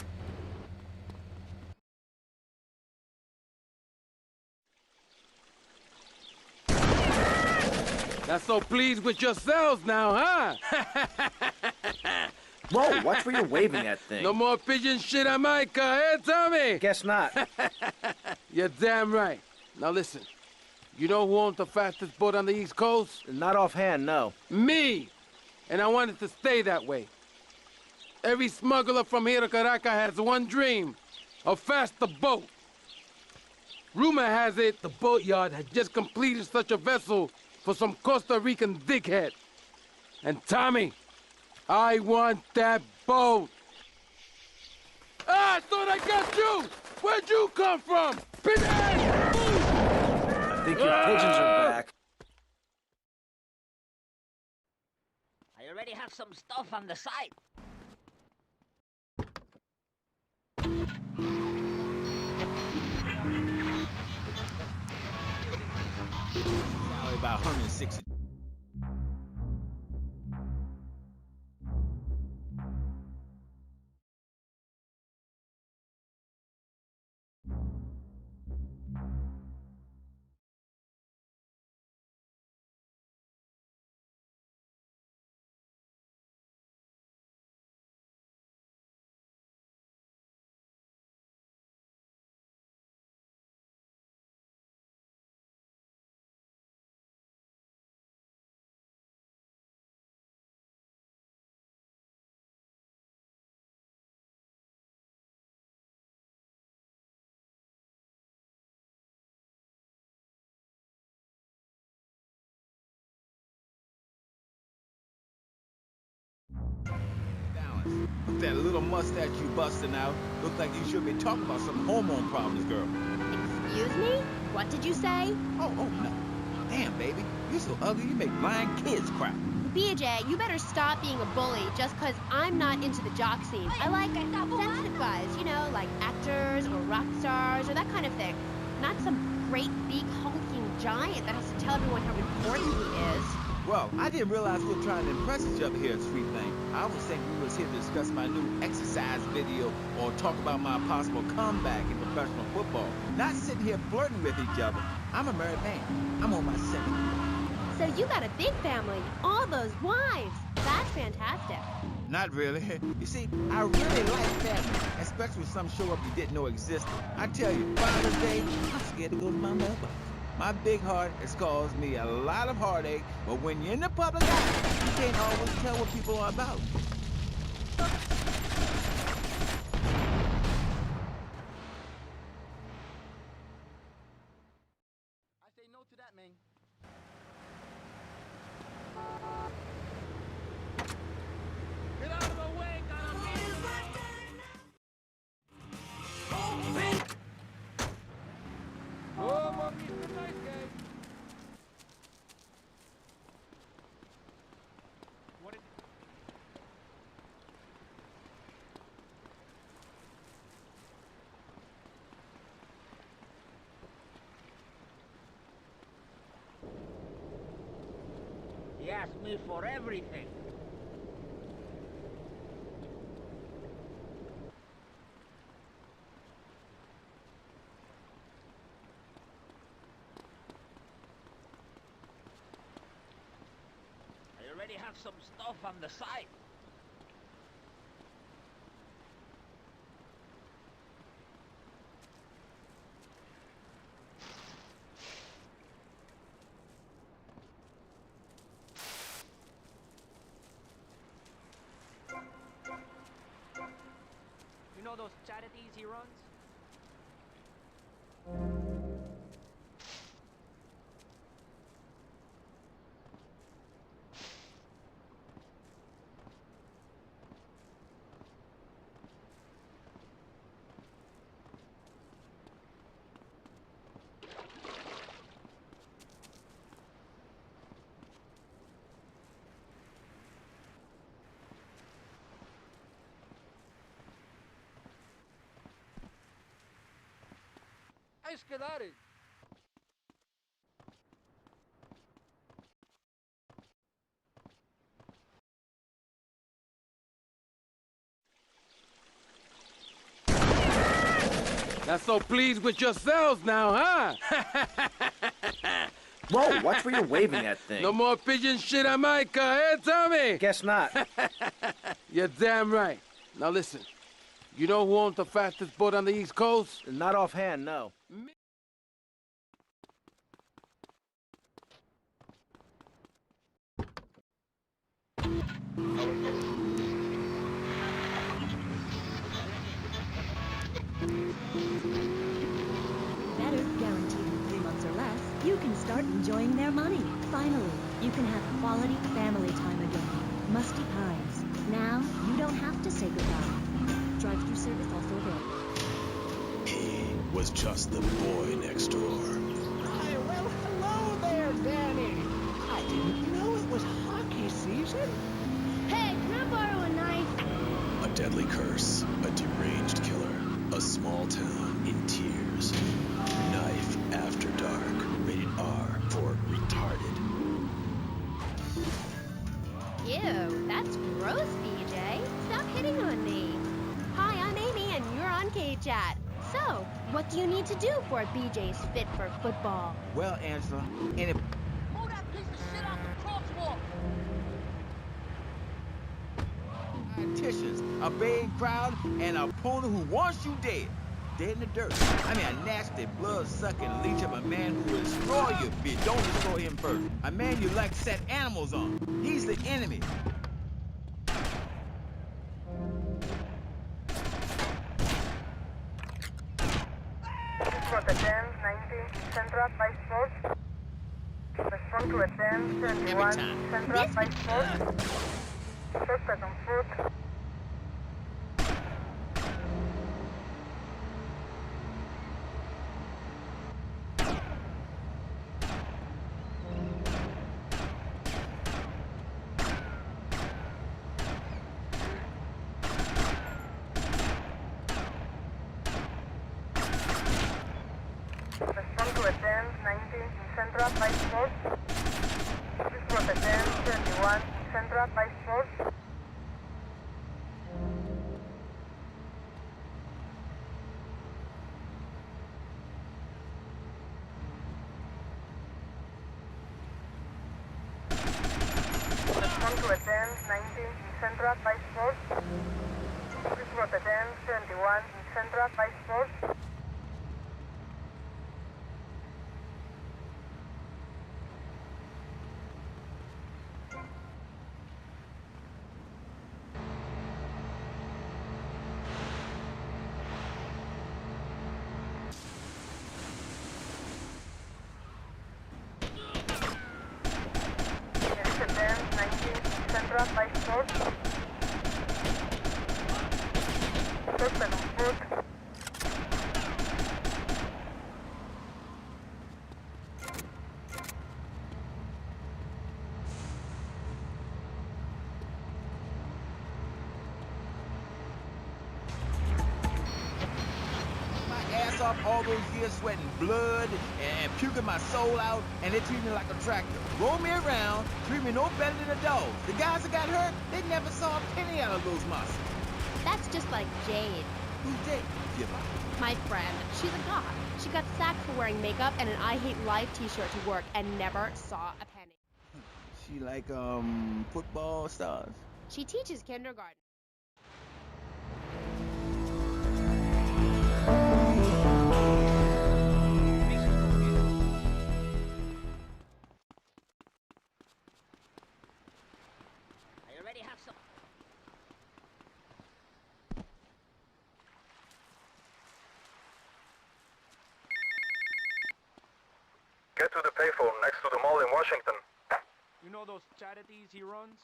Not so pleased with yourselves now, huh? Whoa, watch where you're waving that thing. No more pigeon shit on my car, eh, Tommy? Guess not. You're damn right. Now listen, you know who owns the fastest boat on the East Coast? Not offhand, no. Me! And I want it to stay that way. Every smuggler from here to Caracas has one dream, a faster boat. Rumor has it the boatyard has just completed such a vessel for some Costa Rican dickhead. And Tommy, I want that boat. Ah, I thought I got you! Where'd you come from? Bitch! I think your pigeons are back. I already have some stuff on the side. Probably about 160. With that little mustache you busting out, look like you should be talking about some hormone problems, girl. Excuse me? What did you say? Oh, no. Damn, baby. You're so ugly you make blind kids cry. BJ, you better stop being a bully just because I'm not into the jock scene. I like sensitive guys, you know, like actors or rock stars or that kind of thing. Not some great big hulking giant that has to tell everyone how important he is. Well, I didn't realize we were trying to impress each other here at Street Thing. I was thinking we was here to discuss my new exercise video or talk about my possible comeback in professional football. Not sitting here flirting with each other. I'm a married man. I'm on my second. So you got a big family, all those wives. That's fantastic. Not really. You see, I really like family, especially when some show up you didn't know existed. I tell you, Father's Day, I'm scared to go to my mailbox. My big heart has caused me a lot of heartache, but when you're in the public eye, you can't always tell what people are about. I say no to that, man. Get out of the way, Oh, monkey's a nice guy. What is He asked me for everything. I already have some stuff on the side. You know those charities he runs? Let's get at it. Not so pleased with yourselves now, huh? Whoa, watch where you're waving that thing. No more pigeon shit on my car, eh, Tommy? Guess not. You're damn right. Now listen, you know who owns the fastest boat on the East Coast? Not offhand, no. Better, guaranteed in 3 months or less, you can start enjoying their money. Finally, you can have quality family time again. Musty Pines. Now, you don't have to say goodbye. Drive-through service also available. He was just the boy next door. Hi, well, hello there, Danny. I didn't know it was hockey season. Hey, can I borrow a knife? A deadly curse, a deranged killer, a small town in tears. Knife After Dark, rated R for retarded. Ew, that's gross, BJ. Stop hitting on me. Hi, I'm Amy, and you're on K-Chat. So, what do you need to do for BJ's fit for football? Well, Angela, any Move that piece of shit off the crosswalk! politicians, a baying crowd, and an opponent who wants you dead. Dead in the dirt. I mean, a nasty, blood-sucking leech of a man who will destroy you if you don't destroy him first. A man you like set animals on. He's the enemy. For the 10, 90, Central by Sports. Respond to a 10, 21, Central by Sports. Suspect on foot. Respond to a 10, 90, Central Central by Sports. Respond to attend 90 Central by Sports. Please attend 71 Central by Sports. Central by Sports. Suspect on foot. Ass off all those years sweating blood and puking my soul out, and they treat me like a tractor. Roll me around, treat me no better than a dog. The guys that got hurt, they never saw a penny out of those monsters. That's just like Jade. Who's Jade? My friend. She's a goth. She got sacked for wearing makeup and an I Hate Life t-shirt to work and never saw a penny. She like, football stars? She teaches kindergarten. Get to the payphone next to the mall in Washington. You know those charities he runs?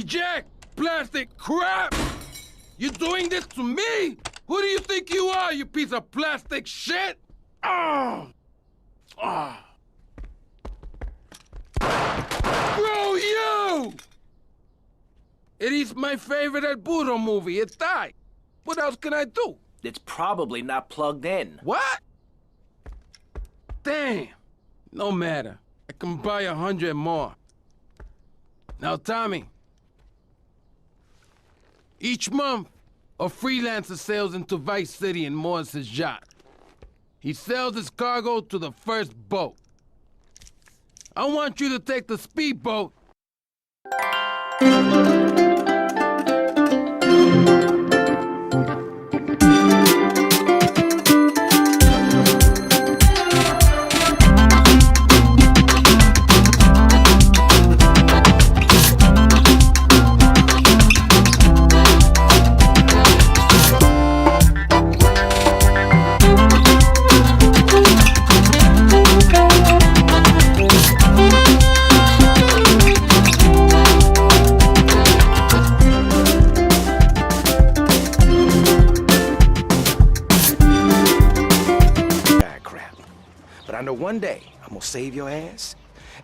Jack, plastic crap! You doing this to me? Who do you think you are, you piece of plastic shit? Oh! Oh! Bro, you! It is my favorite El Burro movie. It died. What else can I do? It's probably not plugged in. What? Damn. No matter. I can buy 100 more. Now, Tommy. Each month, a freelancer sails into Vice City in Morris's yacht. He sells his cargo to the first boat. I want you to take the speedboat. One day, I'm gonna save your ass,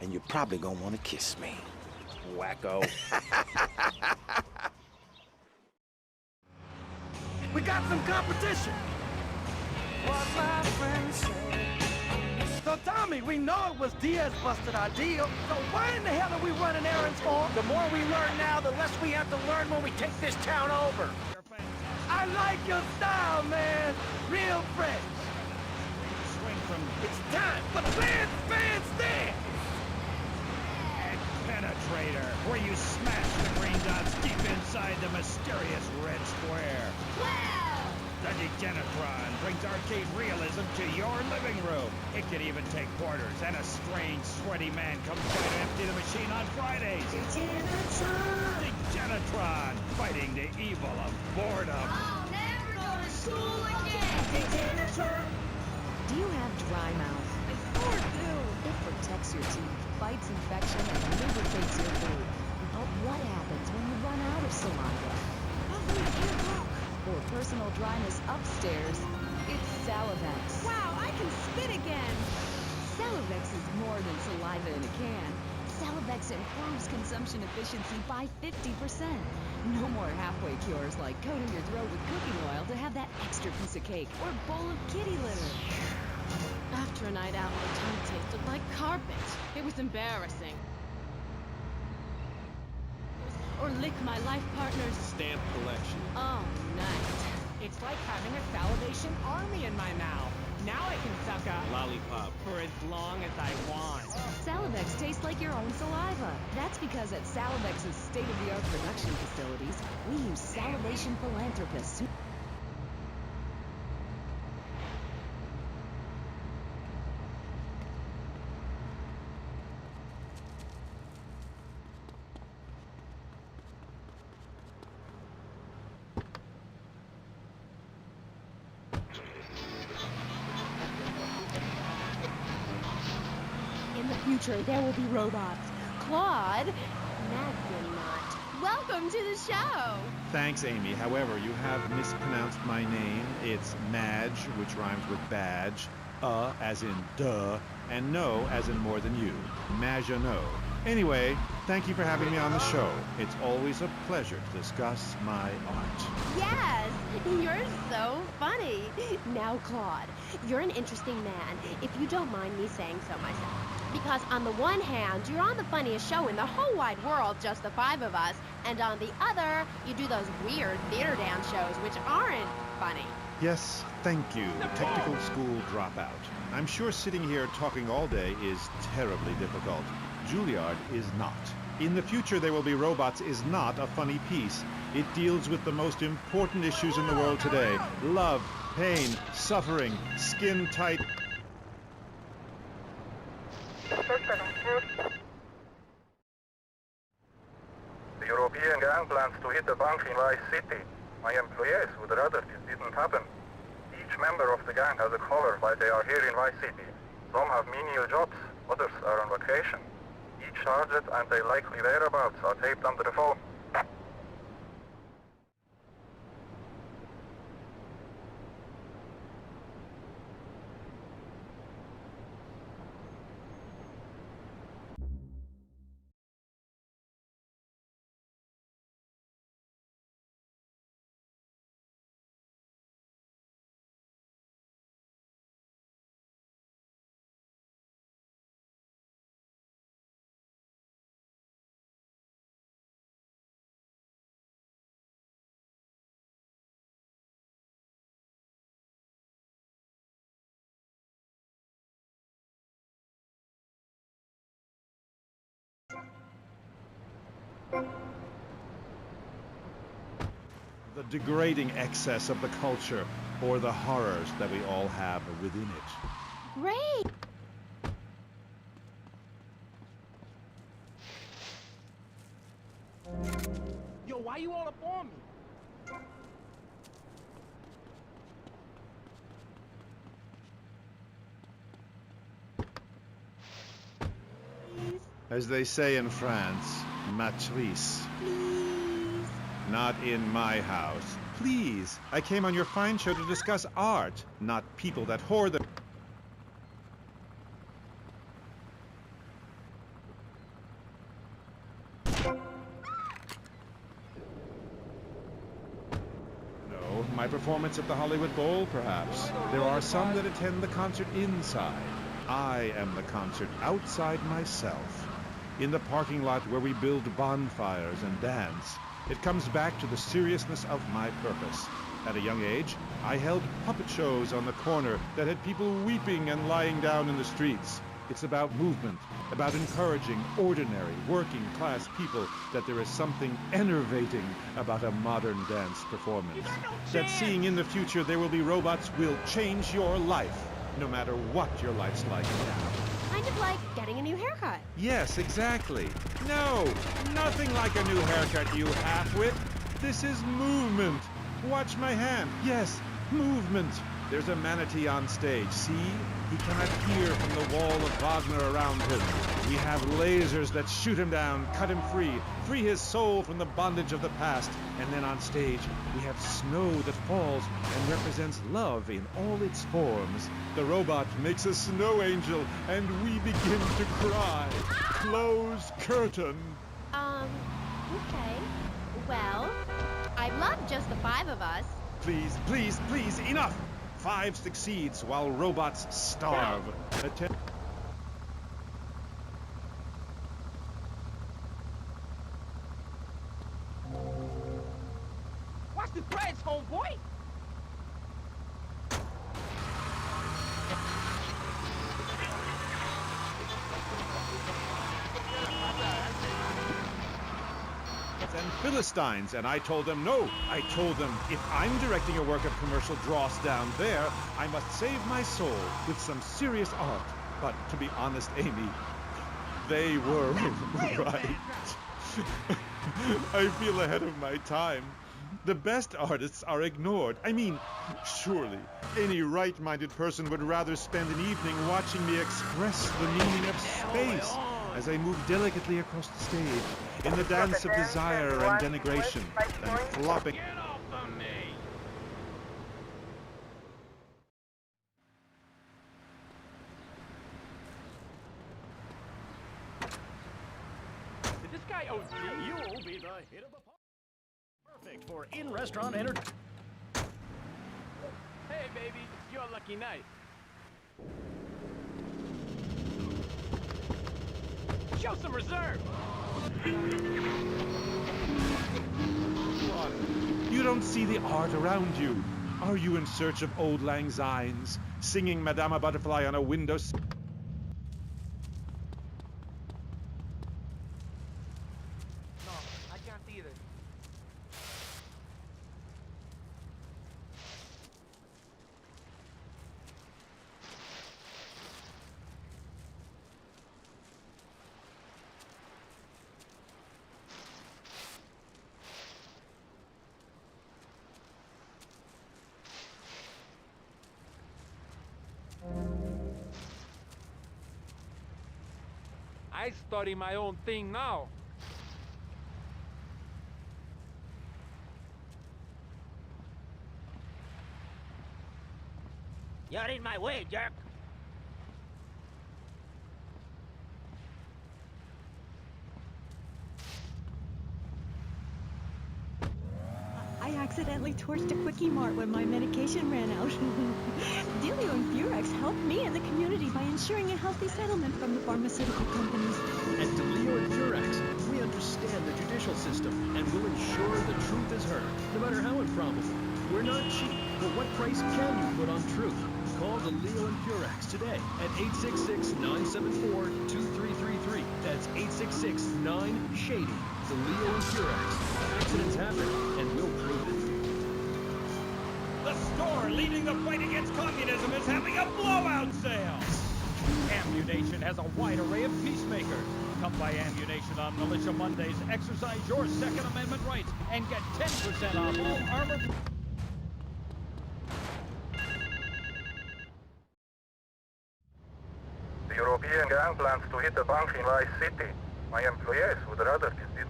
and you're probably gonna want to kiss me. Wacko. We got some competition. What my friends say. So Tommy, we know it was Diaz busted our deal. So why in the hell are we running errands for him? The more we learn now, the less we have to learn when we take this town over. I like your style, man. Real fresh. It's time for fans dance! And Penetrator, where you smash the green dots deep inside the mysterious red square. Wow! The Degenitron brings arcade realism to your living room. It can even take quarters, and a strange, sweaty man comes by to empty the machine on Fridays. Degenitron, fighting the evil of boredom. I'll never go to school again! Degenitron! Do you have dry mouth? I sure do! It protects your teeth, fights infection, and lubricates your food. But what happens when you run out of saliva? For personal dryness upstairs, it's Salivex. Wow, I can spit again! Salivex is more than saliva in a can. Salivex Salivex improves consumption efficiency by 50%. No more halfway cures like coating your throat with cooking oil to have that extra piece of cake or bowl of kitty litter. After a night out, my tongue tasted like carpet. It was embarrassing. Or lick my life partner's Stamp collection. all night. It's like having a salivation army in my mouth. Now I can suck a Lollipop. for as long as I want. Salivex tastes like your own saliva. That's because at Salivex's state-of-the-art production facilities, we use salivation philanthropists who... In the future, there will be robots. Claude, Madge will not. Welcome to the show. Thanks, Amy. However, you have mispronounced my name. It's Madge, which rhymes with badge, as in duh, and no as in more than you. Maginot. Anyway, thank you for having me on the show. It's always a pleasure to discuss my art. Yes, you're so funny. Now, Claude, you're an interesting man, if you don't mind me saying so myself. Because on the one hand, you're on the funniest show in the whole wide world, just the five of us, and on the other, you do those weird theater dance shows which aren't funny. Yes, thank you, technical school dropout. I'm sure sitting here talking all day is terribly difficult. Juilliard is not. In the future there will be robots is not a funny piece. It deals with the most important issues in the world today. Love, pain, suffering, skin tight. The European gang plans to hit a bank in Vice City. My employees would rather this didn't happen. Each member of the gang has a collar while they are here in Vice City. Some have menial jobs, others are on vacation. Each target and their likely whereabouts are taped under the phone. The degrading excess of the culture, or the horrors that we all have within it. Great! Yo, why you all up on me? As they say in France, matrice. Not in my house. Please, I came on your fine show to discuss art, not people that hoard them. No, my performance at the Hollywood Bowl, perhaps. There are some that attend the concert inside. I am the concert outside myself. In the parking lot where we build bonfires and dance. It comes back to the seriousness of my purpose. At a young age, I held puppet shows on the corner that had people weeping and lying down in the streets. It's about movement, about encouraging ordinary, working-class people that there is something enervating about a modern dance performance. That seeing in the future there will be robots will change your life, no matter what your life's like now. Kind of like getting a new haircut. Yes, exactly. No, nothing like a new haircut, you half-wit. This is movement. Watch my hand. Yes, movement. There's a manatee on stage. See? He cannot hear from the wall of Wagner around him. We have lasers that shoot him down, cut him free his soul from the bondage of the past. And then on stage, we have snow that falls and represents love in all its forms. The robot makes a snow angel, and we begin to cry. Close curtain. Okay. Well, I'd love just the 5 of us. Please, please, please, enough! 5 succeeds while robots starve. Watch the threads, homeboy! And Philistines, and I told them no. I told them, if I'm directing a work of commercial dross down there, I must save my soul with some serious art. But to be honest, Amy, they were right. I feel ahead of my time. The best artists are ignored. I mean, surely any right-minded person would rather spend an evening watching me express the meaning of space as I move delicately across the stage in the dance of desire and denigration, and flopping. Get off of me! Did this guy OD? You'll be the hit of the party. Perfect for in-restaurant entertainment. Hey, baby, it's your lucky night. Show some reserve! What? You don't see the art around you. Are you in search of Auld Lang Synes, singing Madama Butterfly on a window? No, I can't either. I study my own thing now. You're in my way, jerk. I accidentally torched a Quickie Mart when my medication ran out. Delio and Furex helped me and the community by ensuring a healthy settlement from the pharmaceutical companies. At DeLeo and Furex, we understand the judicial system and will ensure the truth is heard, no matter how improbable. We're not cheap, but what price can you put on truth? Call DeLeo and Furex today at 866-974-2333. That's 866-9-SHADY. DeLeo and Furex. Accidents happen, and we'll prove it. The store leading the fight against communism is having a blowout sale. Ammunition has a wide array of peacemakers. Come by Ammunition on Militia Mondays, exercise your Second Amendment rights, and get 10% off all armor. The European gang plans to hit the bank in Vice City. My employees would rather this did.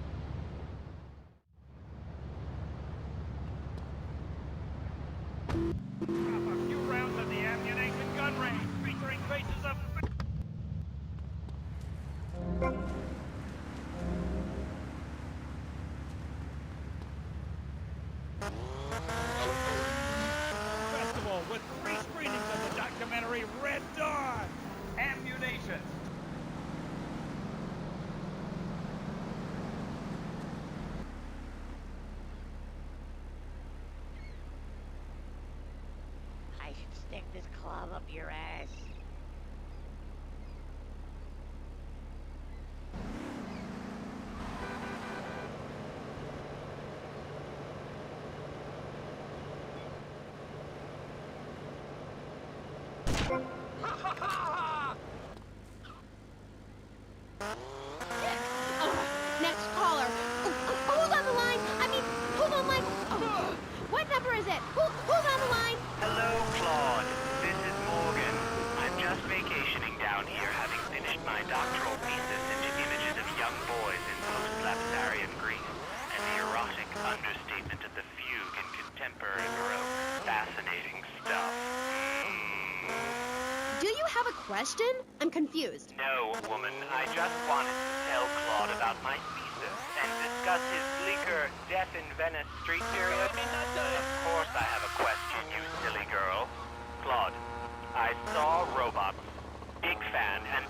Drop a few rounds at the Ammunition gun range, featuring faces of... Festival with 3 screenings of the documentary Red Dawn. Ammunition. I should stick this club up your ass. Next caller. Who's on the line? I mean, who's on line? What number is it? Who's on the line? Hello, Claude. boys in post-lapsarian Greece, and the erotic understatement of the fugue in contemporary Baroque. Fascinating stuff. Do you have a question? I'm confused. No, woman. I just wanted to tell Claude about my thesis and discuss his bleaker Death in Venice street period. Of course I have a question, you silly girl. Claude, I saw robots. Big fan, and...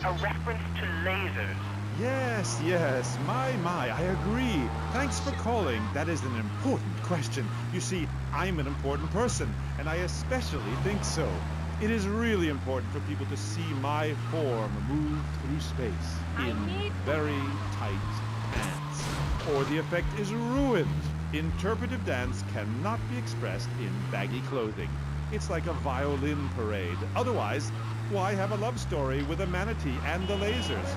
a reference to lasers. Yes, my, I agree. Thanks for calling. That is an important question. You see, I'm an important person, and I especially think so. It is really important for people to see my form move through space in very tight pants, or the effect is ruined. Interpretive dance cannot be expressed in baggy clothing. It's like a violin parade. Otherwise, why have a love story with a manatee and the lasers? It's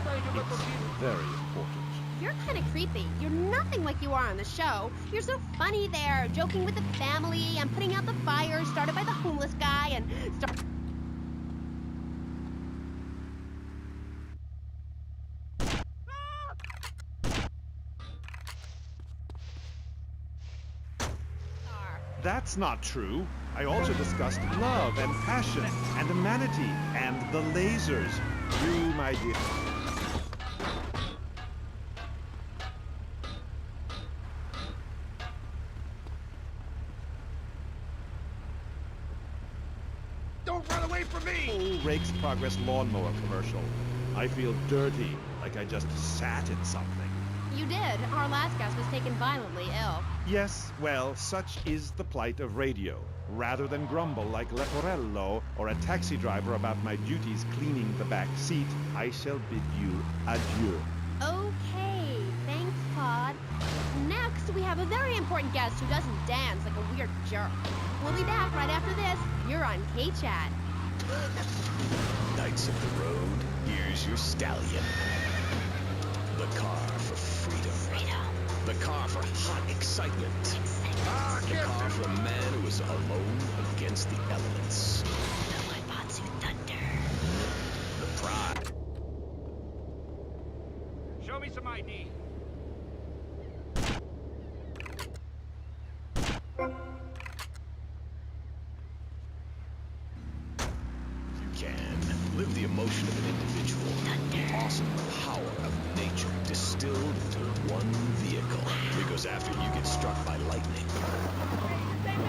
very important. You're kind of creepy. You're nothing like you are on the show. You're so funny there, joking with the family and putting out the fire started by the homeless guy and That's not true. I also discussed love and passion and a manatee and the lasers. You, my dear. Don't run away from me! Rake's Progress lawnmower commercial. I feel dirty, like I just sat in something. You did. Our last guest was taken violently ill. Yes, well, such is the plight of radio. Rather than grumble like Leporello or a taxi driver about my duties cleaning the back seat, I shall bid you adieu. Okay, thanks, Claude. Next, we have a very important guest who doesn't dance like a weird jerk. We'll be back right after this. You're on K-Chat. Knights of the road, here's your stallion. The car for freedom. The car for hot excitement. The car for a man who is alone against the elements. The Waibatsu Thunder. The pride. Show me some ID. You can live the emotion of an individual. The awesome power of nature distilled into one vehicle. Because after you get struck by lightning,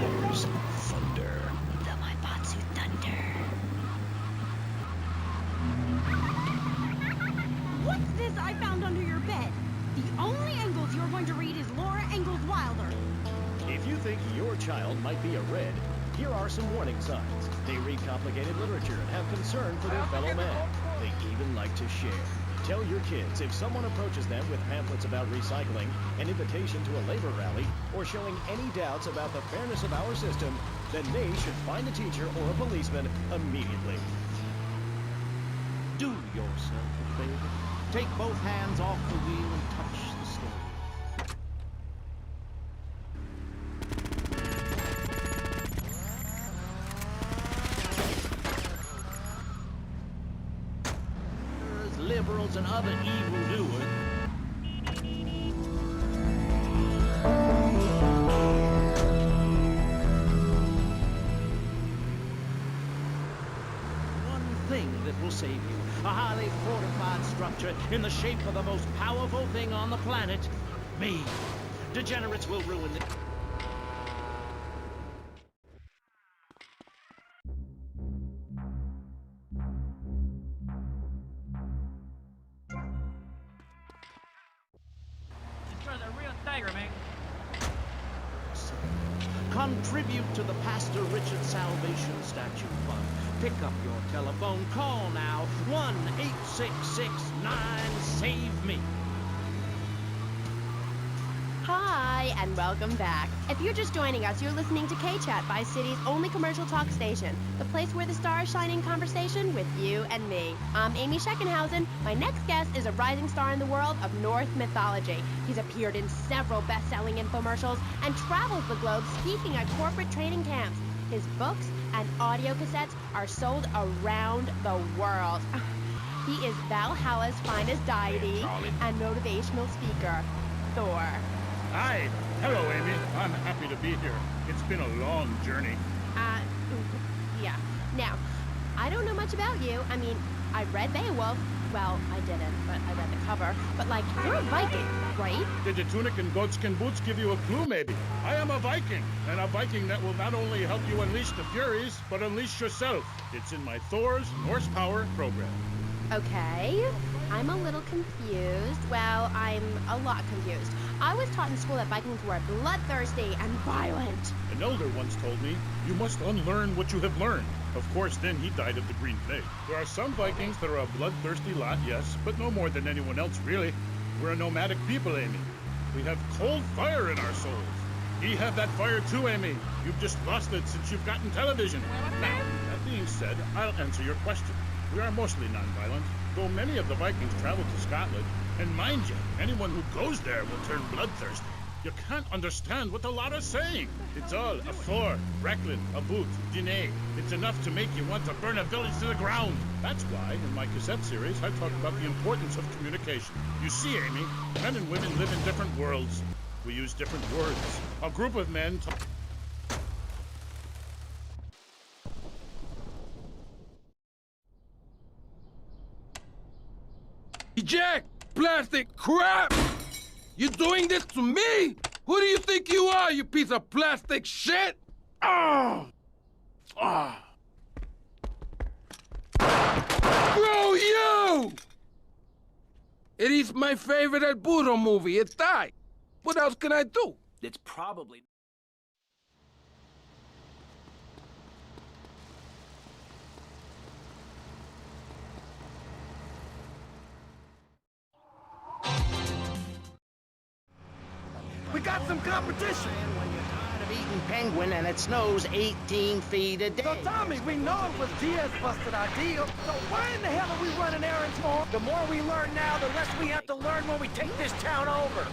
there's thunder. The Waibatsu Thunder. What's this I found under your bed? The only Engels you're going to read is Laura Ingalls Wilder. If you think your child might be a red, here are some warning signs. They read complicated literature and have concern for their fellow man. They even like to share. Tell your kids if someone approaches them with pamphlets about recycling, an invitation to a labor rally, or showing any doubts about the fairness of our system, then they should find a teacher or a policeman immediately. Do yourself a favor. Take both hands off the wheel and touch the steering. Liberals and other evildoers. One thing that will save you. A highly fortified structure in the shape of the most powerful thing on the planet. Me. Degenerates will ruin it. Contribute to the Pastor Richard Salvation Statue Fund. Pick up your telephone. Call now. 1-866-9-SAVE-ME. Hi. Hi, and welcome back. If you're just joining us, you're listening to K-Chat, Vice City's only commercial talk station, the place where the stars shine in conversation with you and me. I'm Amy Scheckenhausen. My next guest is a rising star in the world of Norse mythology. He's appeared in several best-selling infomercials and travels the globe speaking at corporate training camps. His books and audio cassettes are sold around the world. He is Valhalla's finest deity and motivational speaker, Thor. Hi. Hello, Amy. I'm happy to be here. It's been a long journey. Yeah. Now, I don't know much about you. I mean, I read Beowulf. Well, I didn't, but I read the cover. But, like, you're a Viking, right? Did the tunic and goatskin boots give you a clue, maybe? I am a Viking, and a Viking that will not only help you unleash the Furies, but unleash yourself. It's in my Thor's Norse Power program. Okay. I'm a little confused. Well, I'm a lot confused. I was taught in school that Vikings were bloodthirsty and violent. An elder once told me, you must unlearn what you have learned. Of course, then he died of the green plague. There are some Vikings that are a bloodthirsty lot, yes, but no more than anyone else, really. We're a nomadic people, Amy. We have cold fire in our souls. We have that fire too, Amy. You've just lost it since you've gotten television. Now, that being said, I'll answer your question. We are mostly non-violent, though many of the Vikings traveled to Scotland. And mind you, anyone who goes there will turn bloodthirsty. You can't understand what the lot are saying. It's all a Thor, Recklin, a boot, Diné. It's enough to make you want to burn a village to the ground. That's why, in my cassette series, I talk about the importance of communication. You see, Amy, men and women live in different worlds. We use different words. A group of men talk... Eject! Plastic crap! You doing this to me? Who do you think you are, you piece of plastic shit? Oh! Oh! Bro, you! It is my favorite El Burro movie. It died. What else can I do? It's probably... We got some competition. When you're tired of eating penguin and it snows 18 feet a day. So Tommy, we know it was Diaz busted our deal. So why in the hell are we running errands for? The more we learn now, the less we have to learn when we take this town over.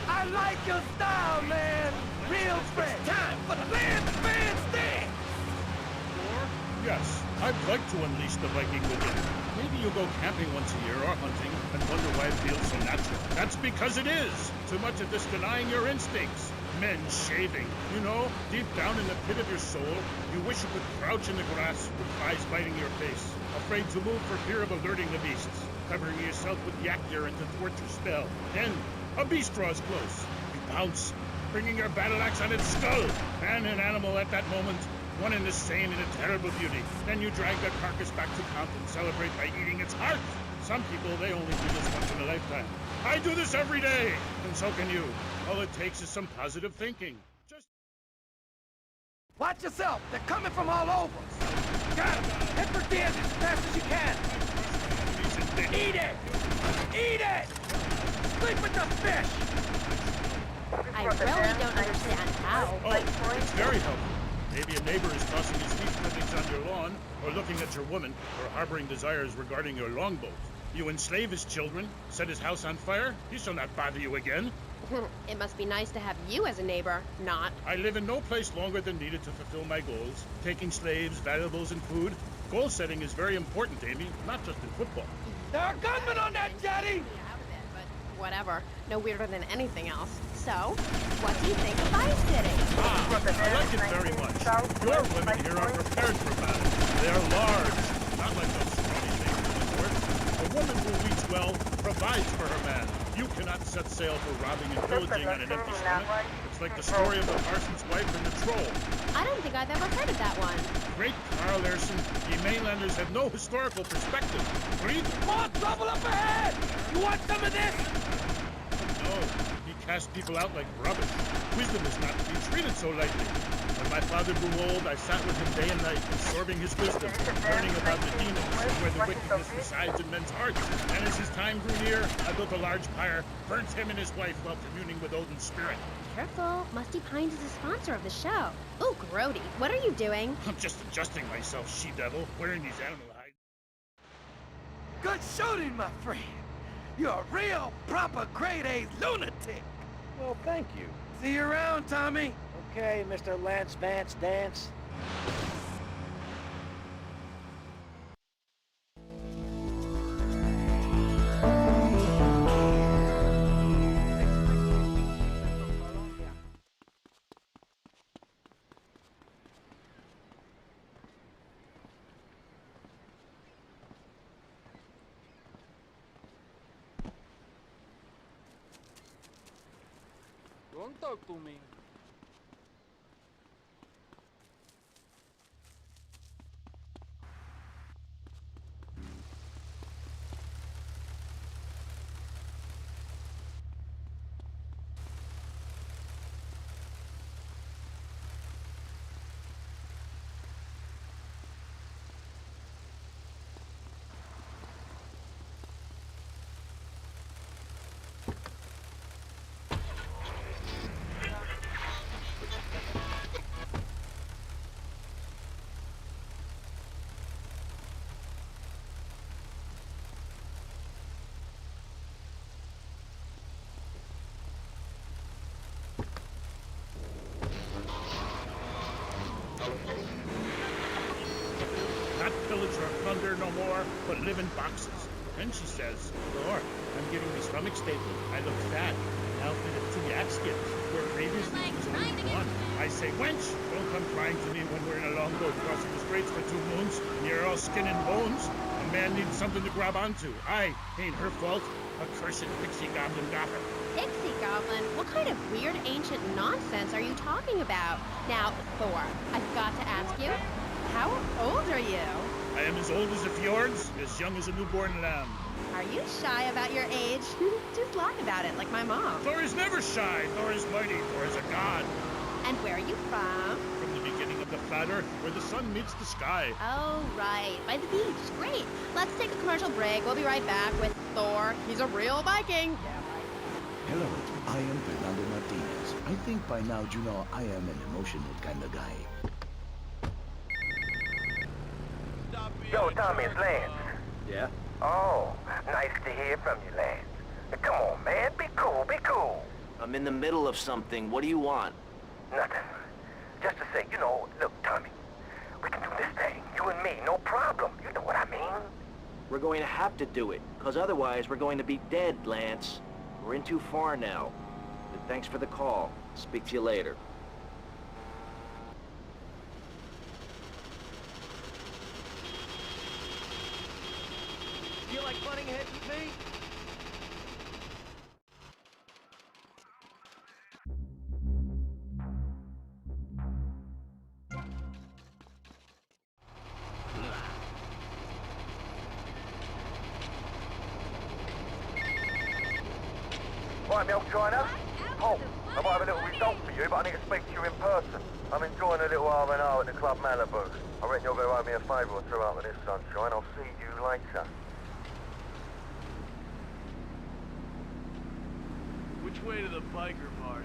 I like your style, man. Real fresh. Time for the bandstand. Yes, I'd like to unleash the Viking within. Maybe you'll go camping once a year or hunting and wonder why it feels so natural. That's because it is. Too much of this denying your instincts. Men shaving. You know, deep down in the pit of your soul, you wish you could crouch in the grass with flies biting your face. Afraid to move for fear of alerting the beasts. Covering yourself with yak urine to thwart your spell. Then, a beast draws close. You pounce, bringing your battle axe on its skull. Man and animal at that moment, one and the same in a terrible beauty. Then you drag the carcass back to camp and celebrate by eating its heart. Some people, they only do this once in a lifetime. I do this every day, and so can you. All it takes is some positive thinking. Just... Watch yourself. They're coming from all over. Got him. Head for Diaz as fast as you can. Eat it! Eat it! Sleep with the fish! I really don't understand how. Oh, it's very helpful. Maybe a neighbor is tossing his leaf clippings on your lawn, or looking at your woman, or harboring desires regarding your longboat. You enslave his children, set his house on fire, he shall not bother you again. It must be nice to have you as a neighbor, not. I live in no place longer than needed to fulfill my goals. Taking slaves, valuables, and food. Goal setting is very important, Amy, not just in football. There are gunmen on that jetty! Whatever. No weirder than anything else. So, what do you think of Vice City? I like it very much. Your women here are prepared for battle. They are large, not like those scrawny things in the north. A woman who eats well provides for her man. You cannot set sail for robbing and pillaging on an empty stomach. It's like the story of the parson's wife and the troll. I don't think I've ever heard of that one. Great Carl Larson, ye mainlanders have no historical perspective. Read. More trouble up ahead! You want some of this? No, he cast people out like rubbish. Wisdom is not to be treated so lightly. When my father grew old, I sat with him day and night, absorbing his wisdom, learning about the demons and where the wickedness resides in men's hearts. And as his time grew near, I built a large pyre, burnt him and his wife while communing with Odin's spirit. Careful, Musty Pines is a sponsor of the show. Ooh, Grody, what are you doing? I'm just adjusting myself, she-devil, wearing these animal hides. Good shooting, my friend. You're a real, proper grade-A lunatic. Well, thank you. See you around, Tommy. Okay, Mr. Lance Vance Dance. Don't talk to me. Not pillage or plunder no more, but live in boxes. Then she says, Lord, I'm getting my stomach stapled. I look fat. Now fitted 2 yak skins, where previously it was only 1. I say, wench, don't come crying to me when we're in a longboat crossing the straits for 2 moons, and you're all skin and bones. A man needs something to grab onto. Ain't her fault. A cursed pixie goblin got her. Pixie Goblin? What kind of weird ancient nonsense are you talking about? Now, Thor, I've got to ask you, how old are you? I am as old as the fjords, as young as a newborn lamb. Are you shy about your age? Just lie about it, like my mom. Thor is never shy. Thor is mighty. Thor is a god. And where are you from? From the beginning of the flat earth, where the sun meets the sky. Oh, right. By the beach. Great. Let's take a commercial break. We'll be right back with Thor. He's a real Viking. Yeah, right. Hello, I am Fernando Martinez. I think by now you know I am an emotional kind of guy. Yo, Tommy, it's Lance. Yeah? Oh, nice to hear from you, Lance. Come on, man, be cool, be cool. I'm in the middle of something. What do you want? Nothing. Just to say, look, Tommy, we can do this thing, you and me, no problem. You know what I mean? We're going to have to do it, because otherwise we're going to be dead, Lance. We're in too far now. But thanks for the call. Speak to you later. Feel like butting heads with me? Right, milk China? Oh, I might have a little result for you, but I need to speak to you in person. I'm enjoying a little R&R at the Club Malibu. I reckon you're going to owe me a favour or two out of this sunshine. I'll see you later. Which way to the biker bar,